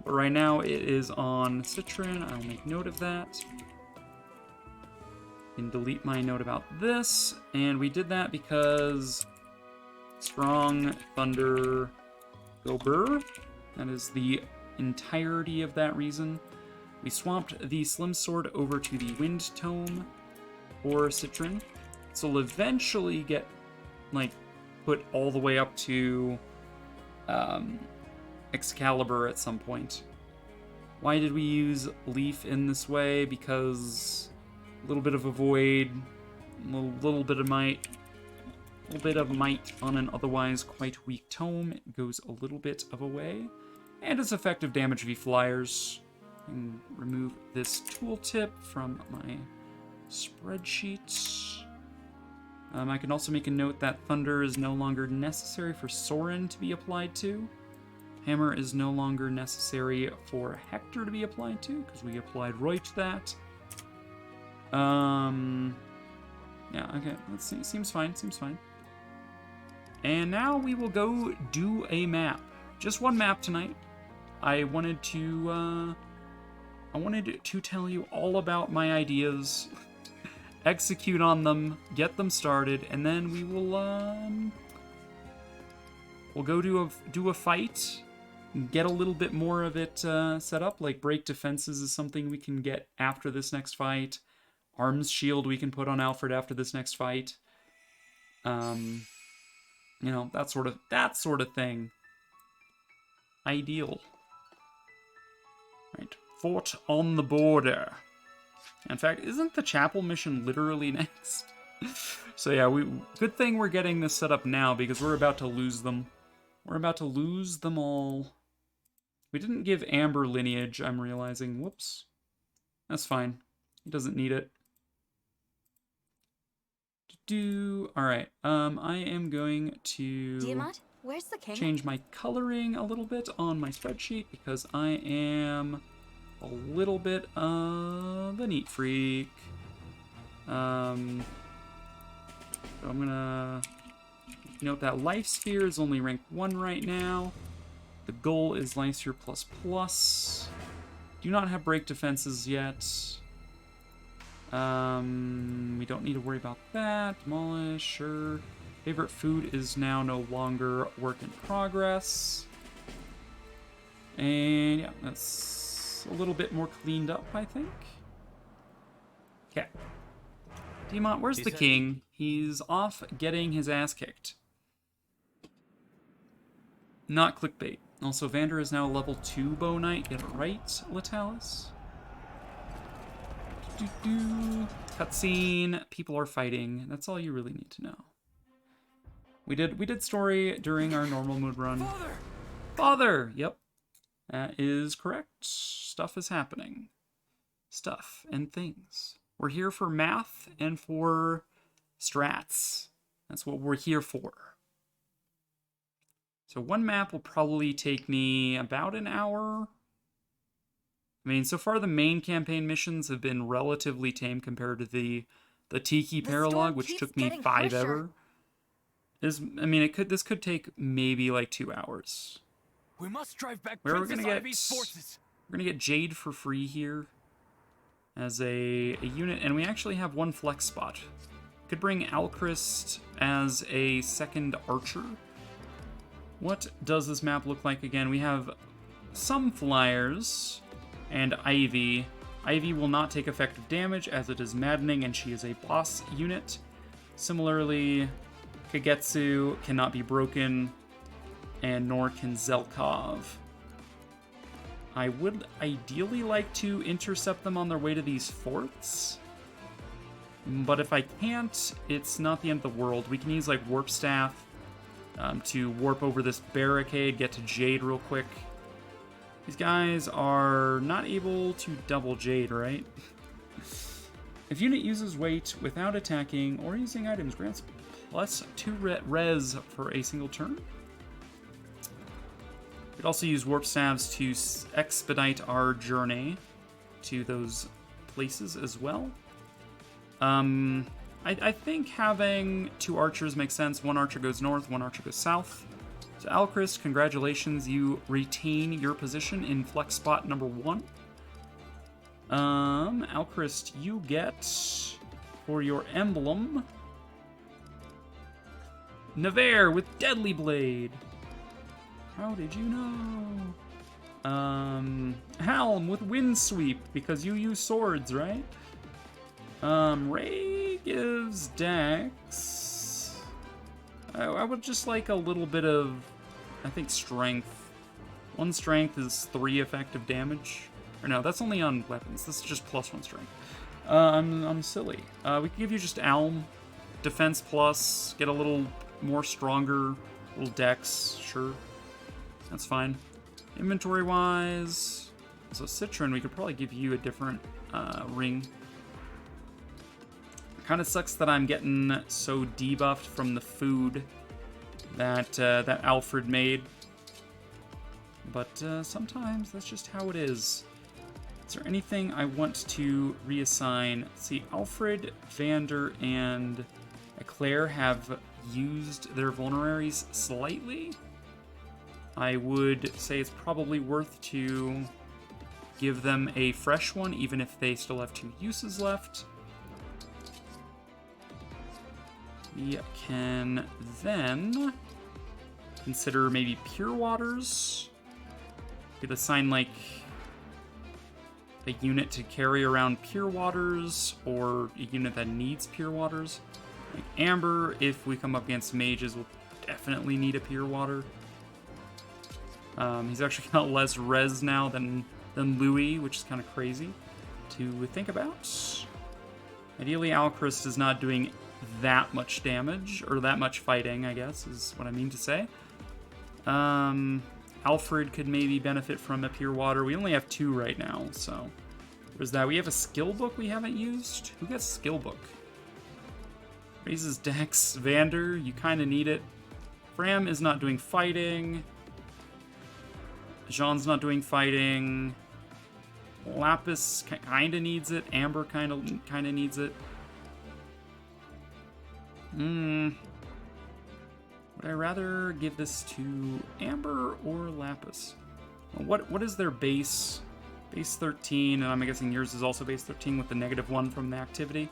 but right now it is on Citron. I'll make note of that. And delete my note about this, and we did that because Strong Thunder Gober. That is the entirety of that reason. We swapped the Slim Sword over to the Wind Tome for Citron. So it'll eventually get, like, put all the way up to Excalibur at some point. Why did we use Leaf in this way? Because a little bit of Avoid, a little bit of Might, a little bit of Might on an otherwise quite weak tome. It goes a little bit of a way. And it's effective damage v flyers. And remove this tooltip from my spreadsheet. I can also make a note that Thunder is no longer necessary for Soren to be applied to. Hammer is no longer necessary for Hector to be applied to, because we applied Roy to that. Yeah, okay, let's see. Seems fine, seems fine. And now we will go do a map. Just one map tonight. I wanted to tell you all about my ideas, execute on them, get them started, and then we will we'll go do a fight, get a little bit more of it set up. Like break defenses is something we can get after this next fight. Arms shield we can put on Alfred after this next fight. You know, that sort of thing. Ideal. Right. Fort on the border. In fact, isn't the chapel mission literally next? So yeah, good thing we're getting this set up now because we're about to lose them. We're about to lose them all. We didn't give Amber lineage, I'm realizing. Whoops. That's fine. He doesn't need it. Alright, I am going to Diamant, where's the king? change my coloring a little bit on my spreadsheet because I am a little bit of a neat freak. So I'm gonna note that Life Sphere is only rank 1 right now. The goal is Life Sphere ++. Do not have break defenses yet. We don't need to worry about that. Demolish, sure. Favorite food is now no longer work in progress. And yeah, that's a little bit more cleaned up, I think. Okay. Diamant, where's the king? He's off getting his ass kicked. Not clickbait. Also, Vander is now a level 2 bow knight. Get it right, Latalis. Cutscene. People are fighting. That's all you really need to know. We did story during our normal mode run. Father! Yep. That is correct. Stuff is happening. Stuff and things. We're here for math and for strats. That's what we're here for. So one map will probably take me about an hour. I mean, so far the main campaign missions have been relatively tame compared to the Tiki Paralogue, which took me 5 ever. I mean, this could take maybe like 2 hours. We must drive back We're Princess gonna Ivy's forces. We're gonna get Jade for free here as a unit, and we actually have 1 flex spot. Could bring Alchrist as a second archer. What does this map look like again? We have some flyers and Ivy. Ivy will not take effective damage as it is maddening and she is a boss unit. Similarly, Kagetsu cannot be broken, and nor can Zelkov. I would ideally like to intercept them on their way to these forts, but if I can't, it's not the end of the world. We can use like Warp Staff to warp over this barricade, get to Jade real quick. These guys are not able to double Jade, right? If unit uses weight without attacking or using items, grants plus 2 res for a single turn. We could also use warp staves to expedite our journey to those places as well. I think having 2 archers makes sense. 1 archer goes north, 1 archer goes south. So Alchrist, congratulations, you retain your position in flex spot number 1. Alchrist, you get for your emblem Navarre with Deadly Blade. How did you know? Helm with Windsweep, because you use swords, right? Ray gives Dex. I would just like a little bit of, I think, strength. 1 strength is 3 effective damage. Or no, that's only on weapons. This is just +1 strength. I'm silly. We can give you just Alm. Defense plus, get a little more stronger, little Dex, sure. That's fine. Inventory-wise, so Citron, we could probably give you a different ring. Kind of sucks that I'm getting so debuffed from the food that that Alfred made. But sometimes that's just how it is. Is there anything I want to reassign? Let's see, Alfred, Vander, and Eclair have used their vulneraries slightly. I would say it's probably worth to give them a fresh one, even if they still have 2 uses left. We can then consider maybe Pure Waters. Could assign like a unit to carry around Pure Waters, or a unit that needs Pure Waters. Like Amber, if we come up against mages, will definitely need a Pure Water. He's actually got less res now than Louis, which is kind of crazy to think about. Ideally, Alchrist is not doing that much damage, or that much fighting, I guess, is what I mean to say. Alfred could maybe benefit from a Pure Water. We only have 2 right now, so there's that. We have a skill book we haven't used. Who gets skill book? Raises Dex. Vander, you kind of need it. Fram is not doing fighting. Jean's not doing fighting. Lapis kind of needs it. Amber kind of needs it. Would I rather give this to Amber or Lapis? Well, what is their base? Base 13, and I'm guessing yours is also base 13 with the -1 from the activity.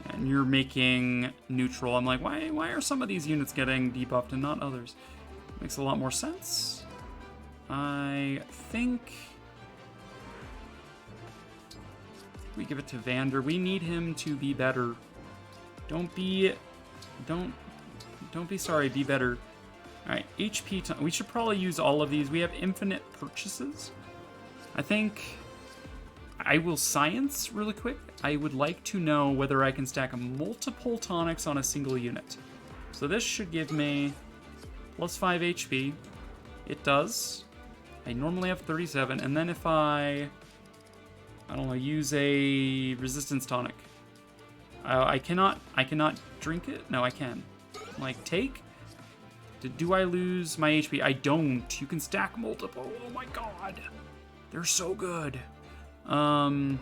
And you're making neutral. I'm like, why are some of these units getting debuffed and not others? Makes a lot more sense. I think we give it to Vander. We need him to be better. Don't be sorry, be better. Alright, HP time. We should probably use all of these. We have infinite purchases. I think I will science really quick. I would like to know whether I can stack multiple tonics on a single unit. So this should give me +5 HP. It does. I normally have 37, and then if I don't know, use a resistance tonic. I cannot drink it? No, I can. Like, take? Do I lose my HP? I don't. You can stack multiple. Oh my god. They're so good. In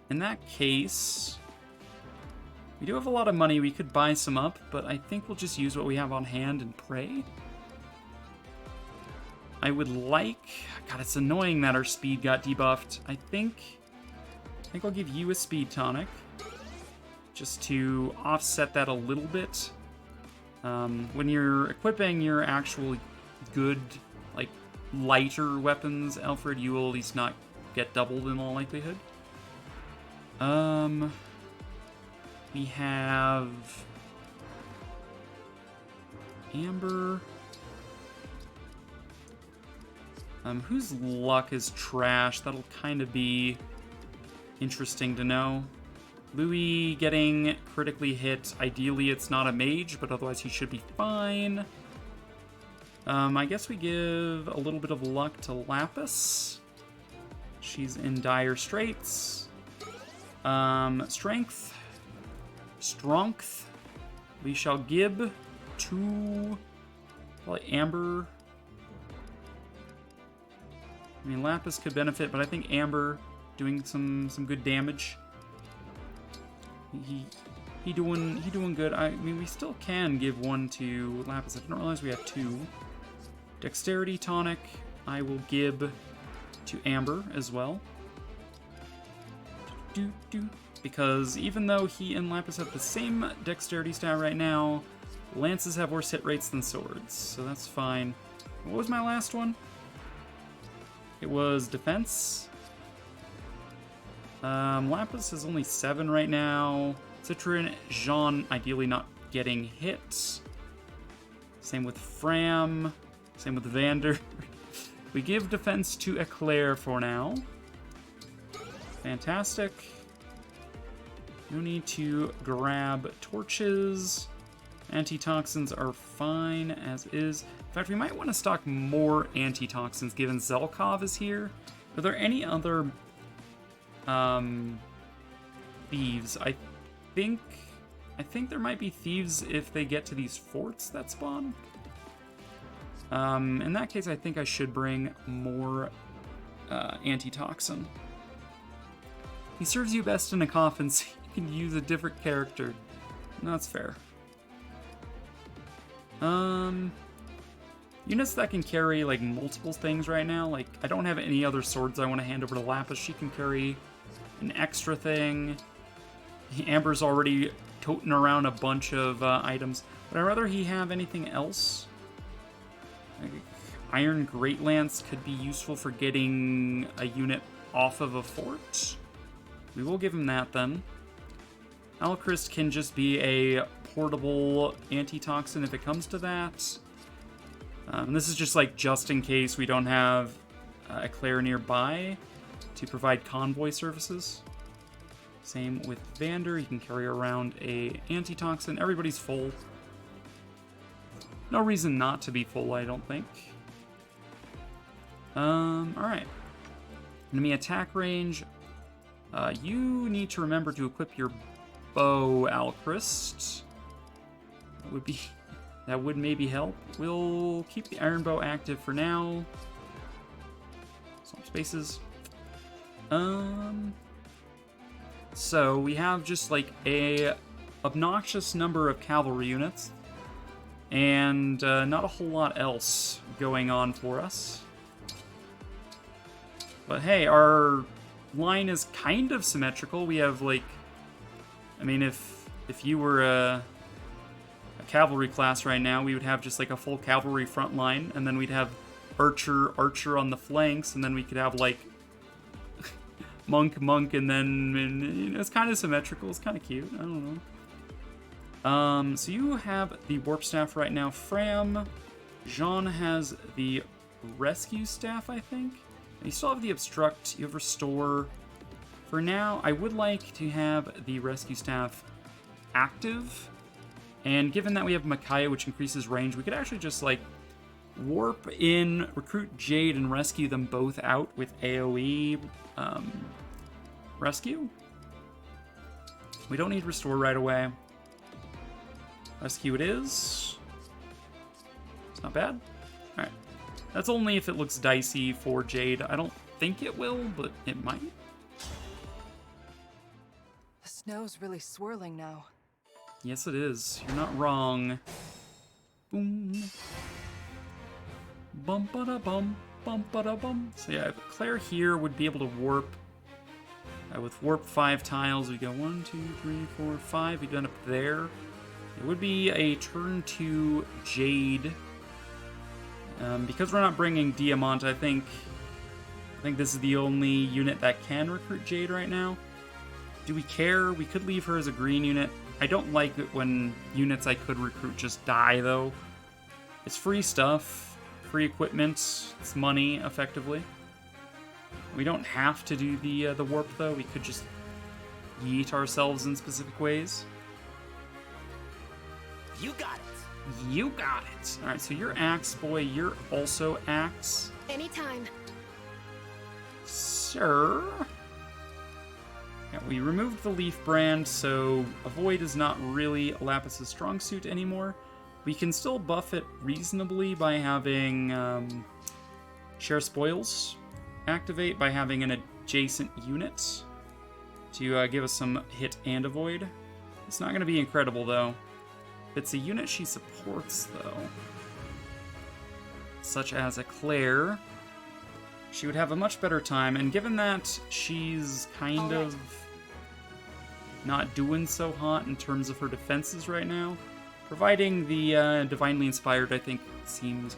that case, We do have a lot of money. We could buy some up, but I think we'll just use what we have on hand and pray. I would like... God, it's annoying that our speed got debuffed. I think I'll give you a speed tonic, just to offset that a little bit. When you're equipping your actual good, like, lighter weapons, Alfred, you will at least not get doubled in all likelihood. We have Amber. Whose luck is trash? That'll kind of be interesting to know. Louis getting critically hit. Ideally, it's not a mage, but otherwise he should be fine. I guess we give a little bit of luck to Lapis. She's in dire straits. Strength. We shall give to probably Amber. I mean, Lapis could benefit, but I think Amber doing some good damage. He doing good. I mean, we still can give one to Lapis. I didn't realize we have two. Dexterity tonic, I will give to Amber as well. Because even though he and Lapis have the same dexterity stat right now, lances have worse hit rates than swords, so that's fine. What was my last one? It was defense. Lapis is only 7 right now. Citron, Jean, ideally not getting hit. Same with Fram. Same with Vander. We give defense to Eclair for now. Fantastic. No need to grab torches. Antitoxins are fine as is. In fact, we might want to stock more antitoxins given Zelkov is here. Are there any other thieves? I think there might be thieves if they get to these forts that spawn. In that case, I think I should bring more antitoxin. He serves you best in a coffin, so you can use a different character. That's fair. Units that can carry, like, multiple things right now. Like, I don't have any other swords I want to hand over to Lapis. She can carry an extra thing. Amber's already toting around a bunch of items. Would I rather he have anything else? Like, Iron Great Lance could be useful for getting a unit off of a fort. We will give him that, then. Alchrist can just be a portable antitoxin if it comes to that. And this is just like just in case we don't have Eclair nearby to provide convoy services. Same with Vander. You can carry around a antitoxin. Everybody's full. No reason not to be full, I don't think. Alright. Enemy attack range. You need to remember to equip your bow, Alchrist. That would maybe help. We'll keep the iron bow active for now. Swap spaces. So we have just like a obnoxious number of cavalry units, and not a whole lot else going on for us. But hey, our line is kind of symmetrical. We have like, I mean, if you were a cavalry class right now, we would have just like a full cavalry front line, and then we'd have archer on the flanks, and then we could have like monk, and then, you know, it's kind of symmetrical. It's kind of cute. I don't know. So you have the warp staff right now. Fram, Jean has the rescue staff, I think. You still have the obstruct. You have restore. For now, I would like to have the rescue staff active. And given that we have Micaiah, which increases range, we could actually just, like, warp in, recruit Jade, and rescue them both out with AoE rescue. We don't need restore right away. Rescue it is. It's not bad. Alright. That's only if it looks dicey for Jade. I don't think it will, but it might. The snow's really swirling now. Yes, it is. You're not wrong. Boom. Bum-ba-da-bum. Bum-ba-da-bum. So yeah, Claire here would be able to warp. With warp 5 tiles, we go 1, 2, 3, 4, 5. We'd end up there. It would be a turn 2 Jade. Because we're not bringing Diamant, I think this is the only unit that can recruit Jade right now. Do we care? We could leave her as a green unit. I don't like it when units I could recruit just die, though. It's free stuff, free equipment, it's money, effectively. We don't have to do the warp, though. We could just yeet ourselves in specific ways. You got it. You got it. All right, so you're Axe Boy. You're also Axe. Anytime. Sir. Yeah, we removed the Leaf brand, so Avoid is not really Lapis' strong suit anymore. We can still buff it reasonably by having Share Spoils activate, by having an adjacent unit to give us some hit and avoid. It's not going to be incredible, though. It's a unit she supports, though, such as a Claire, she would have a much better time, and given that she's kind of not doing so hot in terms of her defenses right now, providing the Divinely Inspired, I think, seems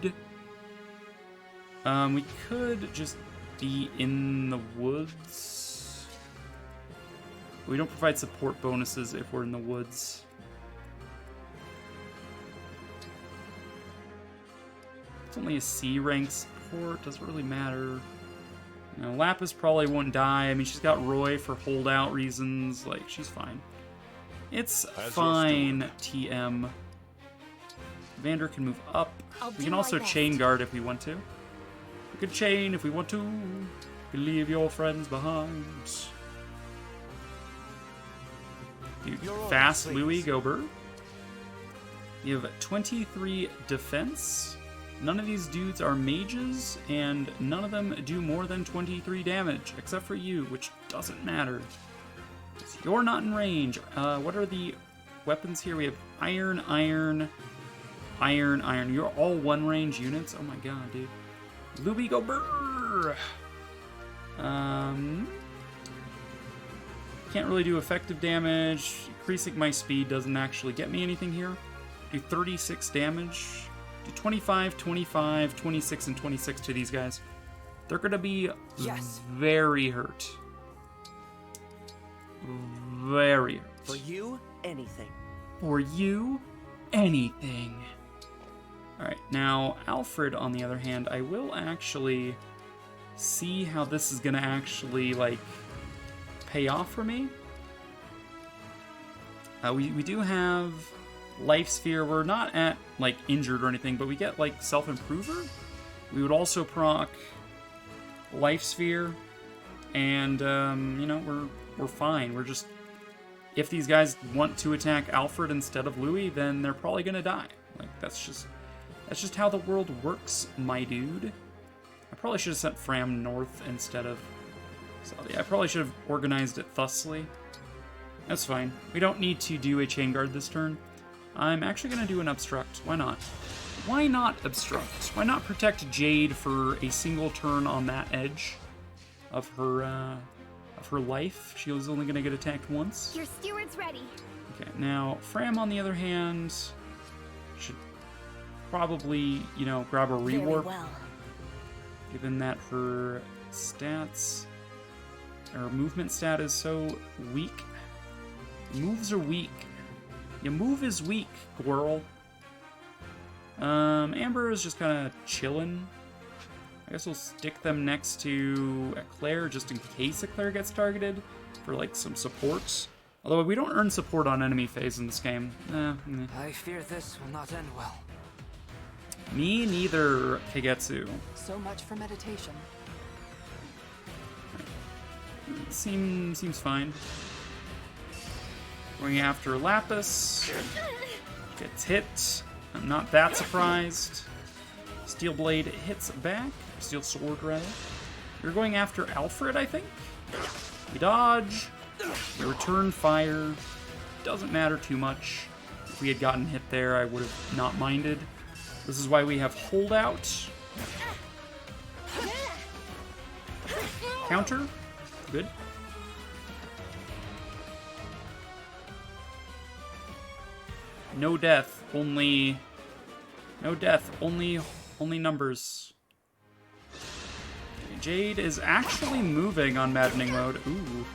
good. We could just be in the woods. We don't provide support bonuses if we're in the woods. It's only a C rank support, doesn't really matter. You know, Lapis probably won't die. I mean, she's got Roy for holdout reasons. Like, she's fine. It's fine, TM. Vander can move up. We can also chain guard if we want to. We could chain if we want to. You can leave your friends behind. Dude, fast Louis Gober. You have 23 defense. None of these dudes are mages, and none of them do more than 23 damage, except for you, which doesn't matter. You're not in range. What are the weapons here? We have iron, iron, iron, iron. You're all one-range units? Oh my god, dude. Louis Gober! Can't really do effective damage. Increasing my speed doesn't actually get me anything here. Do 36 damage. Do 25, 25, 26, and 26 to these guys. They're gonna be very hurt. Very hurt. For you, anything. For you, anything. Alright, now Alfred, on the other hand, I will actually see how this is gonna actually, like, pay off for me. We do have Life Sphere. We're not at, like, injured or anything, but we get, like, Self-Improver. We would also proc Life Sphere, and, you know, we're fine. We're just, if these guys want to attack Alfred instead of Louis, then they're probably gonna die. Like, that's just how the world works, my dude. I probably should have sent Fram north instead of South. Yeah, I probably should have organized it thusly. That's fine. We don't need to do a chain guard this turn. I'm actually going to do an obstruct. Why not? Why not obstruct? Why not protect Jade for a single turn on that edge of her life? She was only going to get attacked once. Your steward's ready. Okay, now Fram, on the other hand, should probably, you know, grab a rewarp. Well. Given that her stats, her movement stat is so weak. Moves are weak. Your move is weak, Squirrel. Amber is just kind of chilling. I guess we'll stick them next to Eclair just in case Eclair gets targeted for, like, some supports. Although we don't earn support on enemy phase in this game. I fear this will not end well. Me neither, Kagetsu. So much for meditation. Seems fine. Going after Lapis. Gets hit. I'm not that surprised. Steel Blade hits back. Steel Sword, rather. You're going after Alfred, I think? We dodge. We return fire. doesn't matter too much. If we had gotten hit there, I would have not minded. This is why we have holdout. Counter. Good. No death, only... No death, only numbers. Jade is actually moving on Maddening Mode. Ooh.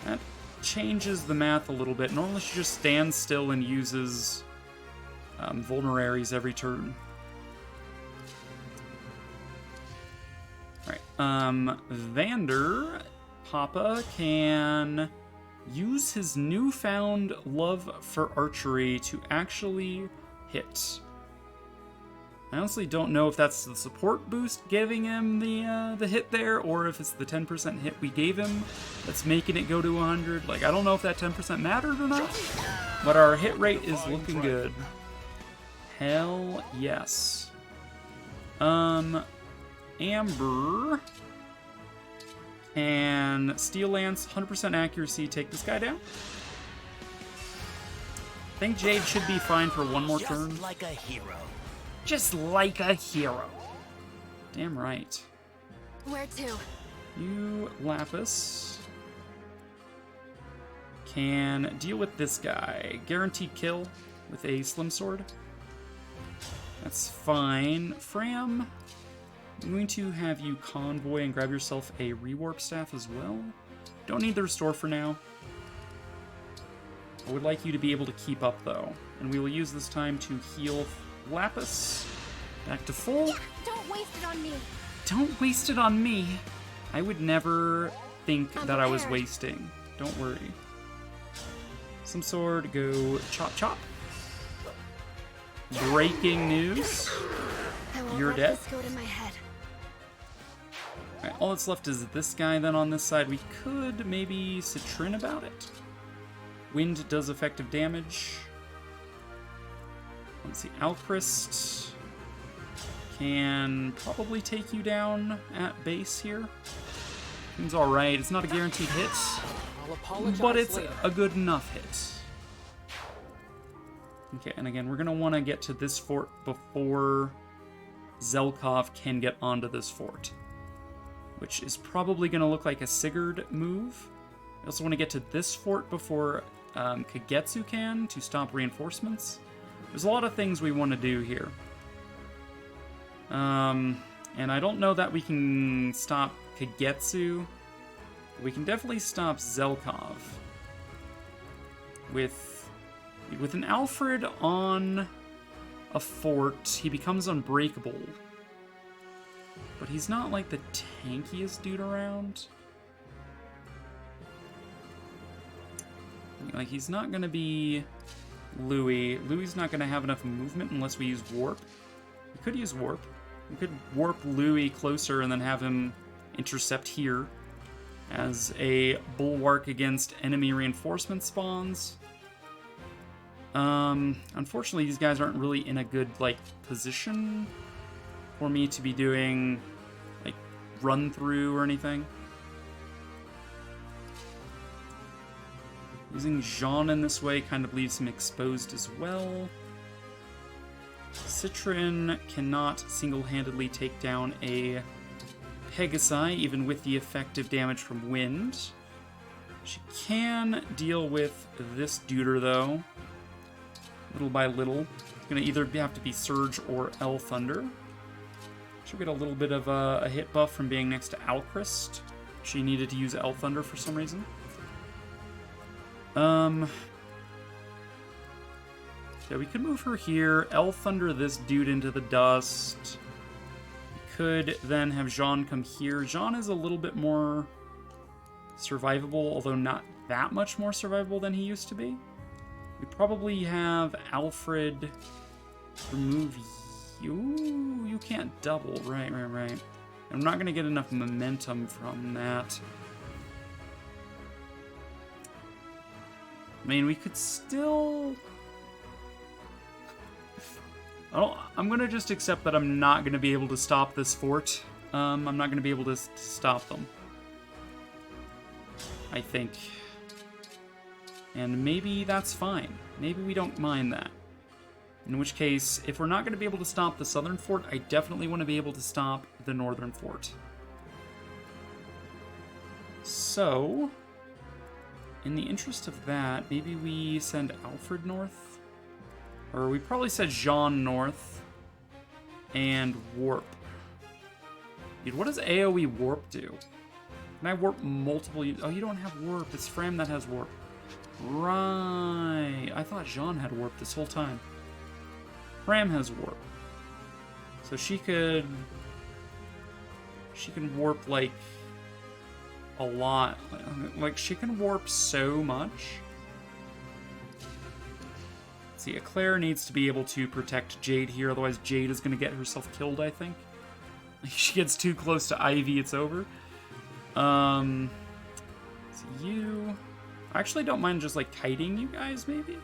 That changes the math a little bit. Normally she just stands still and uses vulneraries every turn. Alright, Vander, Papa can use his newfound love for archery to actually hit. I honestly don't know if that's the support boost giving him the hit there, or if it's the 10% hit we gave him that's making it go to 100. Like, I don't know if that 10% mattered or not, but our hit rate is looking good. Hell yes. Amber and Steel Lance, 100% accuracy, take this guy down. I think Jade should be fine for one more turn. Just like a hero. Just like a hero. Damn right. Where to? You, Lapis, can deal with this guy. Guaranteed kill with a Slim Sword. That's fine. Fram, I'm going to have you convoy and grab yourself a rewarp staff as well. Don't need the restore for now. I would like you to be able to keep up though. And we will use this time to heal Lapis back to full. Don't waste it on me. Don't waste it on me. I would never think that I was wasting. Don't worry. Some sword, go chop chop. Breaking news. You're dead. Go to my head. Alright, all that's left is this guy then on this side. We could maybe Citrin about it. Wind does effective damage. Let's see, Alchrist can probably take you down at base here. Seems alright. It's not a guaranteed hit, but it's a good enough hit. Okay, and again, we're going to want to get to this fort before Zelkov can get onto this fort, which is probably going to look like a Sigurd move. I also want to get to this fort before Kagetsu can to stop reinforcements. There's a lot of things we want to do here. And I don't know that we can stop Kagetsu. We can definitely stop Zelkov. With an Alfred on a fort, he becomes unbreakable. But he's not like the tankiest dude around. Like, he's not going to be Louis. Louis's not going to have enough movement unless we use Warp. We could use Warp. We could Warp Louis closer and then have him intercept here as a bulwark against enemy reinforcement spawns. Unfortunately, these guys aren't really in a good, like, position for me to be doing, like, run-through or anything. Using Jean in this way kind of leaves him exposed as well. Citrin cannot single-handedly take down a Pegasi, even with the effective damage from wind. She can deal with this duder, though. Little by little. It's going to either have to be Surge or L Thunder. She'll get a little bit of a hit buff from being next to Alchrist. She needed to use L Thunder for some reason. Yeah, we could move her here, L Thunder this dude into the dust. We could then have Jean come here. Jean is a little bit more survivable, although not that much more survivable than he used to be. We probably have Alfred remove you. You can't double. Right. I'm not going to get enough momentum from that. I mean, we could still... I'm going to just accept that I'm not going to be able to stop this fort. I'm not going to be able to stop them. I think. And maybe that's fine. Maybe we don't mind that. In which case, if we're not going to be able to stop the southern fort, I definitely want to be able to stop the northern fort. So, in the interest of that, maybe we send Alfred north? Or we probably send Jean north. And warp. Dude, what does AoE warp do? Can I warp multiple... Oh, you don't have warp. It's Fram that has warp. Right. I thought Jean had warp this whole time. Fram has warp. So she could... She can warp, like... a lot. Like, she can warp so much. Let's see, Eclair needs to be able to protect Jade here, otherwise Jade is going to get herself killed, I think. If she gets too close to Ivy, it's over. So you... I actually don't mind just, like, kiting you guys, maybe?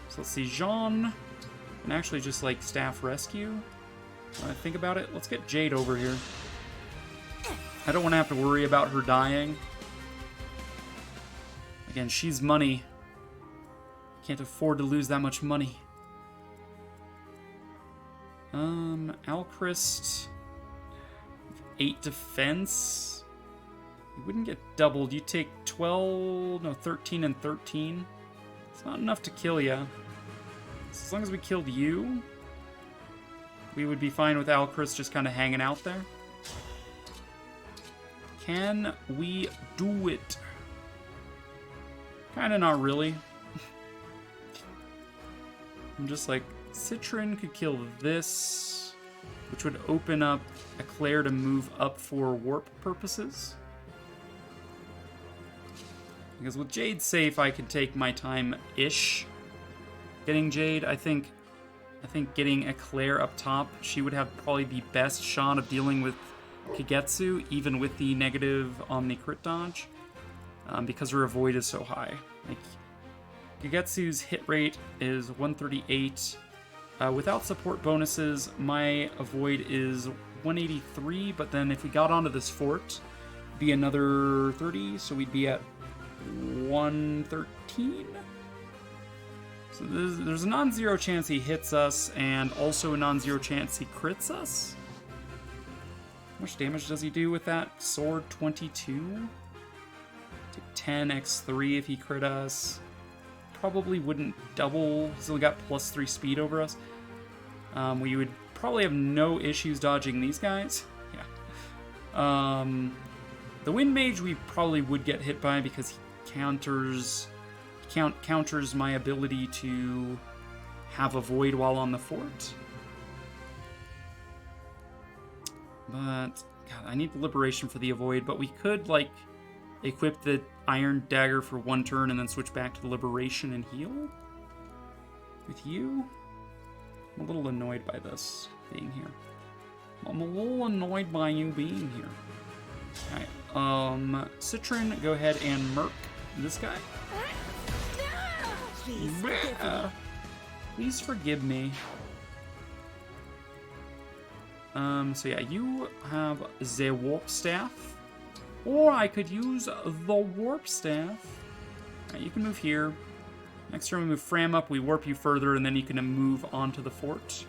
So let's see, Jean can actually just, like, staff rescue. When I think about it, let's get Jade over here. I don't want to have to worry about her dying. Again, she's money. Can't afford to lose that much money. Alchrist... 8 defense. You wouldn't get doubled. You take 12... No, 13 and 13. It's not enough to kill you. As long as we killed you, we would be fine with Alchrist just kind of hanging out there. Can we do it? Kinda not really. I'm just like, Citron could kill this, which would open up Eclair to move up for warp purposes. Because with Jade safe, I can take my time-ish getting Jade. I think getting Eclair up top, she would have probably the best shot of dealing with Kagetsu, even with the negative Omni crit dodge, because her avoid is so high. Like, Kagetsu's hit rate is 138. Without support bonuses, my avoid is 183, but then if we got onto this fort, it'd be another 30, so we'd be at 113? So there's a non-zero chance he hits us, and also a non-zero chance he crits us. How much damage does he do with that sword? 22? Take 10 x3 if he crit us. Probably wouldn't double, still got +3 speed over us. We would probably have no issues dodging these guys. Yeah. The Wind Mage we probably would get hit by because he counters my ability to have a void while on the fort. But, God, I need the Liberation for the avoid, but we could, like, equip the Iron Dagger for one turn and then switch back to the Liberation and heal? With you? I'm a little annoyed by this being here. I'm a little annoyed by you being here. Alright, Citron, go ahead and murk this guy. Please forgive me. So yeah, you have the Warp Staff. Or I could use the Warp Staff. Alright, you can move here. Next turn we move Fram up, we warp you further, and then you can move onto the fort.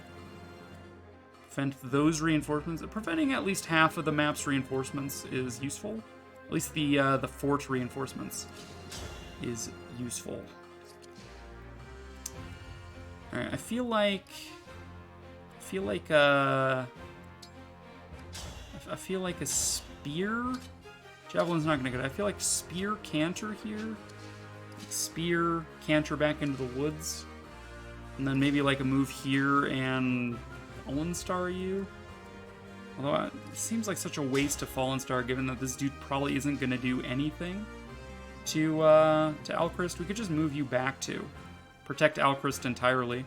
Prevent those reinforcements. Preventing at least half of the map's reinforcements is useful. At least the fort reinforcements is useful. Alright, I feel like a spear. Javelin's not gonna get it. I feel like spear canter here. Spear canter back into the woods, and then maybe like a move here and Fallen Star you. Although it seems like such a waste to Fallen Star, given that this dude probably isn't gonna do anything to Alchrist. We could just move you back to protect Alchrist entirely.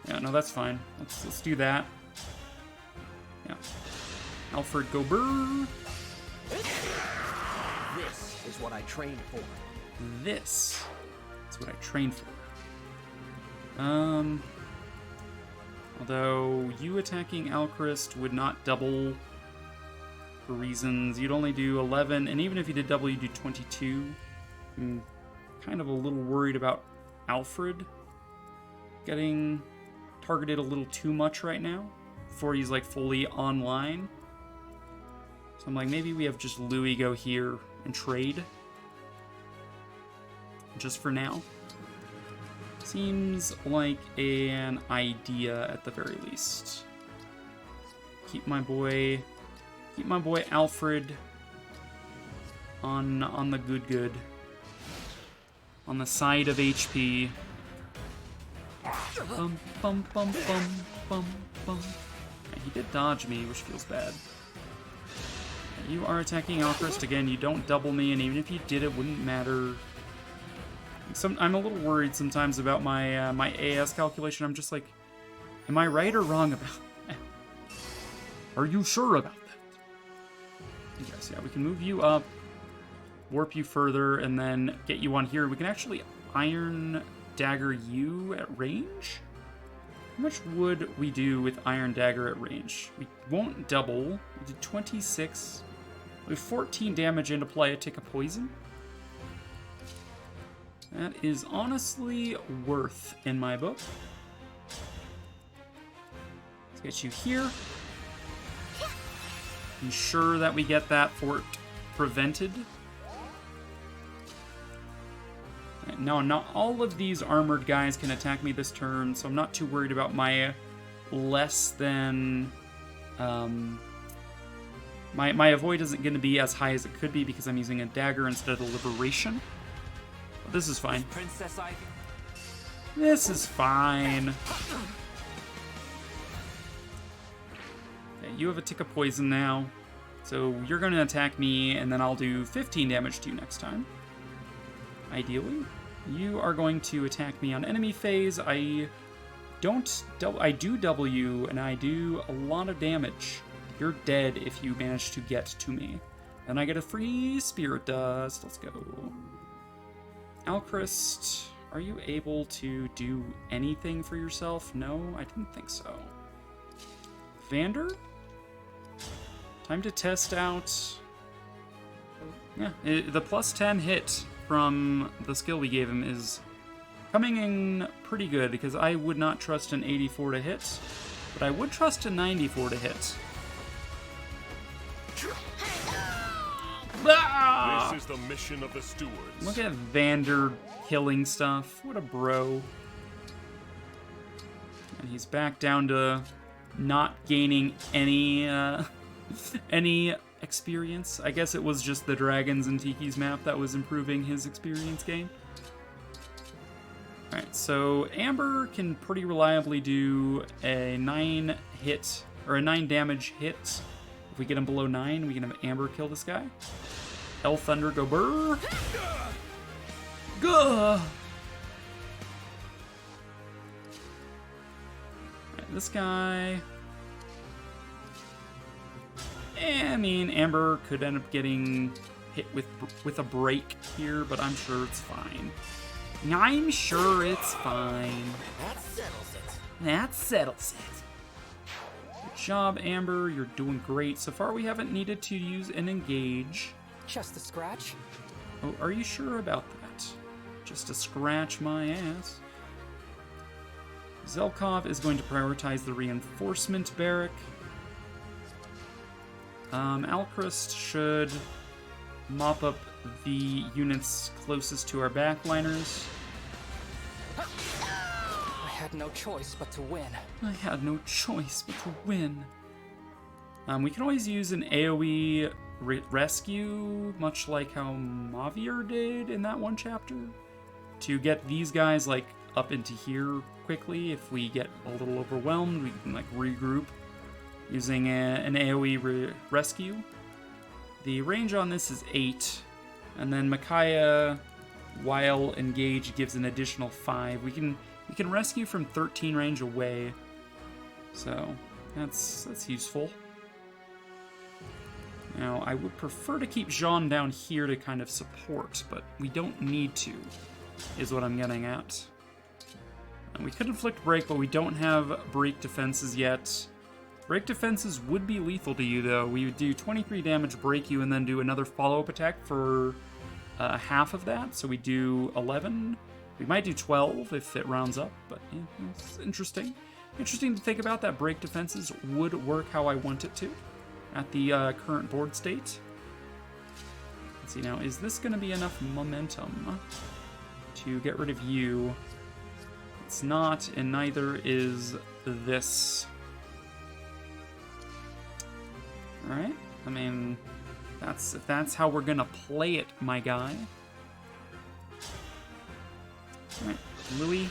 Yeah, no, that's fine. Let's do that. Yeah. Alfred, go burr. This is what I trained for. This is what I trained for. Although you attacking Alchrist would not double for reasons. You'd only do 11, and even if you did double, you'd do 22. kind of a little worried about Alfred getting targeted a little too much right now before he's like fully online. So I'm like, maybe we have just Louis go here and trade. Just for now. Seems like an idea at the very least. Keep my boy Alfred on the good. On the side of HP. Bum bum bum bum bum bum. Yeah, he did dodge me, which feels bad. You are attacking Alchrist again. You don't double me, and even if you did, it wouldn't matter. I'm a little worried sometimes about my my AS calculation. I'm just like, am I right or wrong about that? Are you sure about that? Yes, yeah, we can move you up, warp you further, and then get you on here. We can actually Iron Dagger you at range? How much would we do with Iron Dagger at range? We won't double. We did 26. We have 14 damage into play a tick of poison. That is honestly worth in my book. Let's get you here. Ensure that we get that fort prevented. No, not all of these armored guys can attack me this turn, so I'm not too worried about my less than... My avoid isn't going to be as high as it could be because I'm using a dagger instead of liberation. But this is fine. Princess Ivy. This is fine. Okay, you have a tick of poison now, so you're going to attack me, and then I'll do 15 damage to you next time. Ideally. You are going to attack me on enemy phase. I do double you, and I do a lot of damage. You're dead if you manage to get to me. Then I get a free Spirit Dust. Let's go. Alchrist, are you able to do anything for yourself? No, I didn't think so. Vander? Time to test out... Yeah, the plus 10 hit from the skill we gave him is coming in pretty good, because I would not trust an 84 to hit, but I would trust a 94 to hit. Ah! This is the mission of the stewards. Look at Vander killing stuff. What a bro. And he's back down to not gaining any any experience. I guess it was just the dragons in Tiki's map that was improving his experience gain. Alright, so Amber can pretty reliably do a 9 hit, or a 9 damage hit. If we get him below 9, we can have Amber kill this guy. Hell Thunder go burr. Gah! Alright, this guy... I mean, Amber could end up getting hit with a break here, but I'm sure it's fine. I'm sure it's fine. That settles it. That settles it. Good job, Amber. You're doing great. So far, we haven't needed to use an engage. Just a scratch? Oh, are you sure about that? Just to scratch my ass. Zelkov is going to prioritize the reinforcement barrack. Alchrist should mop up the units closest to our backliners. I had no choice but to win. I had no choice but to win. We can always use an AoE rescue, much like how Mavier did in that one chapter, to get these guys like up into here quickly. If we get a little overwhelmed, we can like regroup using an AoE rescue. The range on this is 8, and then Micaiah, while engaged, gives an additional 5. We can rescue from 13 range away, so that's useful. Now, I would prefer to keep Jean down here to kind of support, but we don't need to, is what I'm getting at. And we could inflict break, but we don't have break defenses yet. Break defenses would be lethal to you, though. We would do 23 damage, break you, and then do another follow-up attack for half of that, so we do 11. We might do 12 if it rounds up, but yeah, it's interesting. Interesting to think about that break defenses would work how I want it to at the current board state. Let's see now, is this going to be enough momentum to get rid of you? It's not, and neither is this. Alright, I mean, if that's how we're gonna play it, my guy. Alright, Louis.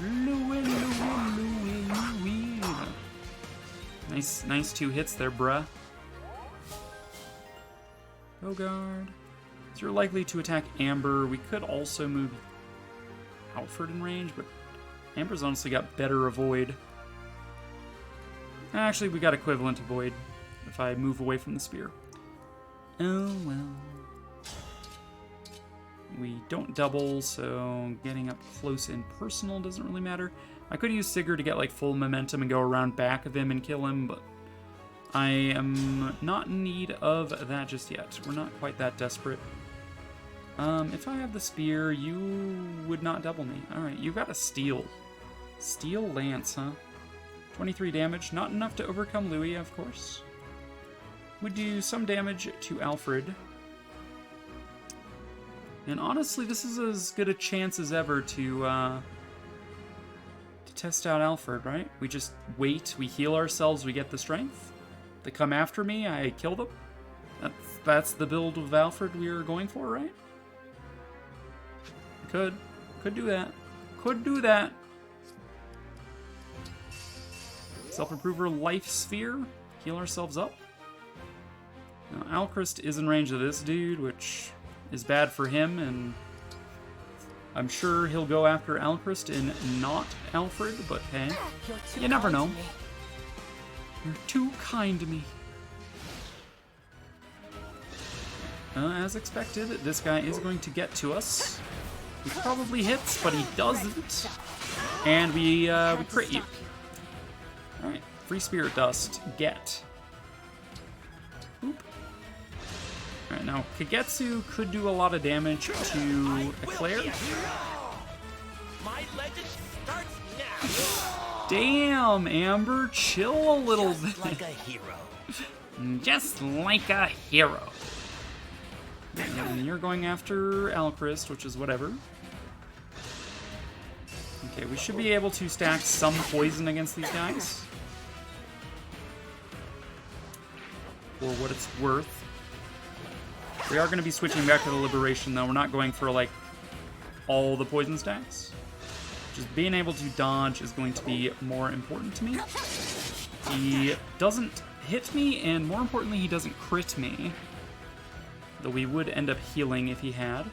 Louis. Nice 2 hits there, bruh. Bogard. So you're likely to attack Amber. We could also move Alfred in range, but Amber's honestly got better avoid. Actually, we got equivalent avoid if I move away from the spear. Oh well. We don't double, so getting up close and personal doesn't really matter. I could use Sigurd to get like full momentum and go around back of him and kill him, but I am not in need of that just yet. We're not quite that desperate. If I have the spear, you would not double me. Alright, you got a steel. Steel lance, huh? 23 damage, not enough to overcome Louis, of course. Would do some damage to Alfred. And honestly, this is as good a chance as ever to test out Alfred, right? We just wait, we heal ourselves, we get the strength. They come after me, I kill them. That's the build of Alfred we are going for, right? Could do that. Could do that. Self-improver life sphere. Heal ourselves up. Now, Alchrist is in range of this dude, which is bad for him, and I'm sure he'll go after Alchrist and not Alfred, but hey, you never know. You're too kind to me. As expected, this guy is going to get to us. He probably hits, but he doesn't. And we crit you. Alright, free spirit dust, get. Boop. Alright, now Kagetsu could do a lot of damage to Eclair. My legend starts now. Damn, Amber, chill a little bit. Just like a hero. Just like a hero. And you're going after Alchrist, which is whatever. Okay, we should be able to stack some poison against these guys. For what it's worth. We are going to be switching back to the Liberation, though. We're not going for, like, all the poison stacks. Just being able to dodge is going to be more important to me. He doesn't hit me, and more importantly, he doesn't crit me. Though we would end up healing if he had.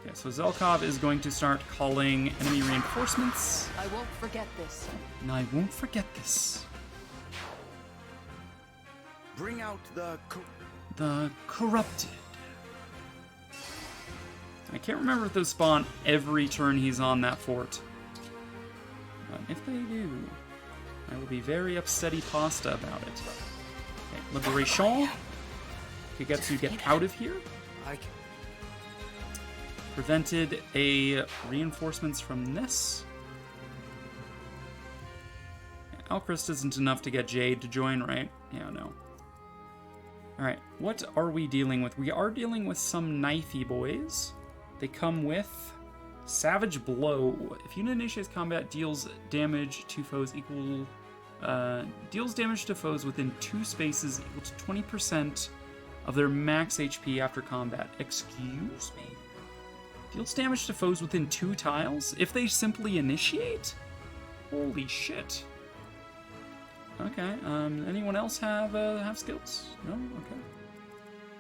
Okay, so Zelkov is going to start calling enemy reinforcements. I won't forget this. And I won't forget this. Bring out the corrupted. I can't remember if those spawn every turn he's on that fort. But if they do, I will be very upsetty pasta about it. Okay, Liberation. Kagetsu, get out of here. Prevented a reinforcements from this. Alchrist isn't enough to get Jade to join, right? Yeah, no. Alright, what are we dealing with? We are dealing with some knifey boys. They come with Savage Blow. If unit initiates combat, deals damage to foes equal... deals damage to foes within 2 spaces equal to 20% of their max HP after combat. Excuse me? Deals damage to foes within 2 tiles if they simply initiate? Holy shit. Okay, anyone else have skills? No? Okay.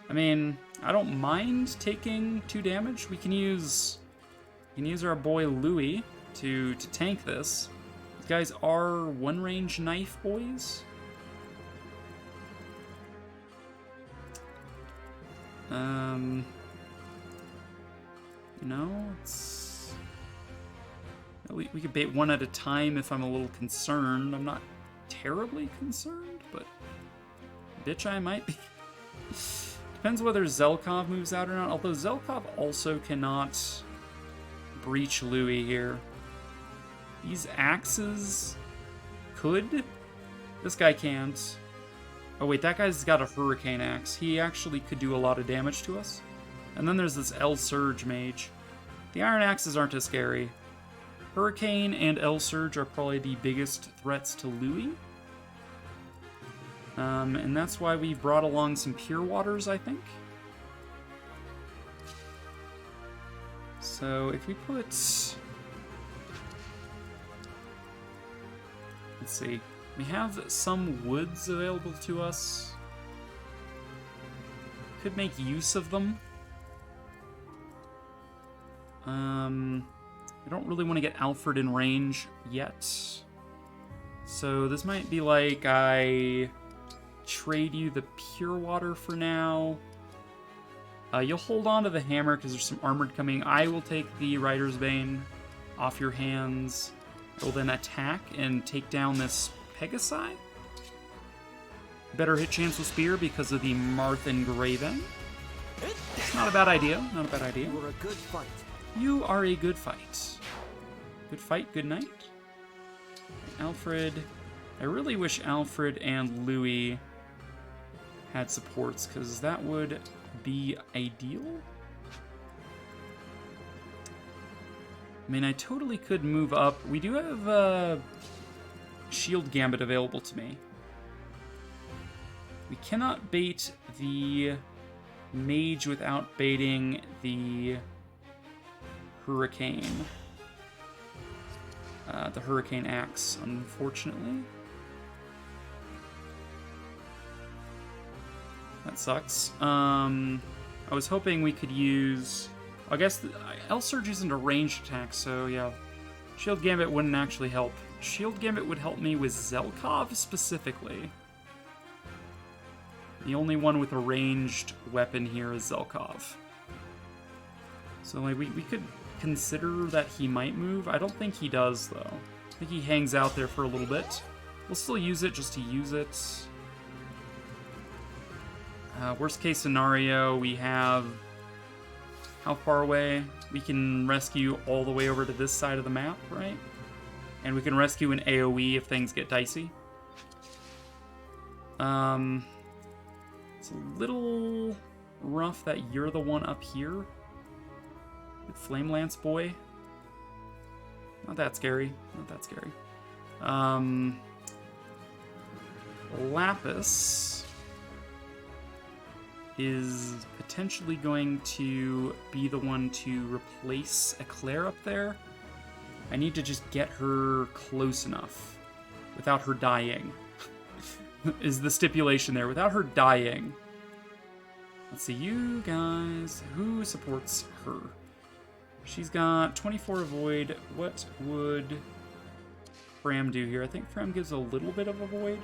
I mean, I don't mind taking 2 damage. We can use our boy Louis to tank this. These guys are 1-range knife boys. You know, it's... We could bait 1 at a time if I'm a little concerned. I'm not terribly concerned, but bitch, I might be. Depends whether Zelkov moves out or not, although Zelkov also cannot breach Louis here. These axes could. This guy can't. Oh wait, that guy's got a hurricane axe. He actually could do a lot of damage to us. And then there's this El Surge mage. The iron axes aren't as scary. Hurricane and El Surge are probably the biggest threats to Louis. And that's why we brought along some Pure Waters, I think. So if we put... Let's see. We have some woods available to us. Could make use of them. I don't really want to get Alfred in range yet. So this might be like I trade you the Pure Water for now. You'll hold on to the hammer because there's some armored coming. I will take the Rider's Bane off your hands. I will then attack and take down this Pegasi. Better hit chance with Spear because of the Marth Engraven. It's not a bad idea. Not a bad idea. You're a good fight. You are a good fight. Good fight, good night. Alfred. I really wish Alfred and Louis had supports, because that would be ideal. I mean, I totally could move up. We do have Shield Gambit available to me. We cannot bait the mage without baiting the Hurricane. The Hurricane Axe, unfortunately. That sucks. I was hoping we could use... I guess El Surge isn't a ranged attack, so yeah. Shield Gambit wouldn't actually help. Shield Gambit would help me with Zelkov specifically. The only one with a ranged weapon here is Zelkov. So like we could consider that he might move. I don't think he does, though. I think he hangs out there for a little bit. We'll still use it just to use it. Worst case scenario, we have... How far away? We can rescue all the way over to this side of the map, right? And we can rescue an AoE if things get dicey. It's a little rough that you're the one up here. With Flame Lance Boy. Not that scary. Not that scary. Lapis is potentially going to be the one to replace Eclair up there. I need to just get her close enough without her dying. Is the stipulation there. Without her dying. Let's see, you guys. Who supports her? She's got 24 Avoid. What would Fram do here? I think Fram gives a little bit of Avoid.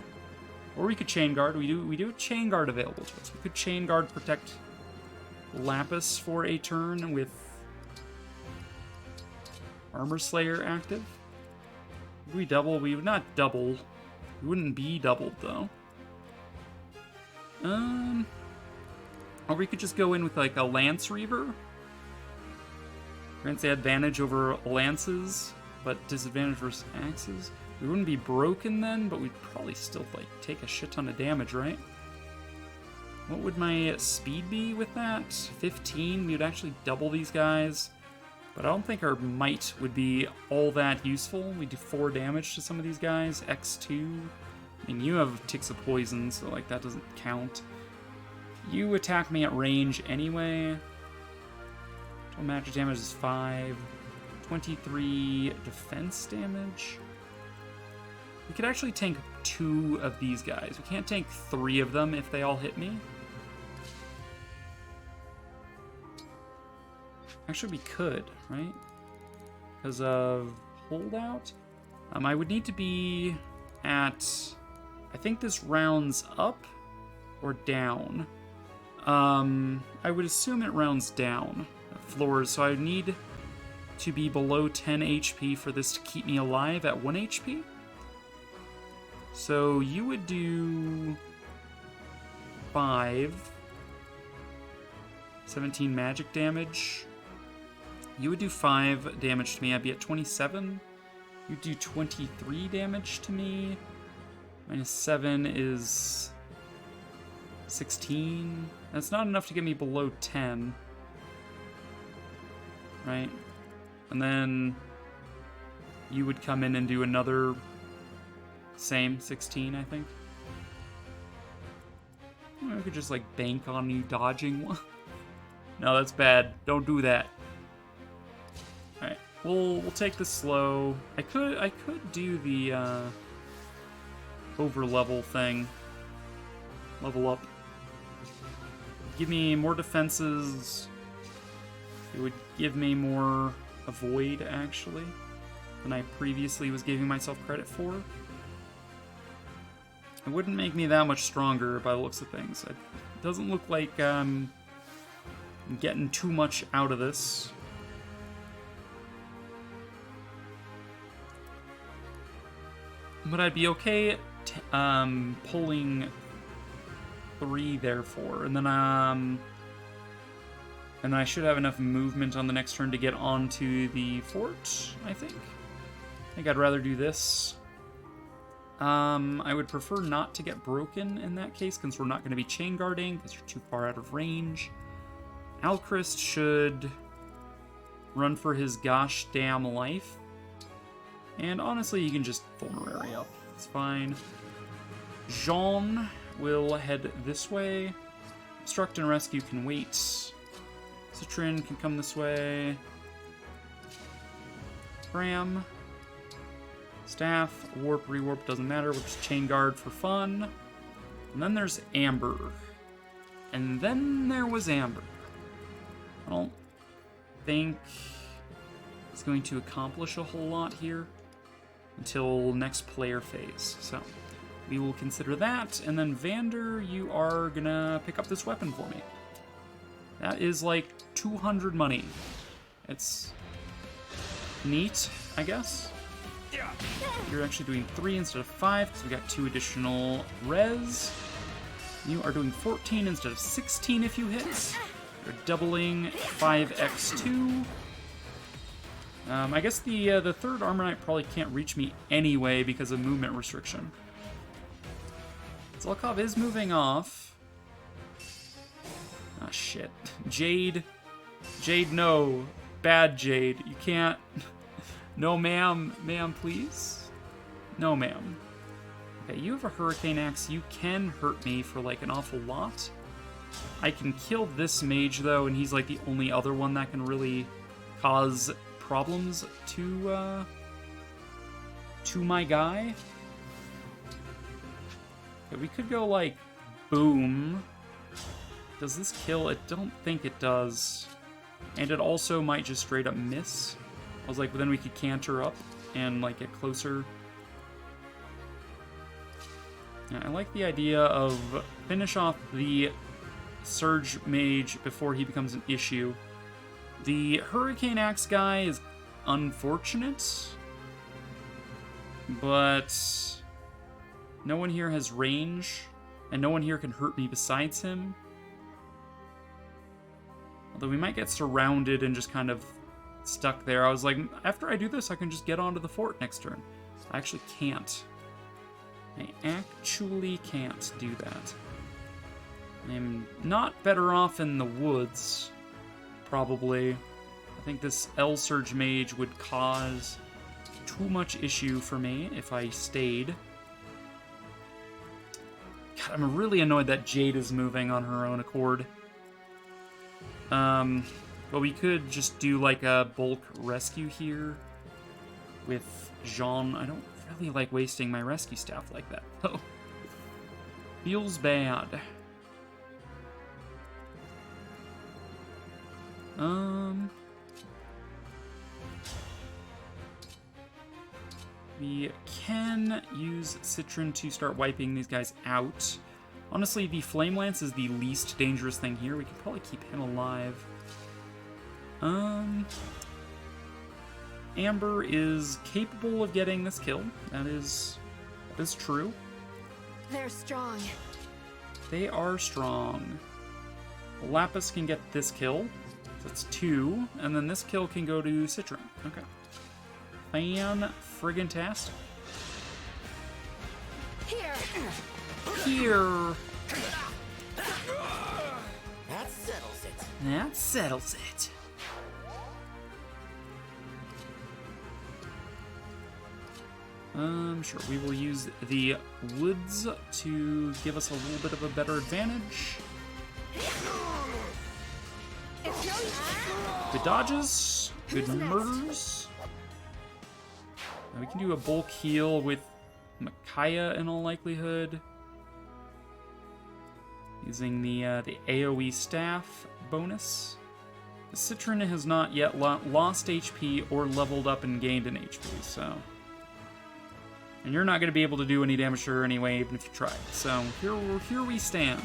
Or we could Chain Guard. We do have Chain Guard available to us. We could Chain Guard protect Lapis for a turn with Armor Slayer active. Would we double? We would not double. We wouldn't be doubled, though. Or we could just go in with, like, a Lance Reaver. Grants the advantage over lances, but disadvantage versus axes. We wouldn't be broken then, but we'd probably still, like, take a shit ton of damage, right? What would my speed be with that? 15? We would actually double these guys. But I don't think our might would be all that useful. We do 4 damage to some of these guys. X2. I mean, you have Ticks of Poison, so, like, that doesn't count. You attack me at range anyway. Total magic damage is 5. 23 defense damage. We could actually tank 2 of these guys. We can't tank 3 of them if they all hit me. Actually, we could, right? Because of holdout? I would need to be at... I think this rounds up or down. I would assume it rounds down floors, so I would need to be below 10 HP for this to keep me alive at 1 HP. So you would do 5. 17 magic damage. You would do 5 damage to me. I'd be at 27. You do 23 damage to me. Minus 7 is 16. That's not enough to get me below 10. Right? And then you would come in and do another same 16, I think. I could just like bank on you dodging one. No, that's bad. Don't do that. Alright, we'll take this slow. I could do the over level thing. Level up. Give me more defenses. It would give me more avoid actually than I previously was giving myself credit for. It wouldn't make me that much stronger by the looks of things. It doesn't look like I'm getting too much out of this. But I'd be okay pulling 3 therefore, and then I should have enough movement on the next turn to get onto the fort, I think. I think I'd rather do this. I would prefer not to get broken in that case, because we're not going to be chain guarding, because you're too far out of range. Alchrist should run for his gosh damn life. And honestly, you can just vulnerary up. It's fine. Jean will head this way. Obstruct and Rescue can wait. Citrin can come this way. Bram. Staff, warp, rewarp, doesn't matter. We'll just chain guard for fun. And then there's Amber. And then there was Amber. I don't think it's going to accomplish a whole lot here until next player phase. So we will consider that. And then Vander, you are gonna pick up this weapon for me. That is like 200 money. It's neat, I guess. You're actually doing 3 instead of 5 because we got 2 additional res. You are doing 14 instead of 16 if you hit. You're doubling 5x2. I guess the third Armor Knight probably can't reach me anyway because of movement restriction. Zelkov is moving off. Ah, shit. Jade. Jade, no. Bad Jade. You can't... No, ma'am. Ma'am, please? No, ma'am. Okay, you have a Hurricane Axe. You can hurt me for, like, an awful lot. I can kill this mage, though, and he's, like, the only other one that can really cause problems to my guy. Okay, we could go, like, boom. Does this kill? I don't think it does. And it also might just straight up miss. I was like, well, then we could canter up and, like, get closer. Yeah, I like the idea of finish off the Surge Mage before he becomes an issue. The Hurricane Axe guy is unfortunate, but no one here has range, and no one here can hurt me besides him. Although we might get surrounded and just kind of stuck there. I was like, after I do this, I can just get onto the fort next turn. I actually can't. I actually can't do that. I'm not better off in the woods, probably. I think this L-Surge Mage would cause too much issue for me if I stayed. God, I'm really annoyed that Jade is moving on her own accord. But we could just do like a bulk rescue here with Jean. I don't really like wasting my rescue staff like that, though. Feels bad. We can use Citrin to start wiping these guys out. Honestly, the Flame Lance is the least dangerous thing here. We could probably keep him alive. Amber is capable of getting this kill. That is true. They're strong. They are strong. Lapis can get this kill. So that's 2. And then this kill can go to Citron. Okay. Fan-friggin-tastic. Here. That settles it. That settles it. Sure, we will use the woods to give us a little bit of a better advantage. Good dodges, good murders. Now we can do a bulk heal with Micaiah in all likelihood. Using the AoE staff bonus. The Citron has not yet lost HP or leveled up and gained an HP, so... And you're not going to be able to do any damage to her anyway, even if you tried. So, here we stand.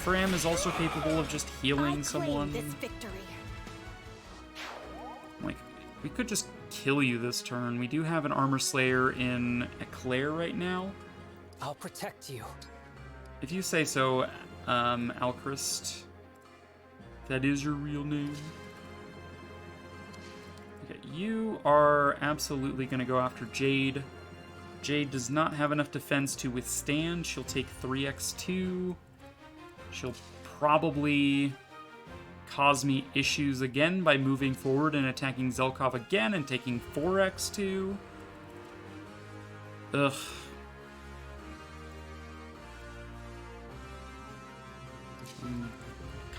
Fram is also capable of just healing someone. Like, we could just kill you this turn. We do have an Armor Slayer in Eclair right now. I'll protect you. If you say so, Alchrist. That is your real name. Okay, you are absolutely going to go after Jade. Jade does not have enough defense to withstand. She'll take 3x2. She'll probably cause me issues again by moving forward and attacking Zelkov again and taking 4x2. Ugh.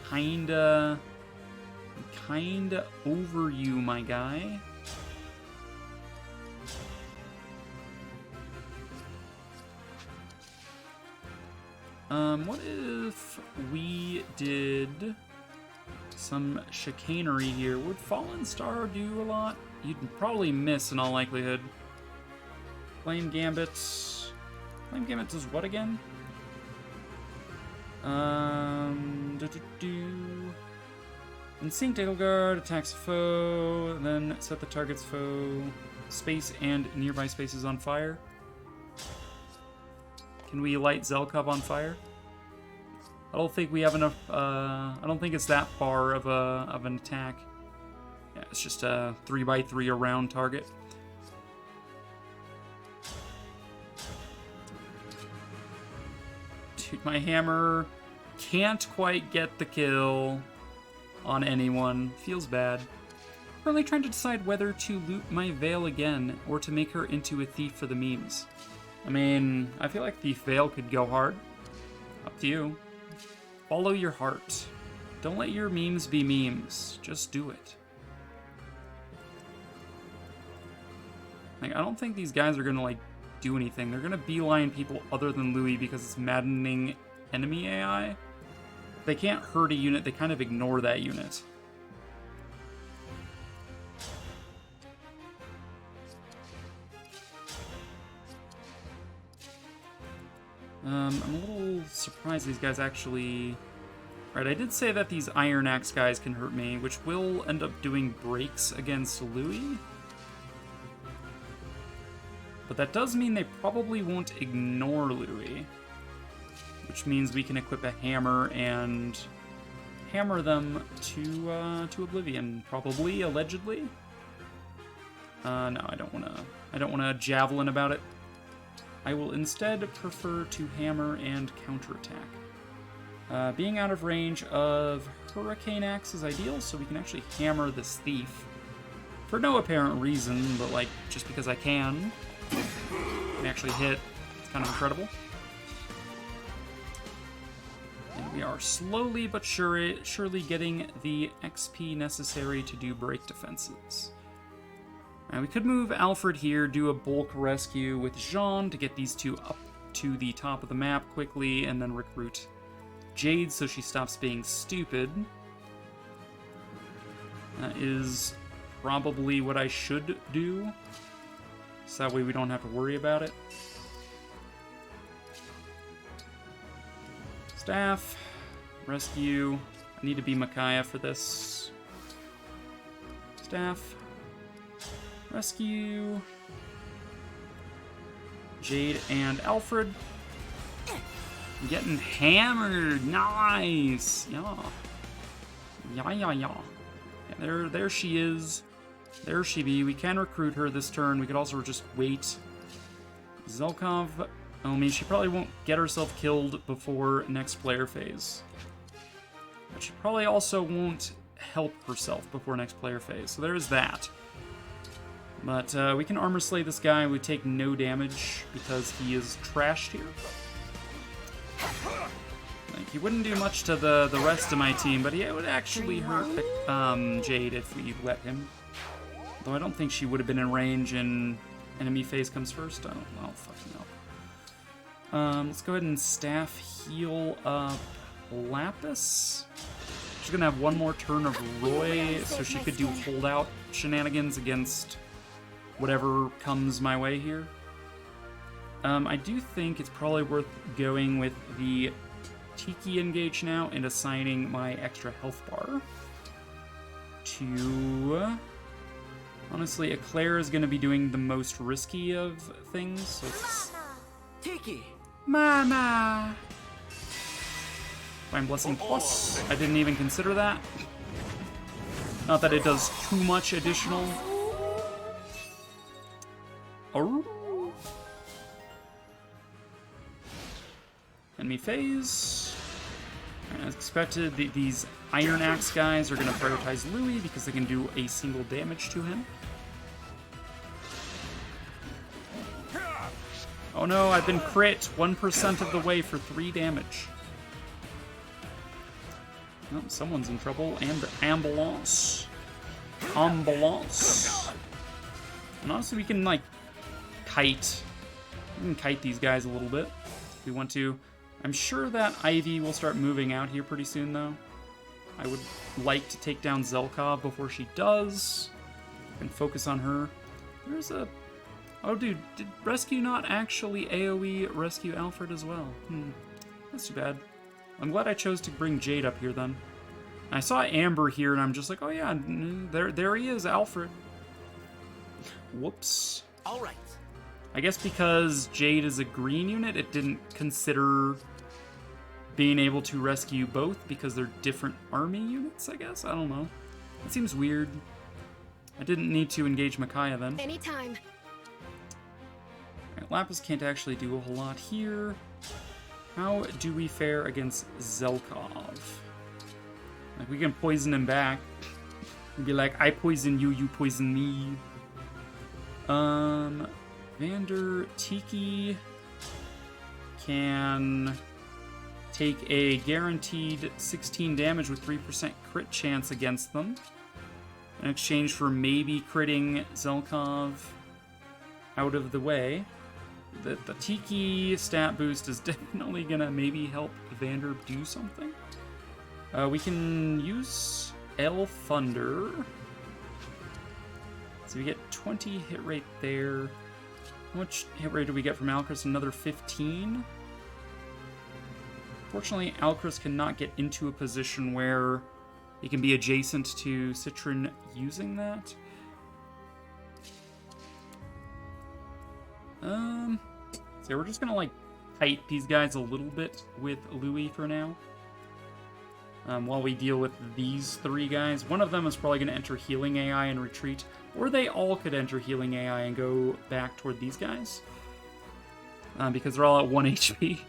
Kinda over you, my guy. What if we did some chicanery here? Would Fallen Star do a lot? You'd probably miss in all likelihood. Flame Gambit. Flame Gambit does what again? Instinct Edelgard attacks foe, then set the target's foe space and nearby spaces on fire. Can we light Zelkov on fire? I don't think we have enough. I don't think it's that far of an attack. Yeah, it's just a 3x3 around target. Dude, my hammer can't quite get the kill on anyone. Feels bad. Currently trying to decide whether to loot my Veil again or to make her into a thief for the memes. I mean, I feel like Thief Veil could go hard. Up to you. Follow your heart. Don't let your memes be memes. Just do it. Like, I don't think these guys are gonna, like, do anything. They're gonna beeline people other than Louis because it's maddening enemy AI. If they can't hurt a unit, they kind of ignore that unit. I'm a little surprised these guys actually... Right, I did say that these Iron Axe guys can hurt me, which will end up doing breaks against Louis. But that does mean they probably won't ignore Louis. Which means we can equip a hammer and hammer them to oblivion, probably, allegedly. No, I don't wanna javelin about it. I will instead prefer to hammer and counterattack. Being out of range of Hurricane Axe is ideal, so we can actually hammer this thief. For no apparent reason, but like, just because I can. And actually hit. It's kind of incredible. And we are slowly but surely getting the XP necessary to do break defenses. We could move Alfred here, do a bulk rescue with Jean to get these two up to the top of the map quickly, and then recruit Jade so she stops being stupid. That is probably what I should do, so that way we don't have to worry about it. Staff, rescue. I need to be Micaiah for this. Staff. Rescue Jade and Alfred. Getting hammered. Nice. Yeah. Yeah. There she is. There she be. We can recruit her this turn. We could also just wait. Zelkov. I mean, she probably won't get herself killed before next player phase. But she probably also won't help herself before next player phase. So there's that. But we can armor slay this guy. We take no damage because he is trashed here. Like, he wouldn't do much to the rest of my team, but he would actually hurt Jade if we let him. Though I don't think she would have been in range and enemy phase comes first. I don't fucking know. Let's go ahead and staff heal up Lapis. She's gonna have one more turn of Roy, so she could do holdout shenanigans against whatever comes my way here. I do think it's probably worth going with the Tiki Engage now and assigning my extra health bar to... Honestly, Eclair is going to be doing the most risky of things, so it's... Tiki! Mama! Divine Blessing Plus. I didn't even consider that. Not that it does too much additional. Oh. Enemy phase. As expected, these Iron Axe guys are going to prioritize Louis because they can do a single damage to him. Oh no, I've been crit 1% of the way for 3 damage. Oh, someone's in trouble. And ambulance. Ambulance. And honestly, we can, like, kite. We can kite these guys a little bit if we want to. I'm sure that Ivy will start moving out here pretty soon, though. I would like to take down Zelkov before she does. And focus on her. There's a... Oh, dude, did Rescue not actually AoE Rescue Alfred as well? That's too bad. I'm glad I chose to bring Jade up here, then. I saw Amber here, and I'm just like, oh yeah, there he is, Alfred. Whoops. All right. I guess because Jade is a green unit, it didn't consider being able to rescue both because they're different army units, I guess? I don't know. It seems weird. I didn't need to engage Micaiah then. Anytime. Right, Lapis can't actually do a whole lot here. How do we fare against Zelkov? Like, we can poison him back. And be like, I poison you, you poison me. Vander Tiki can take a guaranteed 16 damage with 3% crit chance against them in exchange for maybe critting Zelkov out of the way. The Tiki stat boost is definitely gonna maybe help Vander do something. We can use El Thunder. So we get 20 hit rate there. How much hit rate do we get from Alcris? Another 15? Fortunately, Alcris cannot get into a position where he can be adjacent to Citron using that. So we're just gonna, like, kite these guys a little bit with Louis for now. While we deal with these 3 guys. One of them is probably gonna enter Healing AI and retreat. Or they all could enter Healing AI and go back toward these guys. Because they're all at 1 HP.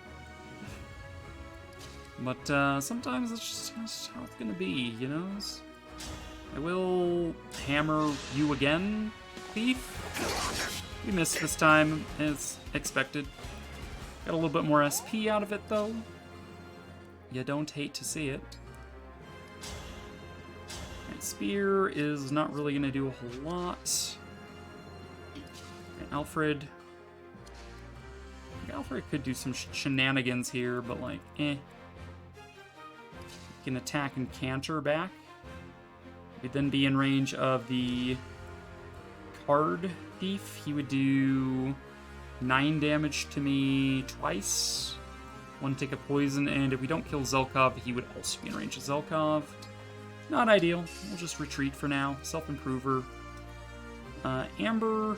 But sometimes it's just how it's gonna be, you know? I will hammer you again, Thief. We missed this time, as expected. Got a little bit more SP out of it, though. You don't hate to see it. Right, Spear is not really going to do a whole lot. Alfred. Alfred could do some shenanigans here, but, like, eh. He can attack and canter back. He'd then be in range of the Card Thief. He would do 9 damage to me twice. 1 take a poison, and if we don't kill Zelkov, he would also be in range of Zelkov. Not ideal. We'll just retreat for now. Self-improver. Amber.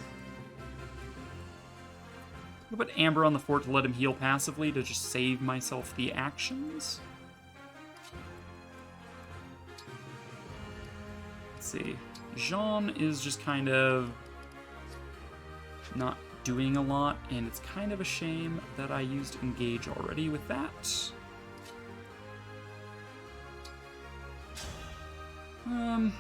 I'm gonna put Amber on the fort to let him heal passively to just save myself the actions. Let's see. Jean is just kind of not doing a lot, and it's kind of a shame that I used Engage already with that. Are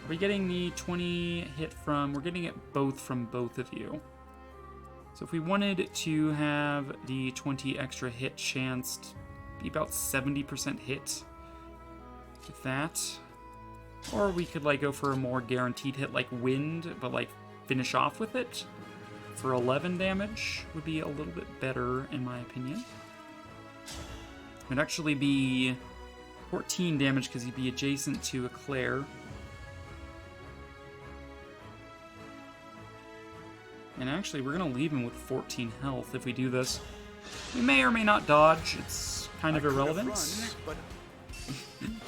we getting the 20 hit from... We're getting it both from both of you. So if we wanted to have the 20 extra hit chance, be about 70% hit with that. Or we could like go for a more guaranteed hit like Wind, but like finish off with it for 11 damage would be a little bit better in my opinion. It would actually be 14 damage because he'd be adjacent to Eclair. And actually, we're going to leave him with 14 health if we do this. We may or may not dodge. It's kind of irrelevant.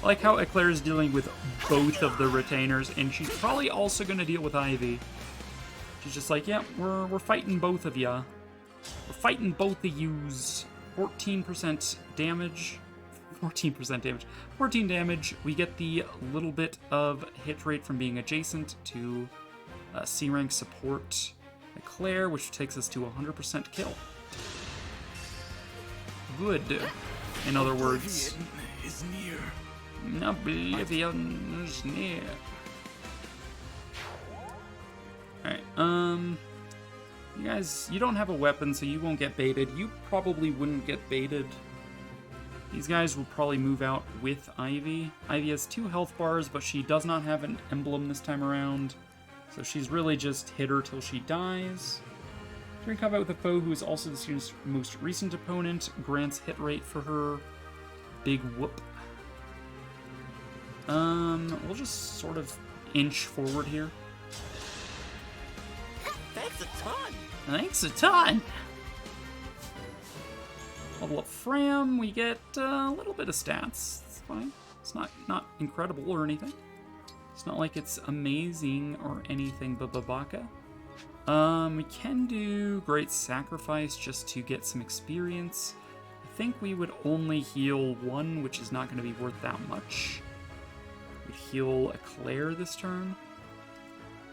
I like how Eclair is dealing with both of the retainers, and she's probably also going to deal with Ivy. She's just like, yeah, we're fighting both of ya. We're fighting both of yous. 14% damage. 14% damage. 14 damage. We get the little bit of hit rate from being adjacent to C-rank support Eclair, which takes us to 100% kill. Good. In other words, is near. Oblivion is near. Alright, you guys, you don't have a weapon, so you won't get baited. You probably wouldn't get baited. These guys will probably move out with Ivy. Ivy has 2 health bars, but she does not have an emblem this time around. So she's really just hit her till she dies. During combat with a foe who is also the student's most recent opponent, grants hit rate for her. Big whoop. We'll just sort of inch forward here. Thanks a ton! Thanks a ton! Level up Fram, we get a little bit of stats. It's fine. It's not incredible or anything. It's not like it's amazing or anything, but Babaka. We can do Great Sacrifice just to get some experience. I think we would only heal 1, which is not going to be worth that much. We'd heal Eclair this turn.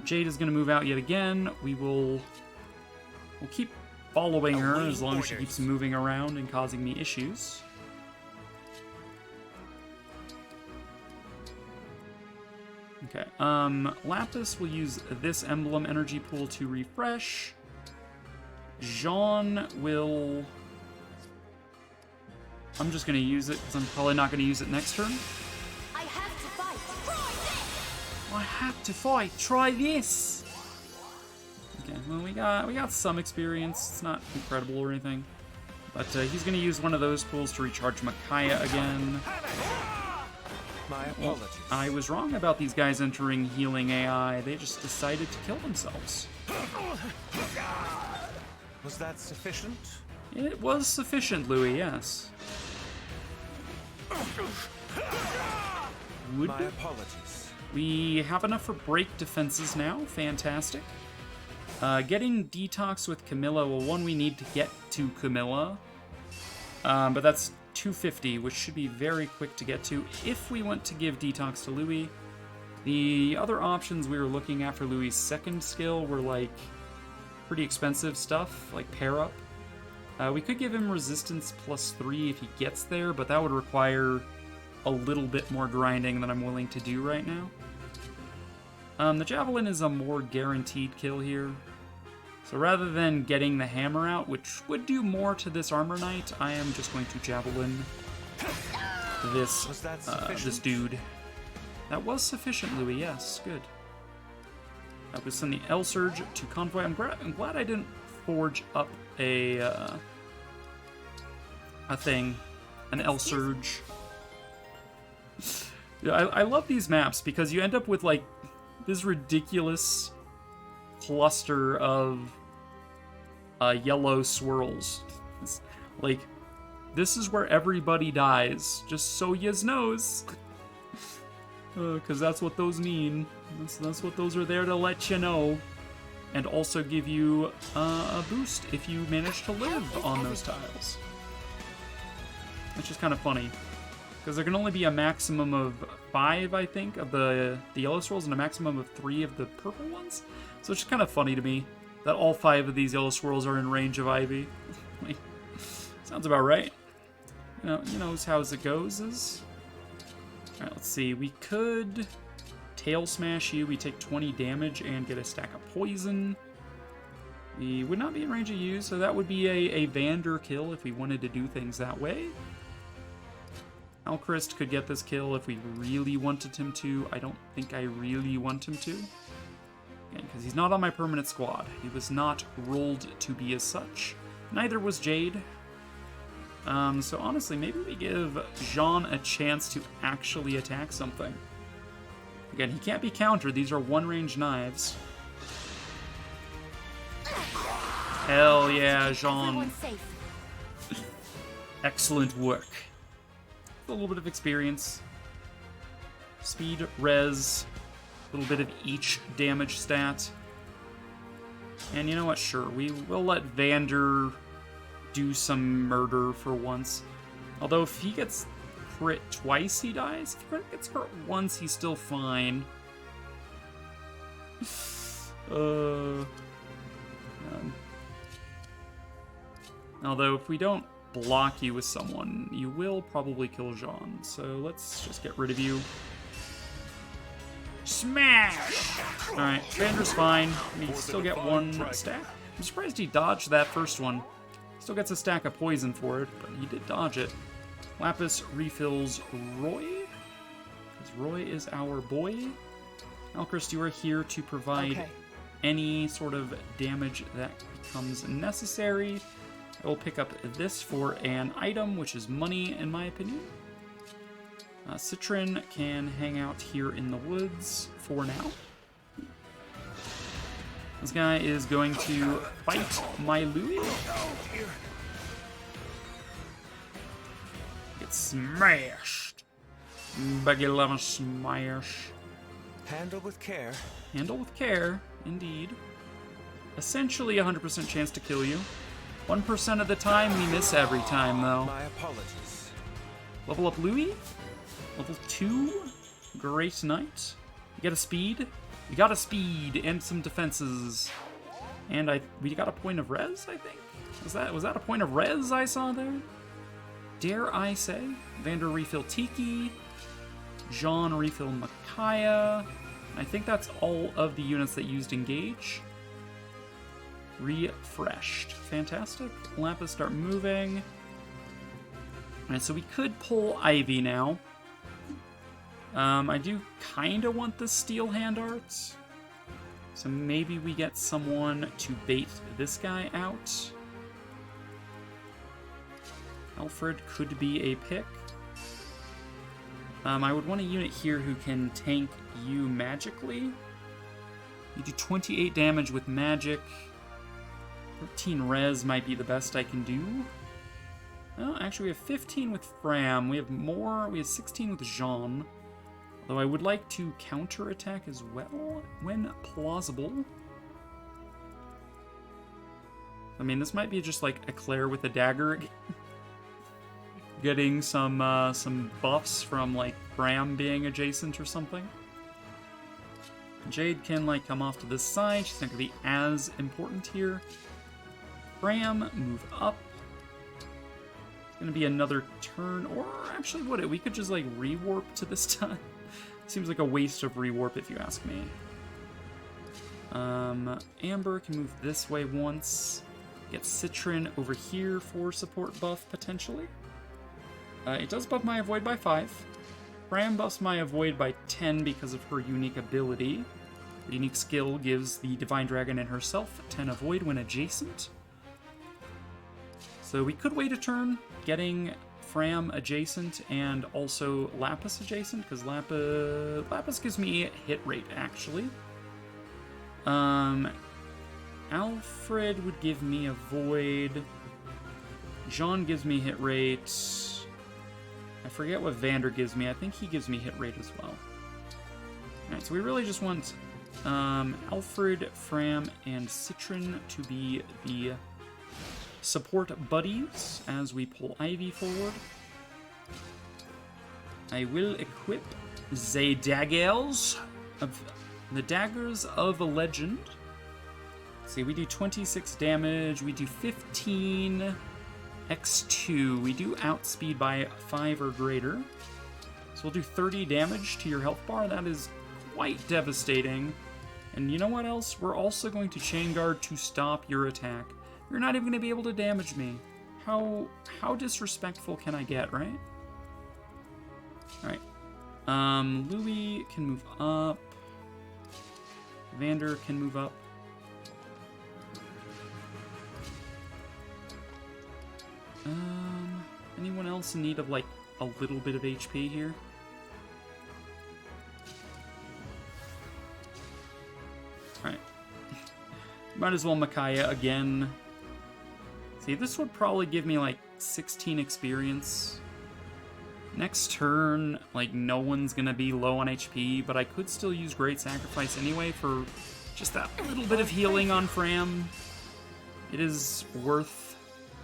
Jade is going to move out yet again. We'll keep following her as long as she keeps moving around and causing me issues. Okay, Lapis will use this emblem energy pool to refresh. Jean will... I'm just going to use it because I'm probably not going to use it next turn. I have to fight. Try this. I have to fight. Try this. Okay, well we got some experience. It's not incredible or anything, but he's going to use one of those pools to recharge Micaiah again. My apologies. Well, I was wrong about these guys entering healing AI. They just decided to kill themselves. Was that sufficient? It was sufficient, Louis, yes. Good. My apologies. We have enough for break defenses now. Fantastic. Getting detox with Camilla. Well, one, we need to get to Camilla. But that's 250, which should be very quick to get to if we want to give detox to Louis. The other options we were looking at for Louis' second skill were like pretty expensive stuff, like pair up. We could give him resistance +3 if he gets there, but that would require a little bit more grinding than I'm willing to do right now. The Javelin is a more guaranteed kill here. So rather than getting the hammer out, which would do more to this Armor Knight, I am just going to Javelin this dude. That was sufficient, Louis, yes, good. I would send the L Surge to Convoy. I'm glad I didn't forge up a thing, an L Surge. Yeah, I love these maps because you end up with like this ridiculous cluster of yellow swirls. Like, this is where everybody dies, just so yez knows. Because that's what those mean. That's what those are there to let you know. and also give you a boost if you manage to live on those tiles. Which is kind of funny, because there can only be a maximum of 5, I think, of the yellow swirls and a maximum of 3 of the purple ones. So it's just kind of funny to me that all 5 of these yellow swirls are in range of Ivy. Like, sounds about right. You know how it goes is... Alright, let's see. We could tail smash you. We take 20 damage and get a stack of poison. We would not be in range of you, so that would be a Vander kill if we wanted to do things that way. Alchrist could get this kill if we really wanted him to. I don't think I really want him to. Again, because he's not on my permanent squad. He was not rolled to be as such. Neither was Jade. So honestly, maybe we give Jean a chance to actually attack something. Again, he can't be countered. These are one-range knives. Hell yeah, Jean. Excellent work. A little bit of experience. Speed, res, a little bit of each damage stat. And you know what? Sure, we will let Vander do some murder for once. Although if he gets crit twice, he dies. If he gets crit once, he's still fine. Although if we don't block you with someone, you will probably kill Jean. So let's just get rid of you. Smash! Alright, Vander's fine. We still get 1 stack. I'm surprised he dodged that first one. Still gets a stack of poison for it, but he did dodge it. Lapis refills Roy, because Roy is our boy. Alchrist, you are here to provide any sort of damage that becomes necessary. I will pick up this for an item, which is money, in my opinion. Citrin can hang out here in the woods for now. This guy is going to fight my Louis. Get smashed. Baggy smash. Handle with care. Handle with care, indeed. Essentially 100% chance to kill you. 1% of the time, we miss every time, though. My apologies. Level up Louis. Level 2. Great Knight. You get a speed. We got a speed and some defenses. And we got a point of res, I think? Was that a point of res I saw there? Dare I say? Vander refill Tiki. Jean refill Micaiah. I think that's all of the units that used Engage. Refreshed. Fantastic. Lapis start moving. Alright, so we could pull Ivy now. I do kind of want the Steel Hand Art. So maybe we get someone to bait this guy out. Alfred could be a pick. I would want a unit here who can tank you magically. You do 28 damage with magic. 13 res might be the best I can do. Oh, actually, we have 15 with Fram. We have more. We have 16 with Jean. Although I would like to counterattack as well, when plausible. I mean, this might be just like Eclair with a dagger. Getting some buffs from like Fram being adjacent or something. Jade can like come off to this side. She's not gonna be as important here. Fram, move up. It's gonna be another turn, or actually would it? We could just like rewarp to this time. Seems like a waste of rewarp if you ask me. Amber can move this way once. Get Citrin over here for support buff potentially. It does buff my avoid by 5. Fram buffs my avoid by 10 because of her unique ability. The unique skill gives the Divine Dragon and herself 10 avoid when adjacent. So we could wait a turn, getting Fram adjacent and also Lapis adjacent, because Lapis gives me hit rate, actually. Alfred would give me avoid. Jean gives me hit rate. I forget what Vander gives me. I think he gives me hit rate as well. Alright, so we really just want Alfred, Fram, and Citron to be the support buddies as we pull Ivy forward. I will equip the daggers of a legend. Let's see, we do 26 damage, we do 15 x2, we do outspeed by 5 or greater. So we'll do 30 damage to your health bar. That is quite devastating. And you know what else? We're also going to Chain Guard to stop your attack. You're not even going to be able to damage me. How disrespectful can I get, right? Alright. Louis can move up. Vander can move up. Anyone else in need of, like, a little bit of HP here? Alright. Might as well Micaiah again. See, this would probably give me, like, 16 experience. Next turn, like, no one's gonna be low on HP, but I could still use Great Sacrifice anyway for just that little bit of healing on Fram. It is worth,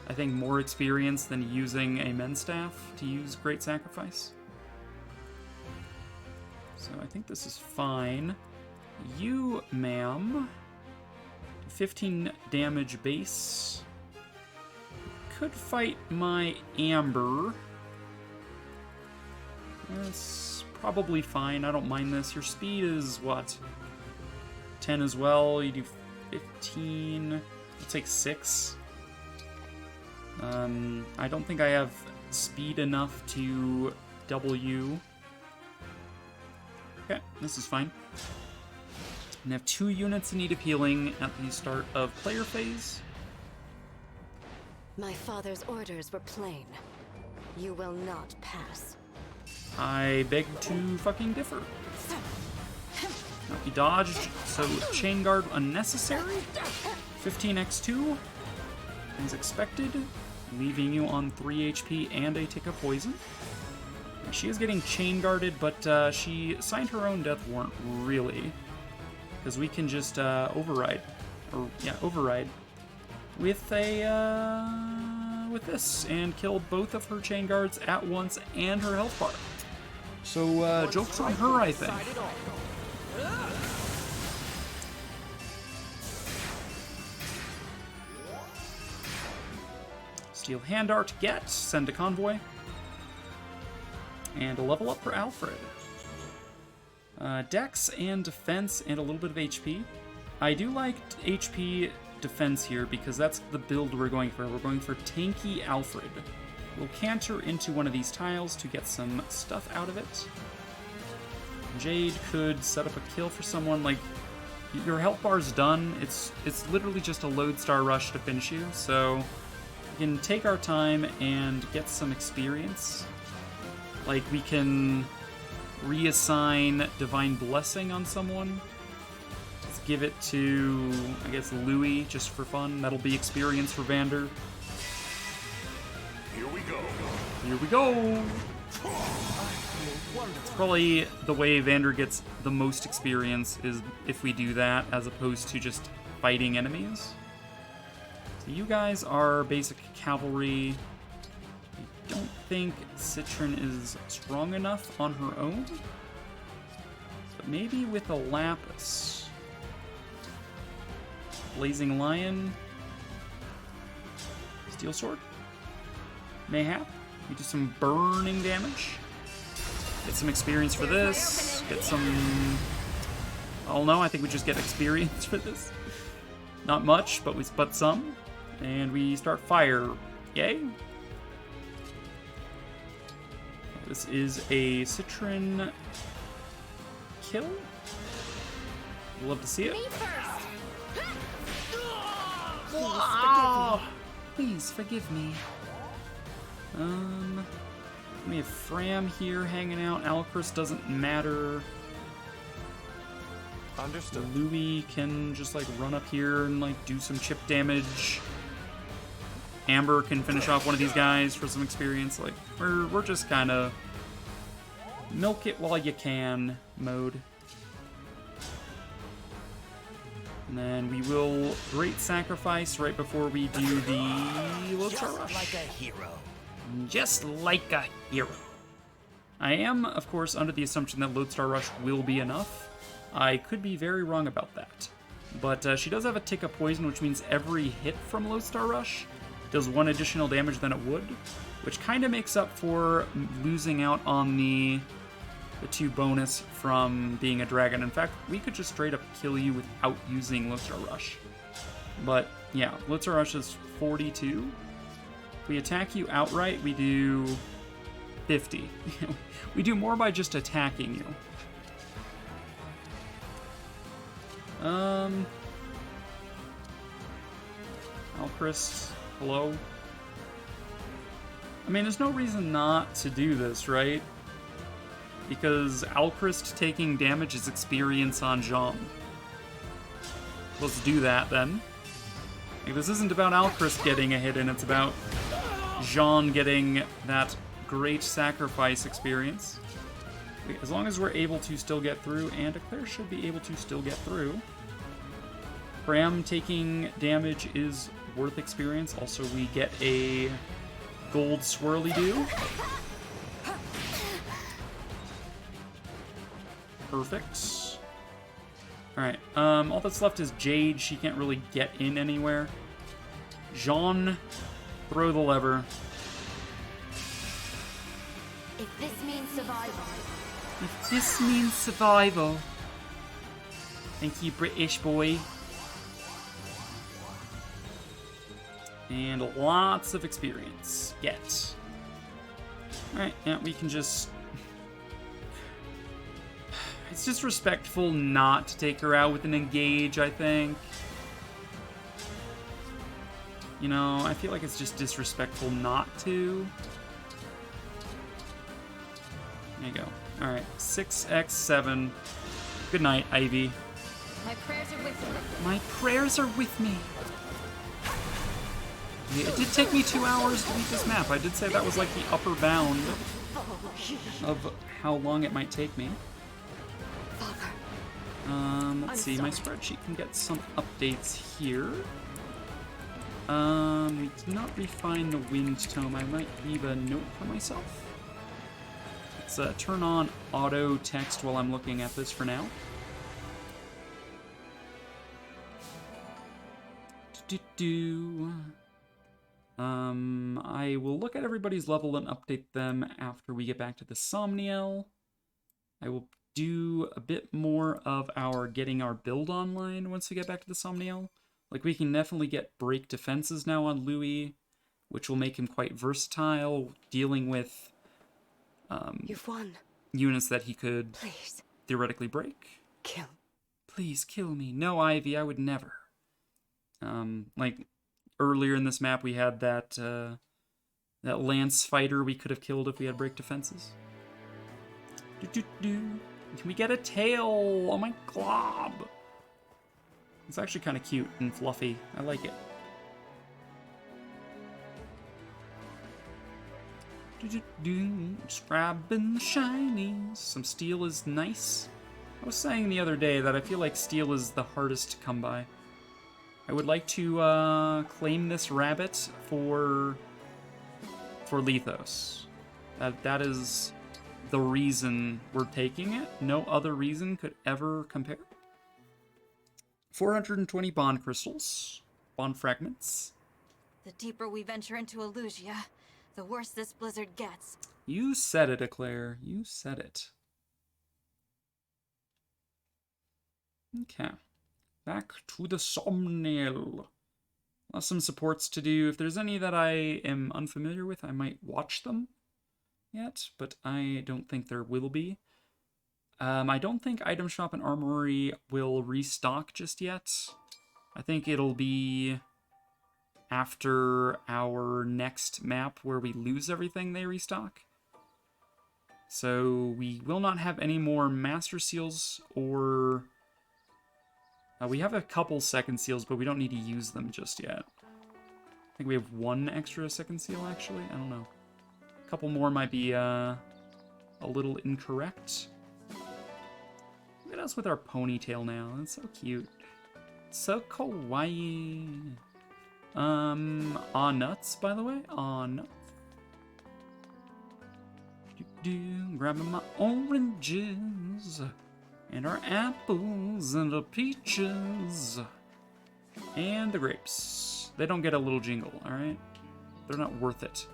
I think, more experience than using a Men's Staff to use Great Sacrifice. So I think this is fine. You, ma'am, 15 damage base. Could fight my Amber. That's probably fine. I don't mind this. Your speed is what? 10 as well. You do 15. I'll take 6. I don't think I have speed enough to double you. Okay, this is fine. And I have 2 units in need of healing at the start of player phase. My father's orders were plain. You will not pass. I beg to fucking differ. He dodged, so Chain Guard unnecessary. 15x2, as expected, leaving you on 3 HP and a tick of poison. She is getting Chain Guarded, but she signed her own death warrant, really. Because we can just override. Or, yeah, override. With with this, and kill both of her Chain Guards at once and her health bar. So, joke's on her, I think. Steel Hand Art, get, send a convoy. And a level up for Alfred. Dex and defense and a little bit of HP. I do like HP defense here because that's the build we're going for. We're going for tanky Alfred. We'll canter into one of these tiles to get some stuff out of it. Jade could set up a kill for someone. Like, your health bar's done. It's literally just a Lodestar Rush to finish you, so we can take our time and get some experience. Like, we can reassign Divine Blessing on someone. Let's give it to, I guess, Louis, just for fun. That'll be experience for Vander. Here we go. Here we go! It's probably the way Vander gets the most experience is if we do that, as opposed to just fighting enemies. So you guys are basic cavalry. I don't think Citron is strong enough on her own. But maybe with a Lapis. Blazing Lion. Steel Sword. Mayhap. We do some burning damage. Get some experience for this. Get some... Oh no, I think we just get experience for this. Not much, but some. And we start fire. Yay. This is a Citron kill. Love to see it. Please forgive me. We have Fram here hanging out. Alcris doesn't matter. Understood. Louis can just like run up here and like do some chip damage. Amber can finish off one of these guys for some experience. Like we're just kind of milk it while you can mode. And then we will Great Sacrifice right before we do the Lotsa Rush. Like a hero. Just like a hero. I am, of course, under the assumption that Lodestar Rush will be enough. I could be very wrong about that. But she does have a tick of poison, which means every hit from Lodestar Rush does 1 additional damage than it would, which kind of makes up for losing out on the 2 bonus from being a dragon. In fact, we could just straight up kill you without using Lodestar Rush. But yeah, Lodestar Rush is 42. If we attack you outright, we do 50. We do more by just attacking you. Alchrist, hello? I mean, there's no reason not to do this, right? Because Alchrist taking damage is experience on Jean. Let's do that, then. Like, this isn't about Alchrist getting a hit in, it's about Jean getting that Great Sacrifice experience. As long as we're able to still get through, and Eclair should be able to still get through. Bram taking damage is worth experience. Also, we get a gold swirly-doo. Perfect. Alright, all that's left is Jade. She can't really get in anywhere. Jean, throw the lever. If this means survival. If this means survival. Thank you, British boy. And lots of experience. Get. Alright, yeah, we can just... It's disrespectful not to take her out with an engage, I think. You know, I feel like it's just disrespectful not to. There you go. Alright, 6x7. Good night, Ivy. My prayers are with me. My prayers are with me. Yeah, it did take me 2 hours to beat this map. I did say that was like the upper bound of how long it might take me. Let's see, my spreadsheet can get some updates here. We did not refine the wind tome. I might leave a note for myself. Let's turn on auto text while I'm looking at this for now. I will look at everybody's level and update them after we get back to the Somniel. I will do a bit more of our getting our build online once we get back to the Somniel. Like, we can definitely get break defenses now on Louis, which will make him quite versatile, dealing with You've won. Units that he could theoretically break. Kill. Please kill me. No, Ivy, I would never. Like, earlier in this map, we had that that lance fighter we could have killed if we had break defenses. Can we get a tail? Oh my glob! It's actually kind of cute and fluffy. I like it. Just grabbing the shinies. Some steel is nice. I was saying the other day that I feel like steel is the hardest to come by. I would like to claim this rabbit for Lethos. That is the reason we're taking it. No other reason could ever compare. 420 bond crystals. Bond fragments. The deeper we venture into Elusia, the worse this blizzard gets. You said it, Eclair. You said it. Okay. Back to the Somniel. Some supports to do. If there's any that I am unfamiliar with, I might watch them yet, but I don't think there will be. I don't think Item Shop and Armory will restock just yet. I think it'll be after our next map where we lose everything they restock. So we will not have any more Master Seals or... we have a couple second seals, but we don't need to use them just yet. I think we have 1 extra second seal, actually. I don't know. A couple more might be a little incorrect. Look at us with our ponytail now. That's so cute. So kawaii. Aw nuts, by the way. Aw nuts. Grabbing my oranges and our apples and the peaches and the grapes. They don't get a little jingle, alright? They're not worth it.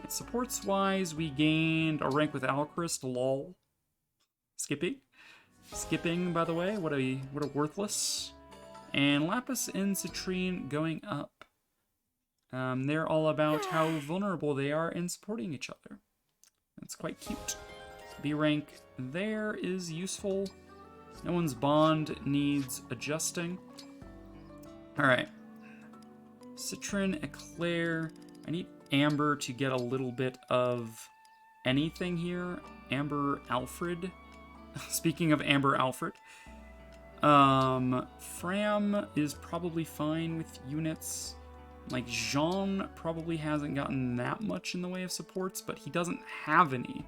Right, supports wise, we gained a rank with Alchrist, lol. Skipping, by the way, what a worthless. And Lapis and Citrine going up. They're all about how vulnerable they are in supporting each other. That's quite cute. B rank there is useful. No one's bond needs adjusting. Alright. Citrine, Eclair. I need Amber to get a little bit of anything here. Amber Alfred. Speaking of Amber Alfred. Fram is probably fine with units. Like, Jean probably hasn't gotten that much in the way of supports, but he doesn't have any.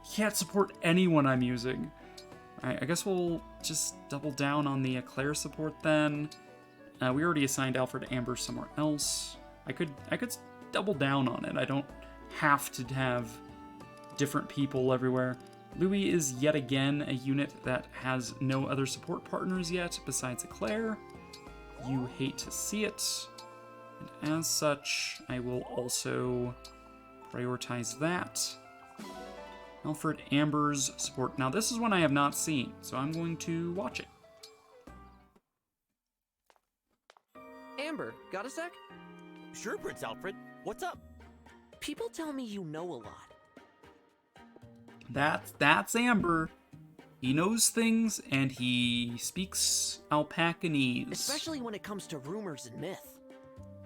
He can't support anyone I'm using. Alright, I guess we'll just double down on the Eclair support then. We already assigned Alfred Amber somewhere else. I could double down on it. I don't have to have different people everywhere. Louis is yet again a unit that has no other support partners yet besides Eclair. You hate to see it. And as such, I will also prioritize that. Alfred Amber's support. Now this is one I have not seen, so I'm going to watch it. Amber, got a sec? Sure, Prince Alfred. What's up? People tell me you know a lot. That's Amber. He knows things, and he speaks Alpacanese. Especially when it comes to rumors and myth.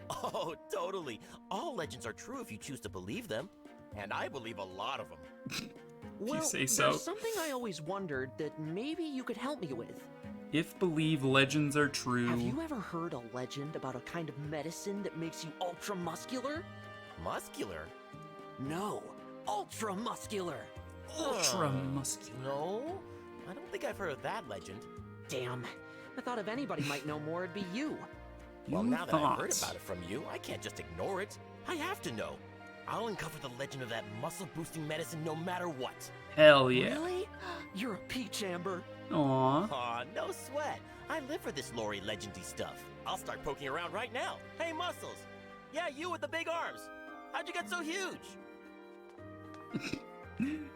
Oh, totally. All legends are true if you choose to believe them. And I believe a lot of them. Well, you say so. There's something I always wondered that maybe you could help me with. If believe legends are true... Have you ever heard a legend about a kind of medicine that makes you ultra-muscular? Muscular? No, ultra-muscular. Ultra-muscular. No, I don't think I've heard of that legend. Damn, I thought if anybody might know more, it'd be you. Well, now that I've heard about it from you, I can't just ignore it. I have to know. I'll uncover the legend of that muscle-boosting medicine no matter what. Hell yeah. Really? You're a peach, Amber. Aww. Aw, no sweat. I live for this Lori legendy stuff. I'll start poking around right now. Hey, Muscles. Yeah, you with the big arms. How'd you get so huge?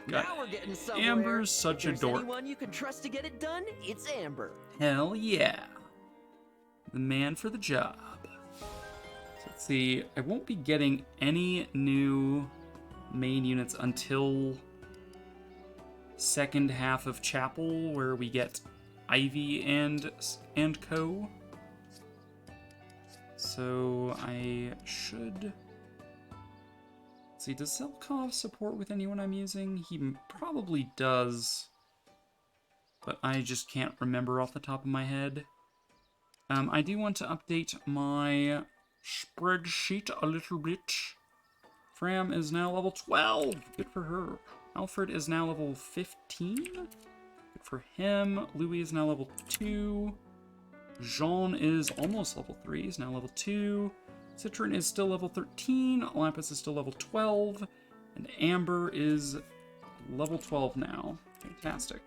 Now we're getting somewhere. Amber's such a dork. Anyone you can trust to get it done, it's Amber. Hell yeah. The man for the job. So let's see. I won't be getting any new main units until second half of Chapel, where we get Ivy and co. So I should... See, does Zelkov support with anyone I'm using? He probably does, but I just can't remember off the top of my head. I do want to update my spreadsheet a little bit. Fram is now level 12. Good for her. Alfred is now level 15. Good for him. Louis is now level 2. Jean is almost level 3. He's now level 2. Citrine is still level 13, Lapis is still level 12, and Amber is level 12 now. Fantastic.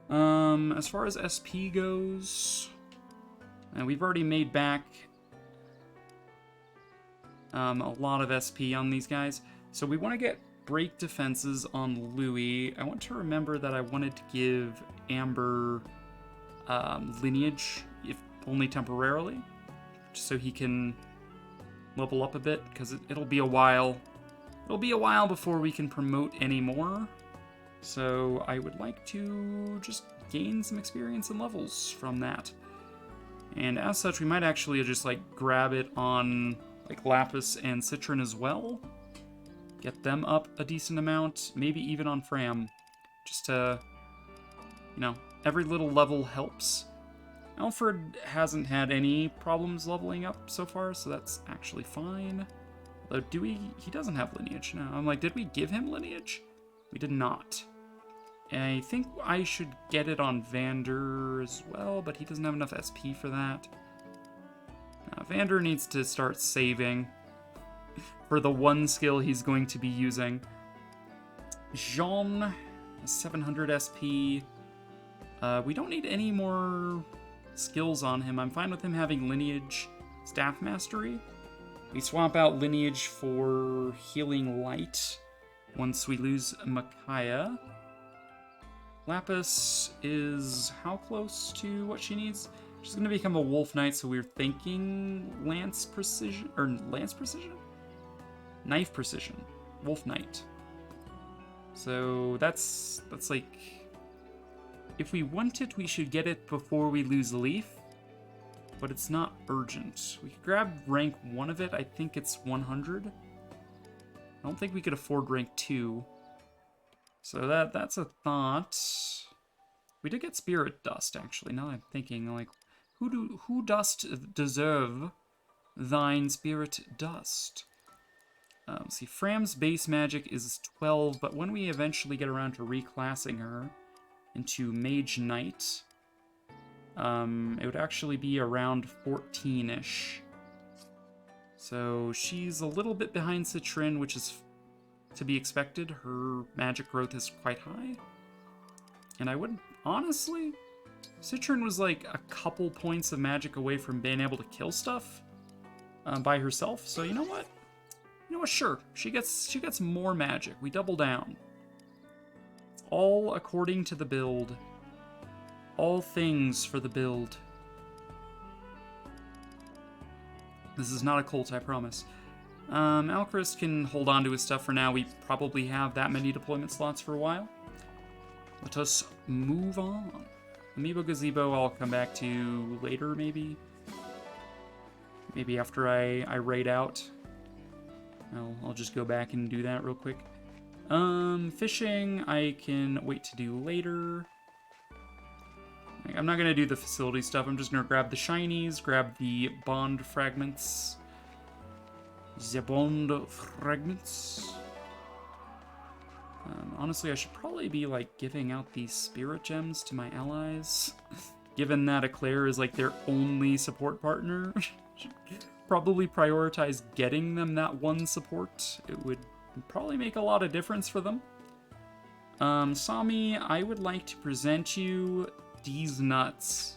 As far as SP goes, we've already made back a lot of SP on these guys. So we want to get break defenses on Louis. I want to remember that I wanted to give Amber lineage, if only temporarily, just so he can level up a bit, because it'll be a while. It'll be a while before we can promote any more. So I would like to just gain some experience and levels from that. And as such, we might actually just like grab it on like Lapis and Citrine as well. Get them up a decent amount, maybe even on Fram. Just to, you know, every little level helps. Alfred hasn't had any problems leveling up so far, so that's actually fine. Although, he doesn't have lineage. No, I'm like, did we give him lineage? We did not. I think I should get it on Vander as well, but he doesn't have enough SP for that. Vander needs to start saving for the one skill he's going to be using. Jean, 700 SP. We don't need any more skills on him. I'm fine with him having Lineage Staff Mastery. We swap out Lineage for Healing Light once we lose Micaiah. Lapis is how close to what she needs? She's going to become a Wolf Knight, so we're thinking Lance Precision, or Lance Precision? Knife Precision. Wolf Knight. So that's like, if we want it, we should get it before we lose Leaf, but it's not urgent. We could grab rank 1 of it. I think it's 100. I don't think we could afford rank 2. So that's a thought. We did get Spirit Dust, actually. Now I'm thinking, like, who dost deserve thine Spirit Dust? See, Fram's base magic is 12, but when we eventually get around to reclassing her into Mage Knight, it would actually be around 14-ish. So she's a little bit behind Citrin, which is to be expected. Her magic growth is quite high. And I would, honestly, Citrin was like a couple points of magic away from being able to kill stuff by herself. So you know what? You know what? Sure, she gets more magic. We double down. It's all according to the build. All things for the build. This is not a cult, I promise. Alchrist can hold on to his stuff for now. We probably have that many deployment slots for a while. Let us move on. Amiibo Gazebo I'll come back to later, maybe. Maybe after I raid out. I'll just go back and do that real quick. Fishing I can wait to do later. I'm not going to do the facility stuff. I'm just going to grab the shinies, grab the bond fragments. The bond fragments. Honestly, I should probably be, like, giving out these spirit gems to my allies. Given that Eclair is, like, their only support partner. Probably prioritize getting them that one support. It would probably make a lot of difference for them. Sami, I would like to present you these nuts.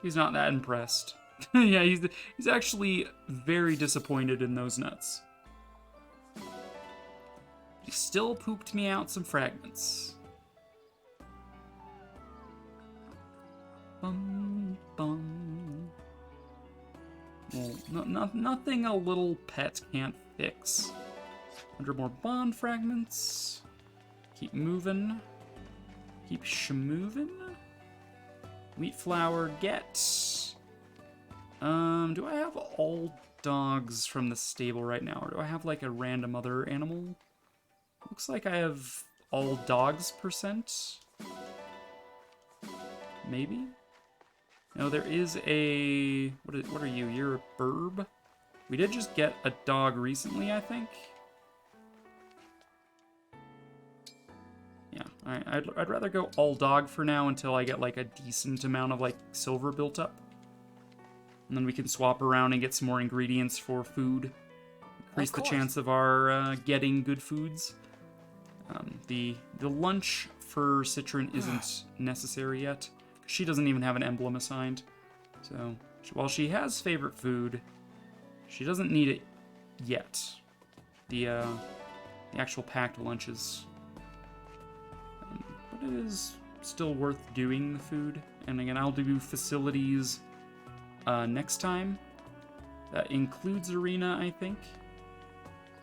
He's not that impressed. Yeah, he's actually very disappointed in those nuts. He still pooped me out some fragments. Bum, bum. Well, nothing a little pet can't fix. 100 more bond fragments. Keep moving. Keep schmoovin'. Wheat flour, get. Do I have all dogs from the stable right now, or do I have like a random other animal? Looks like I have all dogs %. Maybe? No, there is a... What are you? You're a burb? We did just get a dog recently, I think. Yeah, I'd rather go all dog for now until I get like a decent amount of like silver built up. And then we can swap around and get some more ingredients for food. Increase the chance of our getting good foods. The lunch for Citrin isn't necessary yet. She doesn't even have an emblem assigned. So, while she has favorite food, she doesn't need it yet. The actual packed lunches. But it is still worth doing the food. And again, I'll do facilities next time. That includes Arena, I think.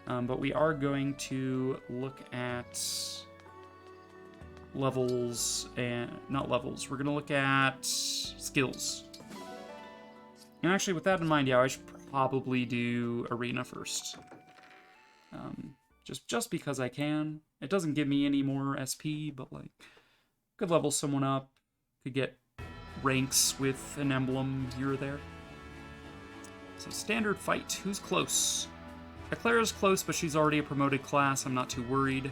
But we are going to look at levels, and not levels. We're going to look at skills. And actually, with that in mind, yeah, I should probably do Arena first. Just because I can. It doesn't give me any more SP, but like, could level someone up, could get ranks with an emblem here or there. So standard fight. Who's close? Eclair's close, but she's already a promoted class. I'm not too worried.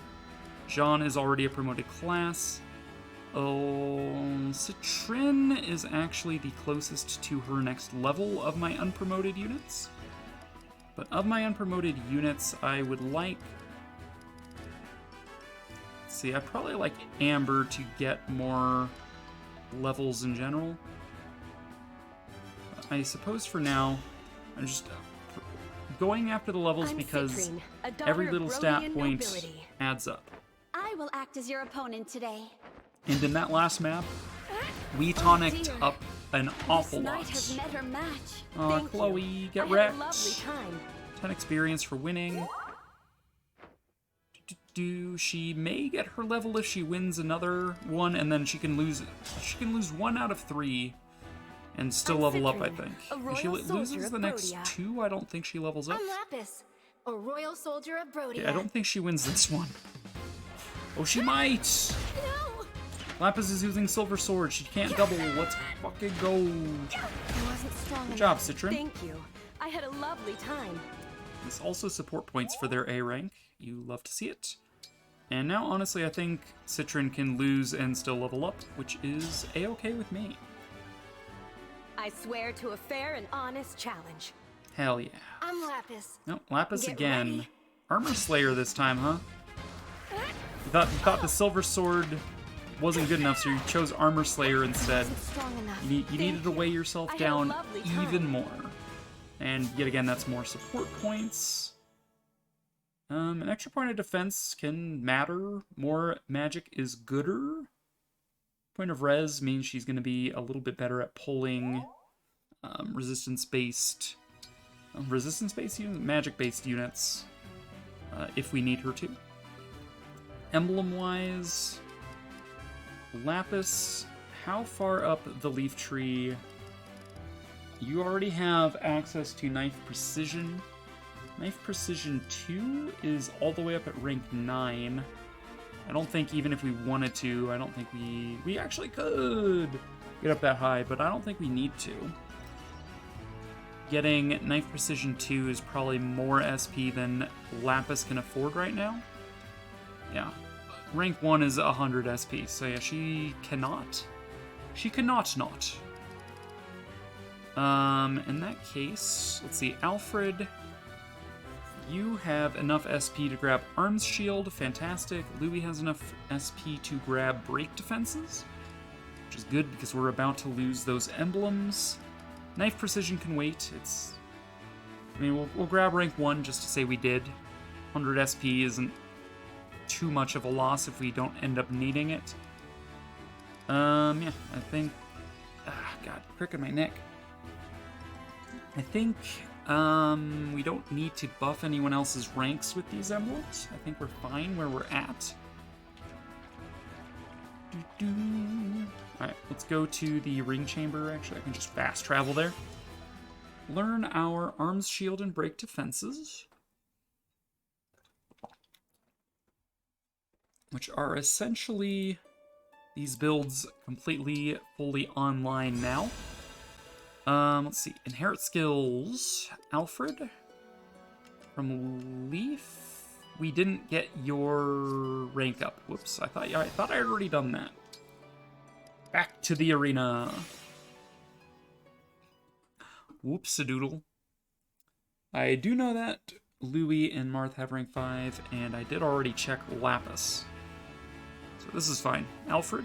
Jean is already a promoted class. Oh, Citrin is actually the closest to her next level of my unpromoted units. But of my unpromoted units, I would like... Let's see, I'd probably like Amber to get more levels in general. I suppose for now, I'm just going after the levels because every little stat point adds up. I will act as your opponent today. And in that last map, we tonicked up an awful lot. Has met her match. Aw, Chloe, get wrecked. 10 experience for winning. She may get her level if she wins another one, and then she can lose 1 out of 3 and still level up, I think. If she loses the next 2, I don't think she levels up. I'm Lapis, a royal soldier of Brodia. Okay, I don't think she wins this one. Oh, she might! No! Lapis is using Silver Sword. She can't double. Let's fucking go. I wasn't strong Good job, enough. Citrin. Thank you. I had a lovely time. This also support points for their A rank. You love to see it. And now, honestly, I think Citrin can lose and still level up, which is A-okay with me. I swear to a fair and honest challenge. Hell yeah. I'm Lapis. Nope, Lapis Get again. ready. Armor Slayer this time, huh? You thought the Silver Sword wasn't good enough, so you chose Armor Slayer instead. Strong enough. You needed to weigh yourself I had a down lovely time. even more. And yet again, that's more support points. An extra point of defense can matter. More magic is gooder. Point of res means she's going to be a little bit better at pulling resistance-based units, magic-based units, if we need her to. Emblem-wise, Lapis, how far up the leaf tree? You already have access to Knife Precision. Knife Precision 2 is all the way up at rank 9. I don't think even if we wanted to, I don't think we actually could get up that high, but I don't think we need to. Getting Knife Precision 2 is probably more SP than Lapis can afford right now. Yeah. Rank 1 is 100 SP, so yeah, she cannot. She cannot not. In that case, let's see, Alfred, you have enough SP to grab Arms Shield, fantastic. Louis has enough SP to grab Break Defenses, which is good because we're about to lose those emblems. Knife Precision can wait, we'll grab rank 1 just to say we did. 100 SP isn't too much of a loss if we don't end up needing it. Yeah, I think, God, crick in my neck. I think we don't need to buff anyone else's ranks with these emblems. I think we're fine where we're at. Alright, let's go to the ring chamber. Actually, I can just fast travel there. Learn our arms, shield, and break defenses, which are essentially these builds completely, fully online now. Let's see. Inherit skills. Alfred. From Leaf. We didn't get your rank up. Whoops. I thought I had already done that. Back to the arena. Whoops-a-doodle. I do know that Louis and Marth have rank 5, and I did already check Lapis. So this is fine. Alfred.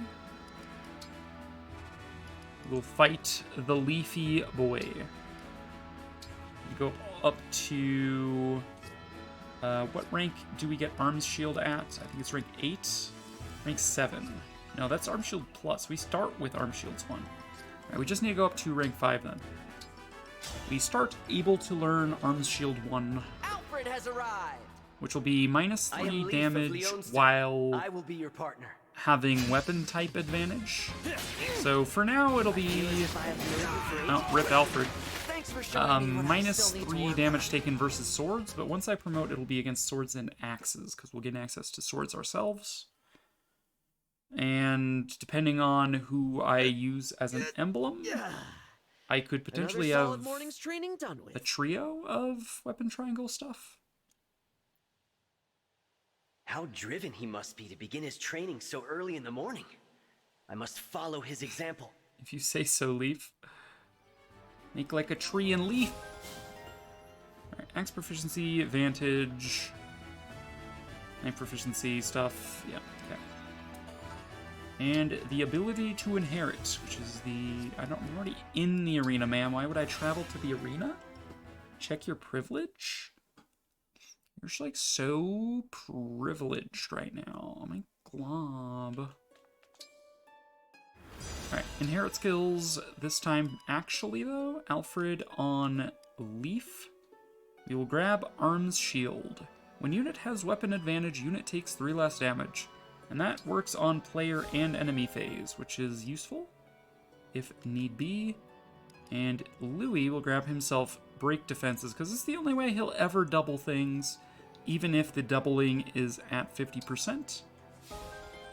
We'll fight the Leafy Boy. We go up to... what rank do we get Arms Shield at? I think it's rank 8? Rank 7. No, that's Arms Shield Plus. We start with Arms Shields 1. Alright, we just need to go up to rank 5 then. We start able to learn Arms Shield 1. Alfred has arrived! Which will be -3 damage while I will be your partner. having weapon type advantage. So for now it'll be rip Alfred. -3 damage taken versus swords, but once I promote it'll be against swords and axes because we'll get access to swords ourselves. And depending on who I use as an emblem, I could potentially Another solid have morning's training done with. a trio of weapon triangle stuff. How driven he must be to begin his training so early in the morning. I must follow his example. If you say so, Leaf. Make like a tree and leaf. Alright, axe proficiency, advantage. Knife proficiency stuff. Yeah, okay. And the ability to inherit, which is the... I'm already in the arena, ma'am. Why would I travel to the arena? Check your privilege? You're just like so privileged right now. Oh my glob. Alright, inherit skills. This time, actually though, Alfred on Leaf. We will grab Arms Shield. When unit has weapon advantage, unit takes 3 less damage. And that works on player and enemy phase, which is useful if need be. And Louis will grab himself break defenses, because it's the only way he'll ever double things, even if the doubling is at 50%.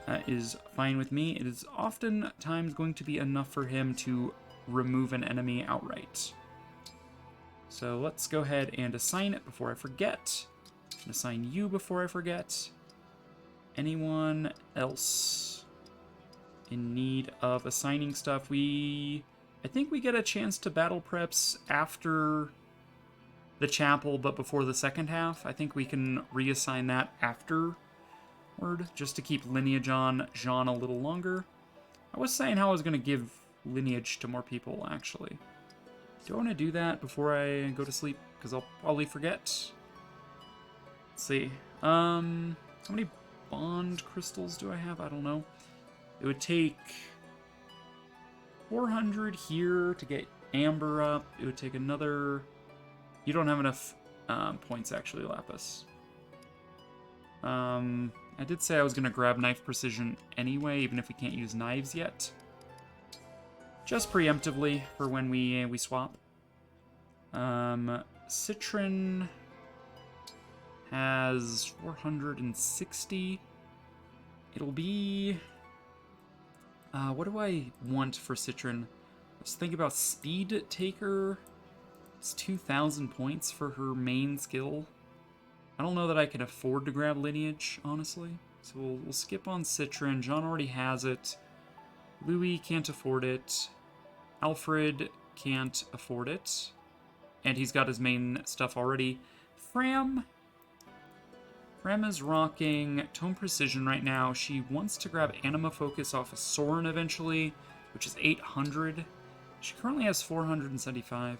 That is fine with me. It is oftentimes going to be enough for him to remove an enemy outright. So let's go ahead and assign it before I forget. Assign you before I forget. Anyone else in need of assigning stuff? I think we get a chance to battle preps after the chapel, but before the second half. I think we can reassign that afterward, just to keep lineage on Jean a little longer. I was saying how I was going to give lineage to more people, actually. Do I want to do that before I go to sleep? Because I'll probably forget. Let's see. How many bond crystals do I have? I don't know. It would take 400 here to get Amber up. It would take another... You don't have enough points, actually, Lapis. I did say I was going to grab Knife Precision anyway, even if we can't use knives yet. Just preemptively for when we swap. Citron has 460. It'll be... what do I want for Citron? Let's think about Speed Taker. It's 2,000 points for her main skill. I don't know that I can afford to grab Lineage, honestly. So we'll skip on Citron. John already has it. Louis can't afford it. Alfred can't afford it. And he's got his main stuff already. Fram is rocking Tome Precision right now. She wants to grab Anima Focus off of Soren eventually, which is 800. She currently has 475.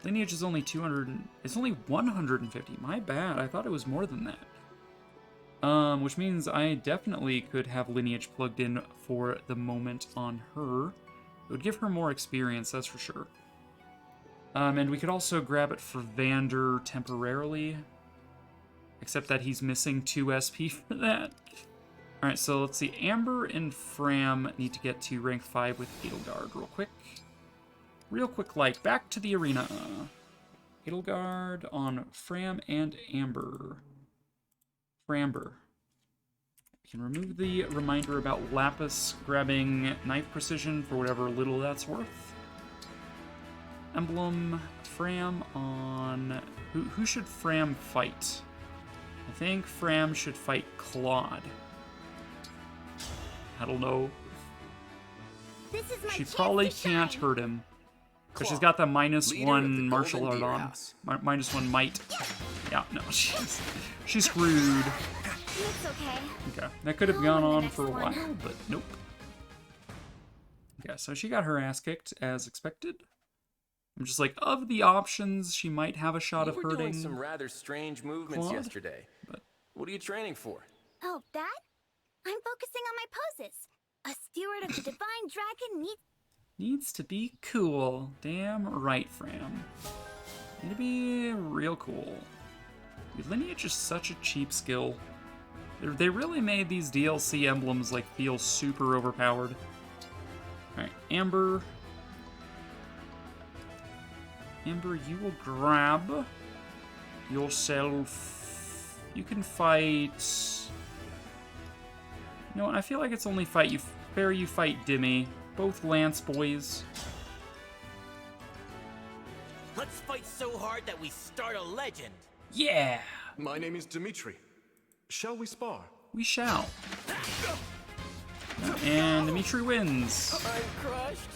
Lineage is only 200. It's only 150. My bad. I thought it was more than that. Which means I definitely could have Lineage plugged in for the moment on her. It would give her more experience, that's for sure. And we could also grab it for Vander temporarily. Except that he's missing 2 SP for that. Alright, so let's see. Amber and Fram need to get to rank 5 with Edelgard real quick. Real quick, like, back to the arena. Edelgard on Fram and Amber. Framber. We can remove the reminder about Lapis grabbing Knife Precision for whatever little that's worth. Emblem, Fram on... Who should Fram fight? I think Fram should fight Claude. I don't know. She probably can't hurt him. But she's got the -1 martial art on. -1 might. Yeah, no, she's screwed. It's okay. Okay, that could have gone on for a while, but nope. Okay, so she got her ass kicked as expected. I'm just like, of the options, she might have a shot of hurting. You were doing some rather strange movements yesterday. But what are you training for? Oh, that? I'm focusing on my poses. A steward of the Divine Dragon needs to be cool. Damn right, Fram. Need to be real cool. Dude, Lineage is such a cheap skill. They really made these DLC emblems like feel super overpowered. Alright, Amber. Amber, you will grab yourself. You can fight... You know what, I feel like it's only fair you fight Dimmy. Both Lance boys. Let's fight so hard that we start a legend. Yeah! My name is Dimitri. Shall we spar? We shall. And Dimitri wins. I'm crushed.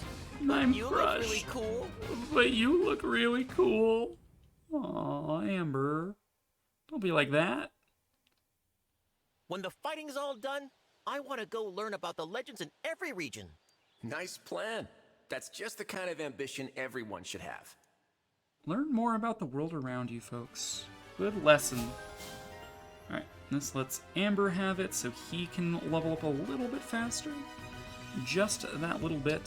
I'm You crushed. look really cool. But you look really cool. Aw, Amber. Don't be like that. When the fighting's all done, I want to go learn about the legends in every region. Nice plan. That's just the kind of ambition everyone should have. Learn more about the world around you, folks. Good lesson. Alright, this lets Amber have it so he can level up a little bit faster. Just that little bit.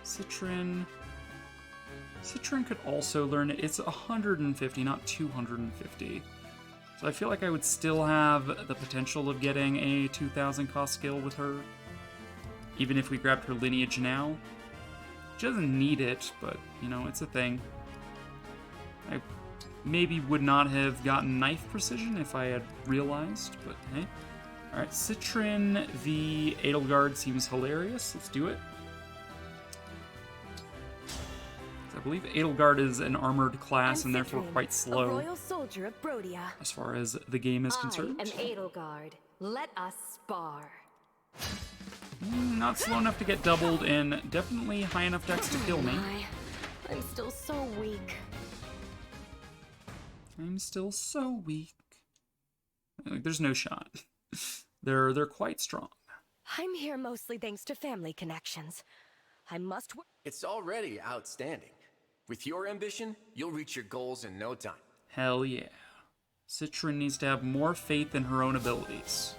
Citrin. Citrin could also learn it. It's 150, not 250. So I feel like I would still have the potential of getting a 2,000 cost skill with her. Even if we grabbed her lineage now. She doesn't need it, but, you know, it's a thing. I maybe would not have gotten knife precision if I had realized, but hey. Alright, Citrin the Edelgard seems hilarious. Let's do it. I believe Edelgard is an armored class and therefore quite slow. A royal soldier of Brodia. As far as the game is concerned. I am Edelgard. Let us spar. Not slow enough to get doubled, and definitely high enough dex to kill me. I'm still so weak. I'm still so weak. Like, there's no shot. They're quite strong. I'm here mostly thanks to family connections. I must. It's already outstanding. With your ambition, you'll reach your goals in no time. Hell yeah. Citrin needs to have more faith in her own abilities.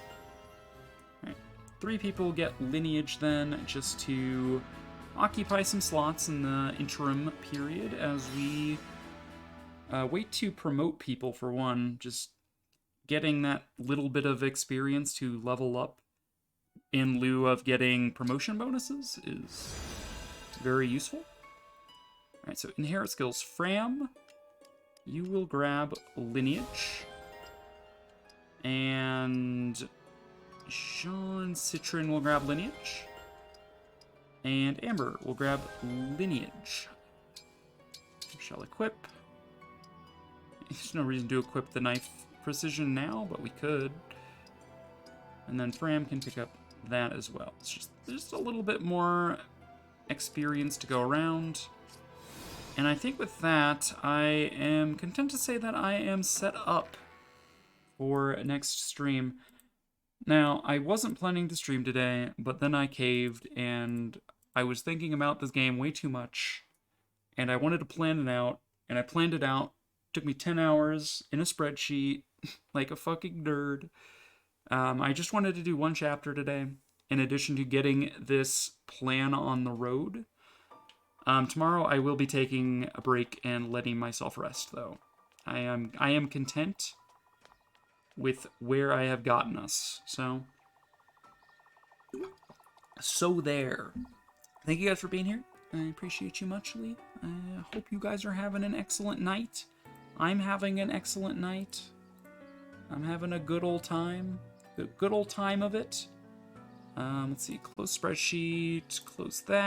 Alright, 3 people get lineage then, just to occupy some slots in the interim period as we wait to promote people for one. Just getting that little bit of experience to level up in lieu of getting promotion bonuses is very useful. Alright, so inherit skills. Fram, you will grab lineage. And Jean Citrin will grab lineage. And Amber will grab lineage. Shall equip. There's no reason to equip the knife precision now, but we could. And then Fram can pick up that as well. It's just a little bit more experience to go around. And I think with that, I am content to say that I am set up for next stream. Now, I wasn't planning to stream today, but then I caved, and I was thinking about this game way too much, and I wanted to plan it out, and I planned it out. It took me 10 hours in a spreadsheet, like a fucking nerd. I just wanted to do 1 chapter today, in addition to getting this plan on the road. Tomorrow I will be taking a break and letting myself rest, though. I am content with where I have gotten us. So there. Thank you guys for being here. I appreciate you muchly. I hope you guys are having an excellent night. I'm having an excellent night. I'm having a good old time. Good old time of it. Let's see. Close spreadsheet. Close that.